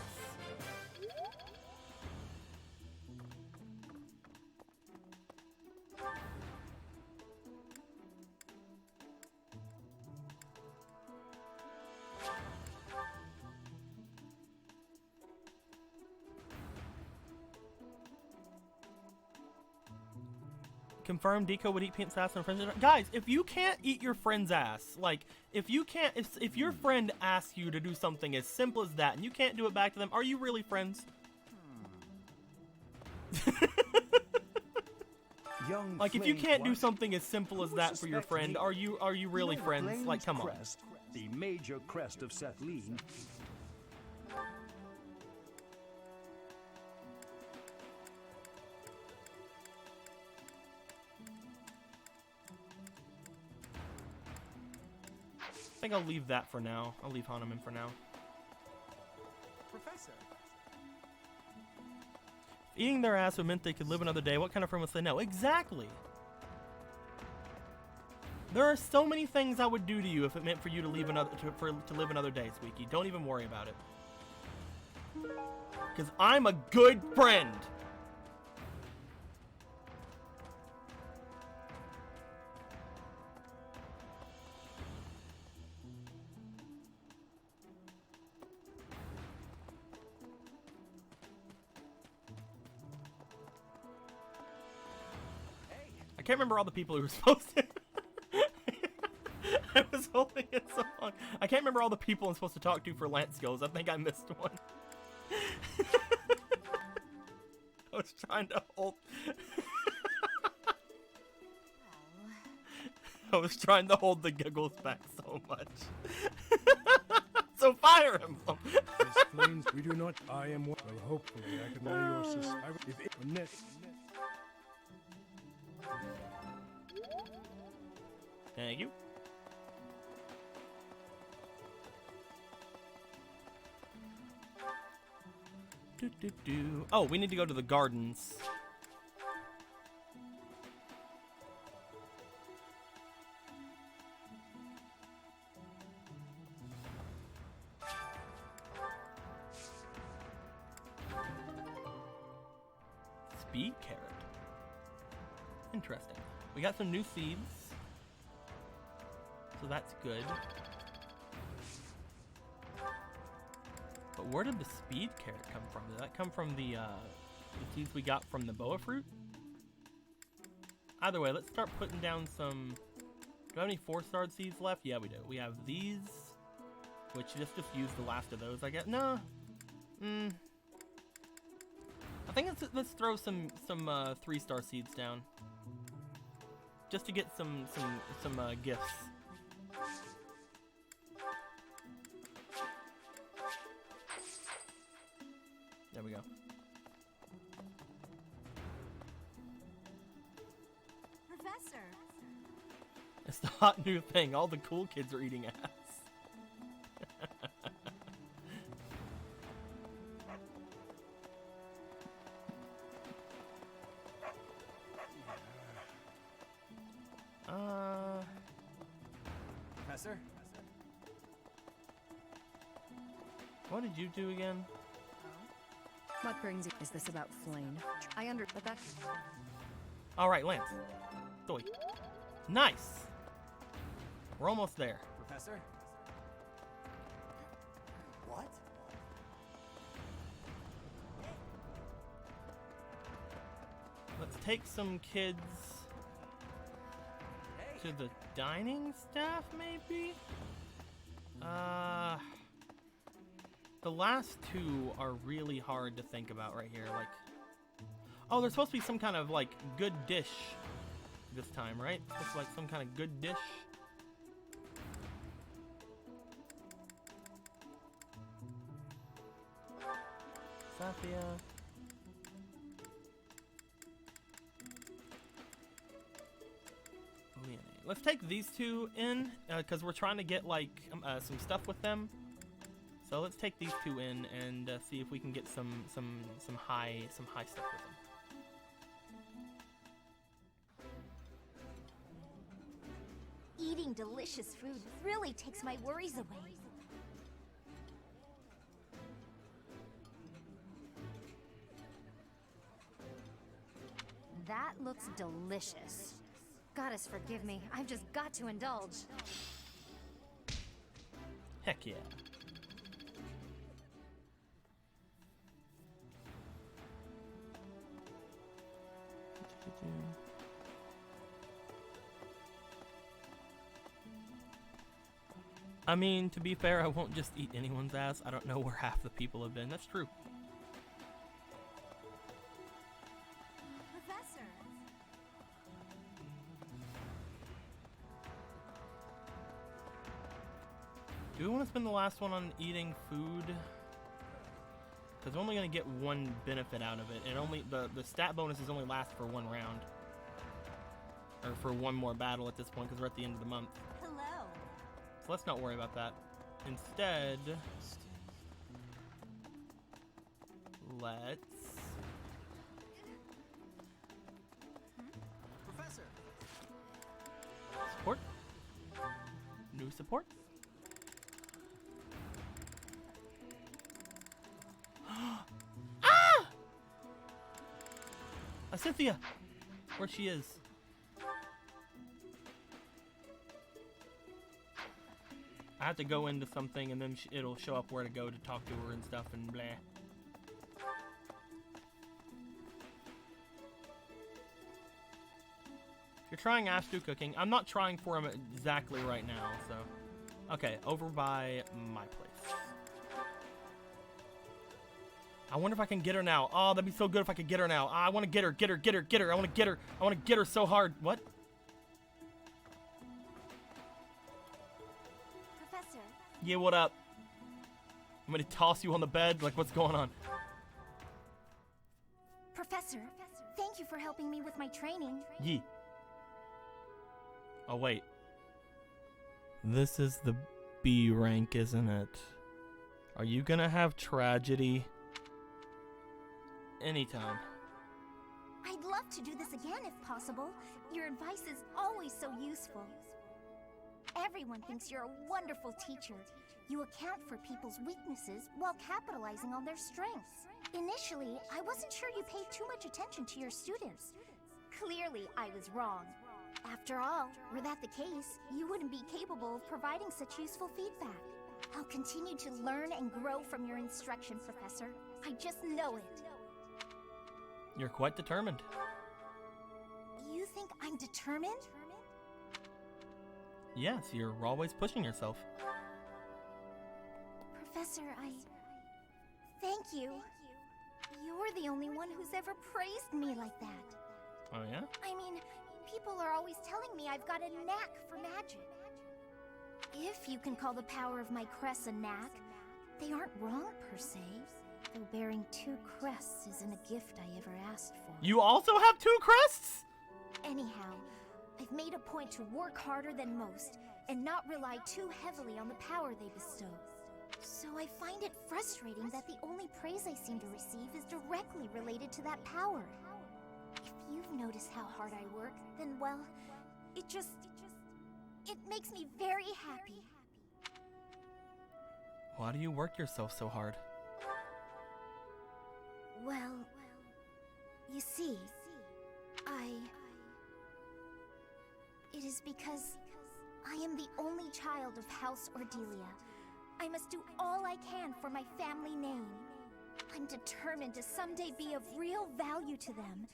Confirm Deco would eat Pink Assassin and friends. Guys, if you can't eat your friend's ass, like, if you can't, if your friend asks you to do something as simple as that and you can't do it back to them, are you really friends? Young like, if you Flame can't do Flush, something as simple as who that for your suspect friend, me? are you really You know, friends? Flame's Like, come on. crest, the major crest of Setleen. I think I'll leave that for now. I'll leave Hahnemann for now. Professor. Eating their ass would meant they could live another day. What kind of friend would say no? Exactly. There are so many things I would do to you if it meant for you to leave another to live another day, Squeaky. Don't even worry about it. Because I'm a good friend. I can't remember all the people who were supposed to. I was holding it so long. I can't remember all the people I'm supposed to talk to for Lance skills. I think I missed one. I was trying to hold. I was trying to hold the giggles back so much. So fire him. Miss Flames, we do not. I am one. Well, hopefully I can lay your suspicion. If it net. Thank you. Oh, we need to go to the gardens. Speed carrot. Interesting. We got some new seeds. So that's good. But where did the speed carrot come from? Did that come from the seeds we got from the boa fruit? Either way, let's start putting down some... Do I have any 4-star seeds left? Yeah, we do. We have these, which just use the last of those, I guess. No. I think let's throw some 3-star seeds down. Just to get some gifts. There we go. Professor. It's the hot new thing. All the cool kids are eating ass. Professor? What did you do again? What brings you? Is this about Flame? But that. All right, Lance. Doy. Nice. We're almost there. Professor? What? Let's take some kids to the dining staff, maybe? The last two are really hard to think about right here. Like, oh, there's supposed to be some kind of, like, good dish this time, right? It's like some kind of good dish. Saphia. Let's take these two in, because we're trying to get, like, some stuff with them. So let's take these two in and see if we can get some high stuff with them. Eating delicious food really takes my worries away. That looks delicious. Goddess forgive me, I've just got to indulge. Heck yeah. I mean, to be fair, I won't just eat anyone's ass. I don't know where half the people have been. That's true. Professor. Do we want to spend the last one on eating food? Because we're only going to get one benefit out of it. And only the stat bonuses only last for one round. Or for one more battle at this point, because we're at the end of the month. Hello. So let's not worry about that. Instead, let's... Professor. Support. New support. Ah! Cynthia! Where she is. I have to go into something and then it'll show up where to go to talk to her and stuff and blah. If you're trying Ashtu cooking, I'm not trying for him exactly right now, so. Okay, over by my place. I wonder if I can get her now. Oh, that'd be so good if I could get her now. I want to get her. I want to get her. I want to get her so hard. What? Professor. Yeah, what up? I'm gonna toss you on the bed. Like, what's going on? Professor, thank you for helping me with my training. Yee. Oh, wait. This is the B rank, isn't it? Are you gonna have tragedy? Anytime. I'd love to do this again if possible. Your advice is always so useful. Everyone thinks you're a wonderful teacher. You account for people's weaknesses while capitalizing on their strengths. Initially, I wasn't sure you paid too much attention to your students. Clearly, I was wrong. After all, were that the case, you wouldn't be capable of providing such useful feedback. I'll continue to learn and grow from your instruction, Professor. I just know it. You're quite determined. You think I'm determined? Yes, you're always pushing yourself. Professor, thank you. You're the only one who's ever praised me like that. Oh, yeah? I mean, people are always telling me I've got a knack for magic. If you can call the power of my crests a knack, they aren't wrong per se. Though bearing 2 crests isn't a gift I ever asked for. You also have 2 crests? Anyhow, I've made a point to work harder than most and not rely too heavily on the power they bestow. So I find it frustrating that the only praise I seem to receive is directly related to that power. If you've noticed how hard I work, then well, it makes me very happy. Why do you work yourself so hard? Well, you see, it is because I am the only child of House Ordelia. I must do all I can for my family name. I'm determined to someday be of real value to them.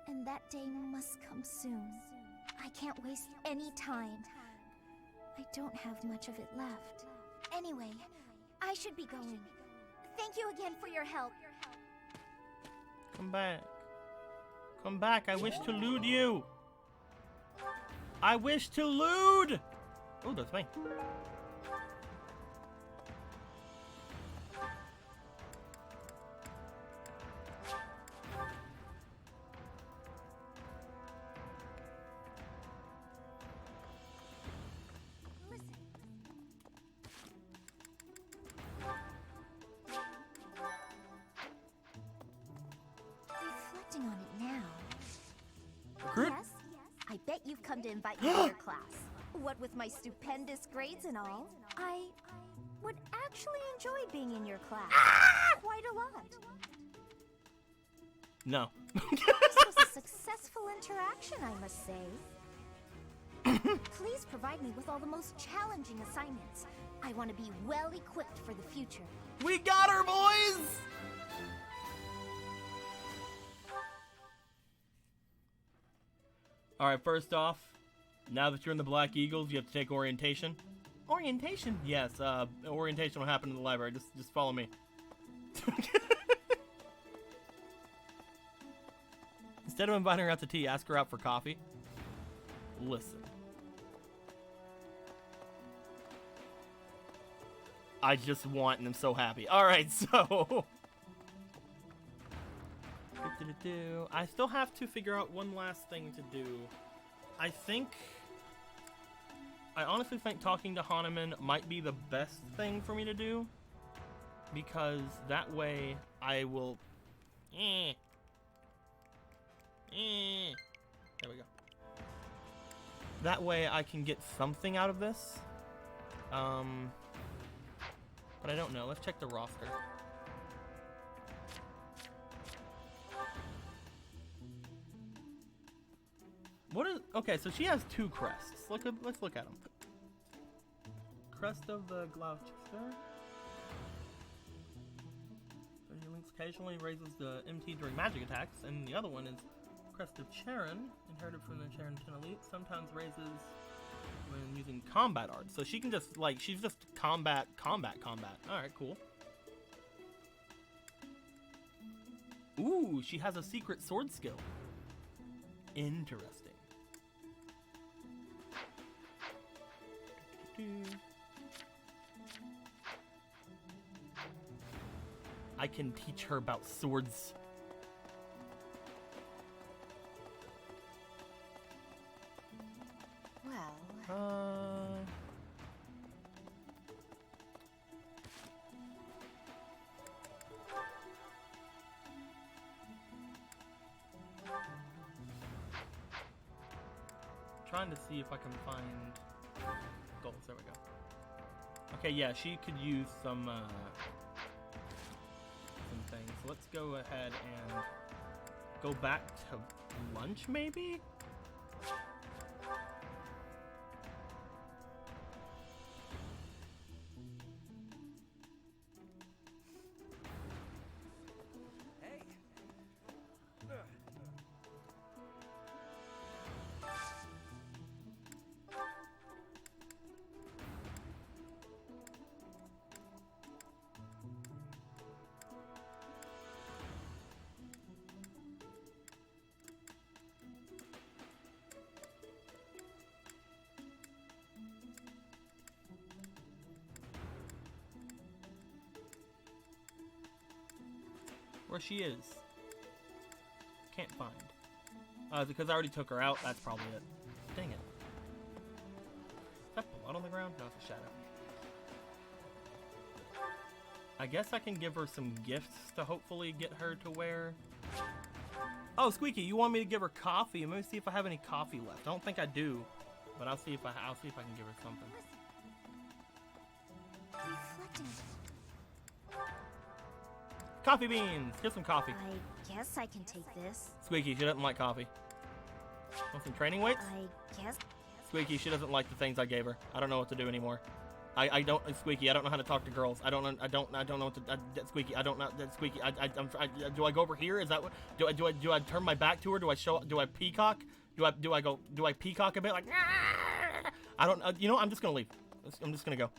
And that day must come soon. I can't waste any time. I don't have much of it left. Anyway, I should be going. Thank you again for your help. Come back. Come back. I wish to lewd you. I wish to lewd. Oh, that's me. Reflecting on it now. Group? Yes, I bet you've come to invite me to your class. What with my stupendous grades and all, I would actually enjoy being in your class. Quite a lot. No. This was a successful interaction, I must say. Please provide me with all the most challenging assignments. I want to be well equipped for the future. We got her, boys! Alright, first off, now that you're in the Black Eagles, you have to take orientation. Orientation? Yes, orientation will happen in the library. Just follow me. Instead of inviting her out to tea, ask her out for coffee. Listen. I just want, and I'm so happy. Alright, so... I still have to figure out one last thing to do. I honestly think talking to Hahnemann might be the best thing for me to do. Because that way I will... There we go. That way I can get something out of this. But I don't know. Let's check the roster. What is... Okay, so she has 2 crests. Let's look at them. Crest of the Gloucester. Occasionally raises the MT during magic attacks, and the other one is Crest of Charon, inherited from the Charon 10 Elite. Sometimes raises when using combat art. So she can just, like, she's just combat. Alright, cool. Ooh, she has a secret sword skill. Interesting. I can teach her about swords. Well... Trying to see if I can find goals. There we go. Okay, yeah, she could use some things. So let's go ahead and go back to lunch, maybe? Where she is. Can't find. Because I already took her out, that's probably it. Dang it. Is that blood on the ground? No, it's a shadow. I guess I can give her some gifts to hopefully get her to where... Oh, Squeaky, you want me to give her coffee? Let me see if I have any coffee left. I don't think I do, but I'll see if I can give her something. Reflecting. Coffee beans! Get some coffee. I guess I can take this. Squeaky, she doesn't like coffee. Want some training weights? I guess. Squeaky, she doesn't like the things I gave her. I don't know what to do anymore. I don't, Squeaky, I don't know how to talk to girls. I don't know what to, Squeaky, I don't know, Squeaky, do I go over here? Is that what, do I turn my back to her? Do I peacock? Do I peacock a bit? Like, I don't, you know, I'm just gonna leave. I'm just gonna go.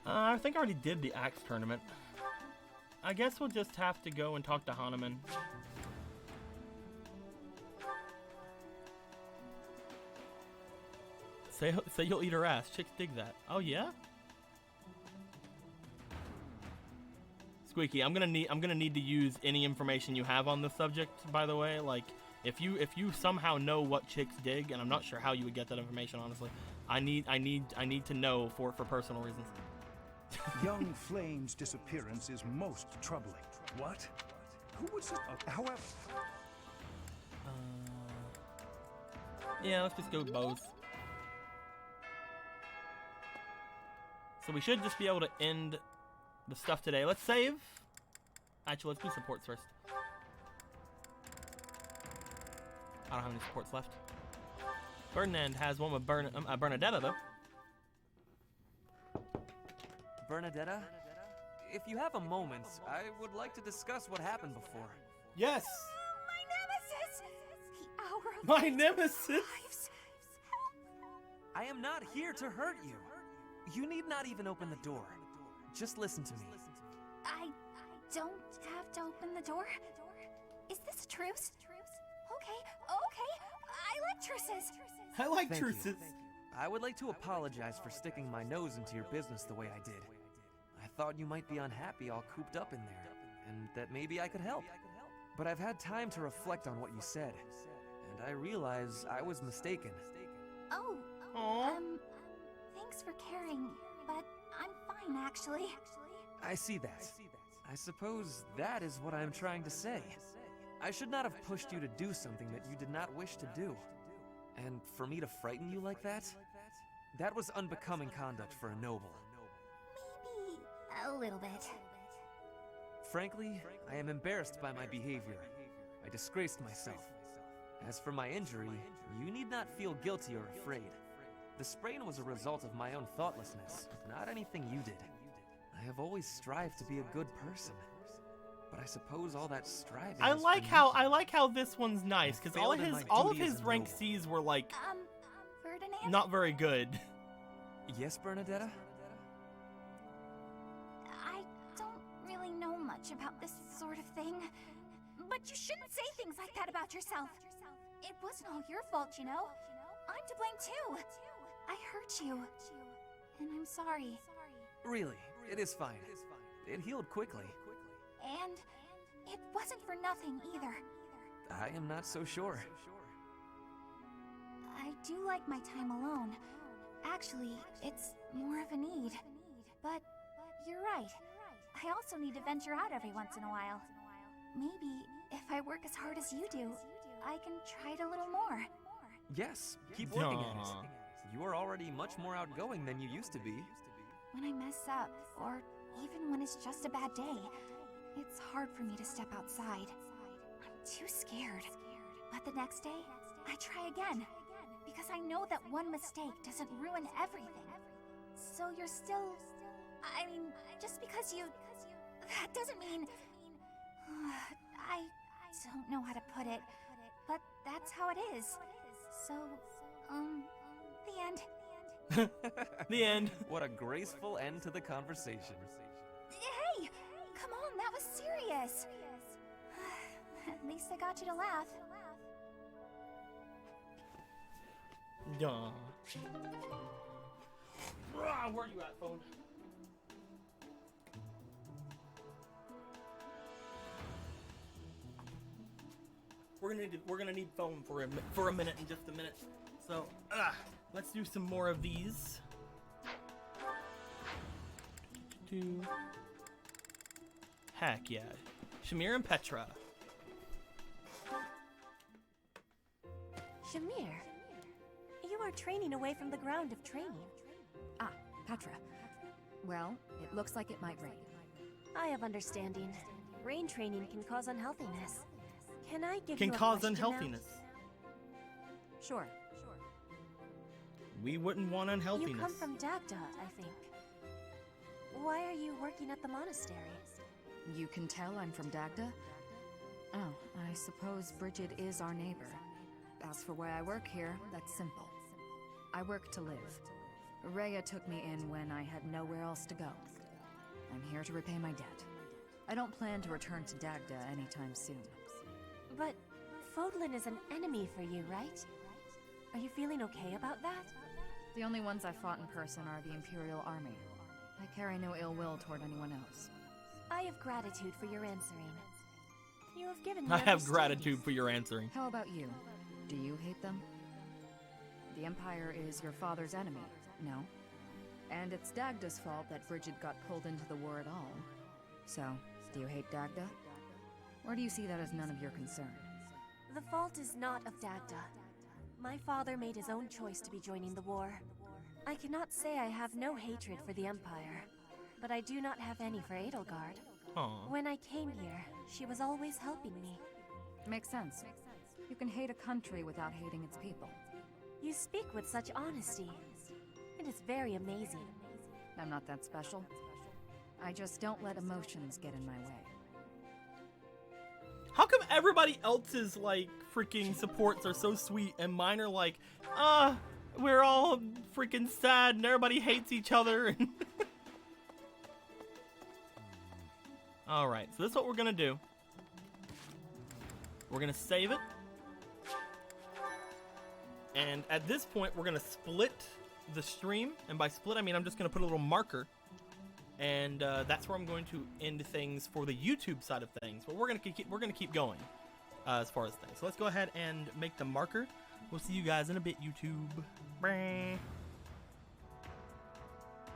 I think I already did the axe tournament. I guess we'll just have to go and talk to Hahnemann. Say you'll eat her ass. Chicks dig that. Oh yeah? Squeaky, I'm gonna need to use any information you have on this subject, by the way. Like, if you somehow know what chicks dig, and I'm not sure how you would get that information, honestly. I need to know for personal reasons. Young Flame's disappearance is most troubling. What? Who was it? However... Yeah, let's just go with both. So we should just be able to end the stuff today. Let's save. Actually, let's do supports first. I don't have any supports left. Ferdinand has one with Bernadetta, though. Bernadetta? If you have a moment, I would like to discuss what happened before. Yes! My nemesis! My nemesis! Lives. I am not here to hurt you. You need not even open the door. Just listen to me. I don't have to open the door? Is this a truce? Okay. I like truces. I like Thank truces. you. I would like to apologize for sticking my nose into your business the way I did. I thought you might be unhappy all cooped up in there, and that maybe I could help. But I've had time to reflect on what you said, and I realize I was mistaken. Oh, thanks for caring, but I'm fine, actually. I see that. I suppose that is what I'm trying to say. I should not have pushed you to do something that you did not wish to do. And for me to frighten you like that? That was unbecoming conduct for a noble. Maybe a little bit. Frankly, I am embarrassed by my behavior. I disgraced myself. As for my injury, you need not feel guilty or afraid. The sprain was a result of my own thoughtlessness, not anything you did. I have always strived to be a good person. But I suppose all that striving. I like how this one's nice, because all of his rank C's were like Ferdinand? not very good. Yes, Bernadetta? I don't really know much about this sort of thing. But you shouldn't say things like that about yourself. It wasn't all your fault, you know. I'm to blame too. I hurt you. And I'm sorry. Really, it is fine. It healed quickly. And it wasn't for nothing either. I am not so sure. I do like my time alone. Actually, it's more of a need. But you're right. I also need to venture out every once in a while. Maybe if I work as hard as you do, I can try it a little more. Yes, keep working at it. You are already much more outgoing than you used to be. When I mess up, or even when it's just a bad day, it's hard for me to step outside. I'm too scared. But the next day, I try again. Because I know that one mistake doesn't ruin everything. So you're still... I mean, just because you... That doesn't mean... I don't know how to put it. But that's how it is. So, the end. The end. What a graceful end to the conversation. Hey! Come on, that was serious! At least I got you to laugh. Duh. Where you at, phone? We're gonna need phone for a minute in just a minute. So let's do some more of these. Heck yeah, Shamir and Petra. Shamir, you are training away from the ground of training. Ah, Petra. Well, it looks like it might rain. I have understanding. Rain training can cause unhealthiness. Can I give Can you a cause question unhealthiness. Now? Sure. We wouldn't want unhealthiness. You come from Dagda, I think. Why are you working at the monastery? You can tell I'm from Dagda? Oh, I suppose Bridget is our neighbor. As for why I work here, that's simple. I work to live. Rhea took me in when I had nowhere else to go. I'm here to repay my debt. I don't plan to return to Dagda anytime soon. But Fodlan is an enemy for you, right? Are you feeling okay about that? The only ones I fought in person are the Imperial Army. I carry no ill will toward anyone else. I have gratitude for your answering. You have given me I have gratitude for your answering. How about you? Do you hate them? The Empire is your father's enemy, no? And it's Dagda's fault that Bridget got pulled into the war at all. So, do you hate Dagda? Or do you see that as none of your concern? The fault is not of Dagda. My father made his own choice to be joining the war. I cannot say I have no hatred for the Empire. but I do not have any for Edelgard. Aw. When I came here, she was always helping me. Makes sense. You can hate a country without hating its people. You speak with such honesty. It is very amazing. I'm not that special. I just don't let emotions get in my way. How come everybody else's, like, freaking supports are so sweet and mine are like, we're all freaking sad and everybody hates each other? Alright, so this is what we're gonna do. We're gonna save it. And at this point, we're gonna split the stream. And by split, I mean I'm just gonna put a little marker. And that's where I'm going to end things for the YouTube side of things. But we're gonna keep going as far as things. So let's go ahead and make the marker. We'll see you guys in a bit, YouTube. Bye.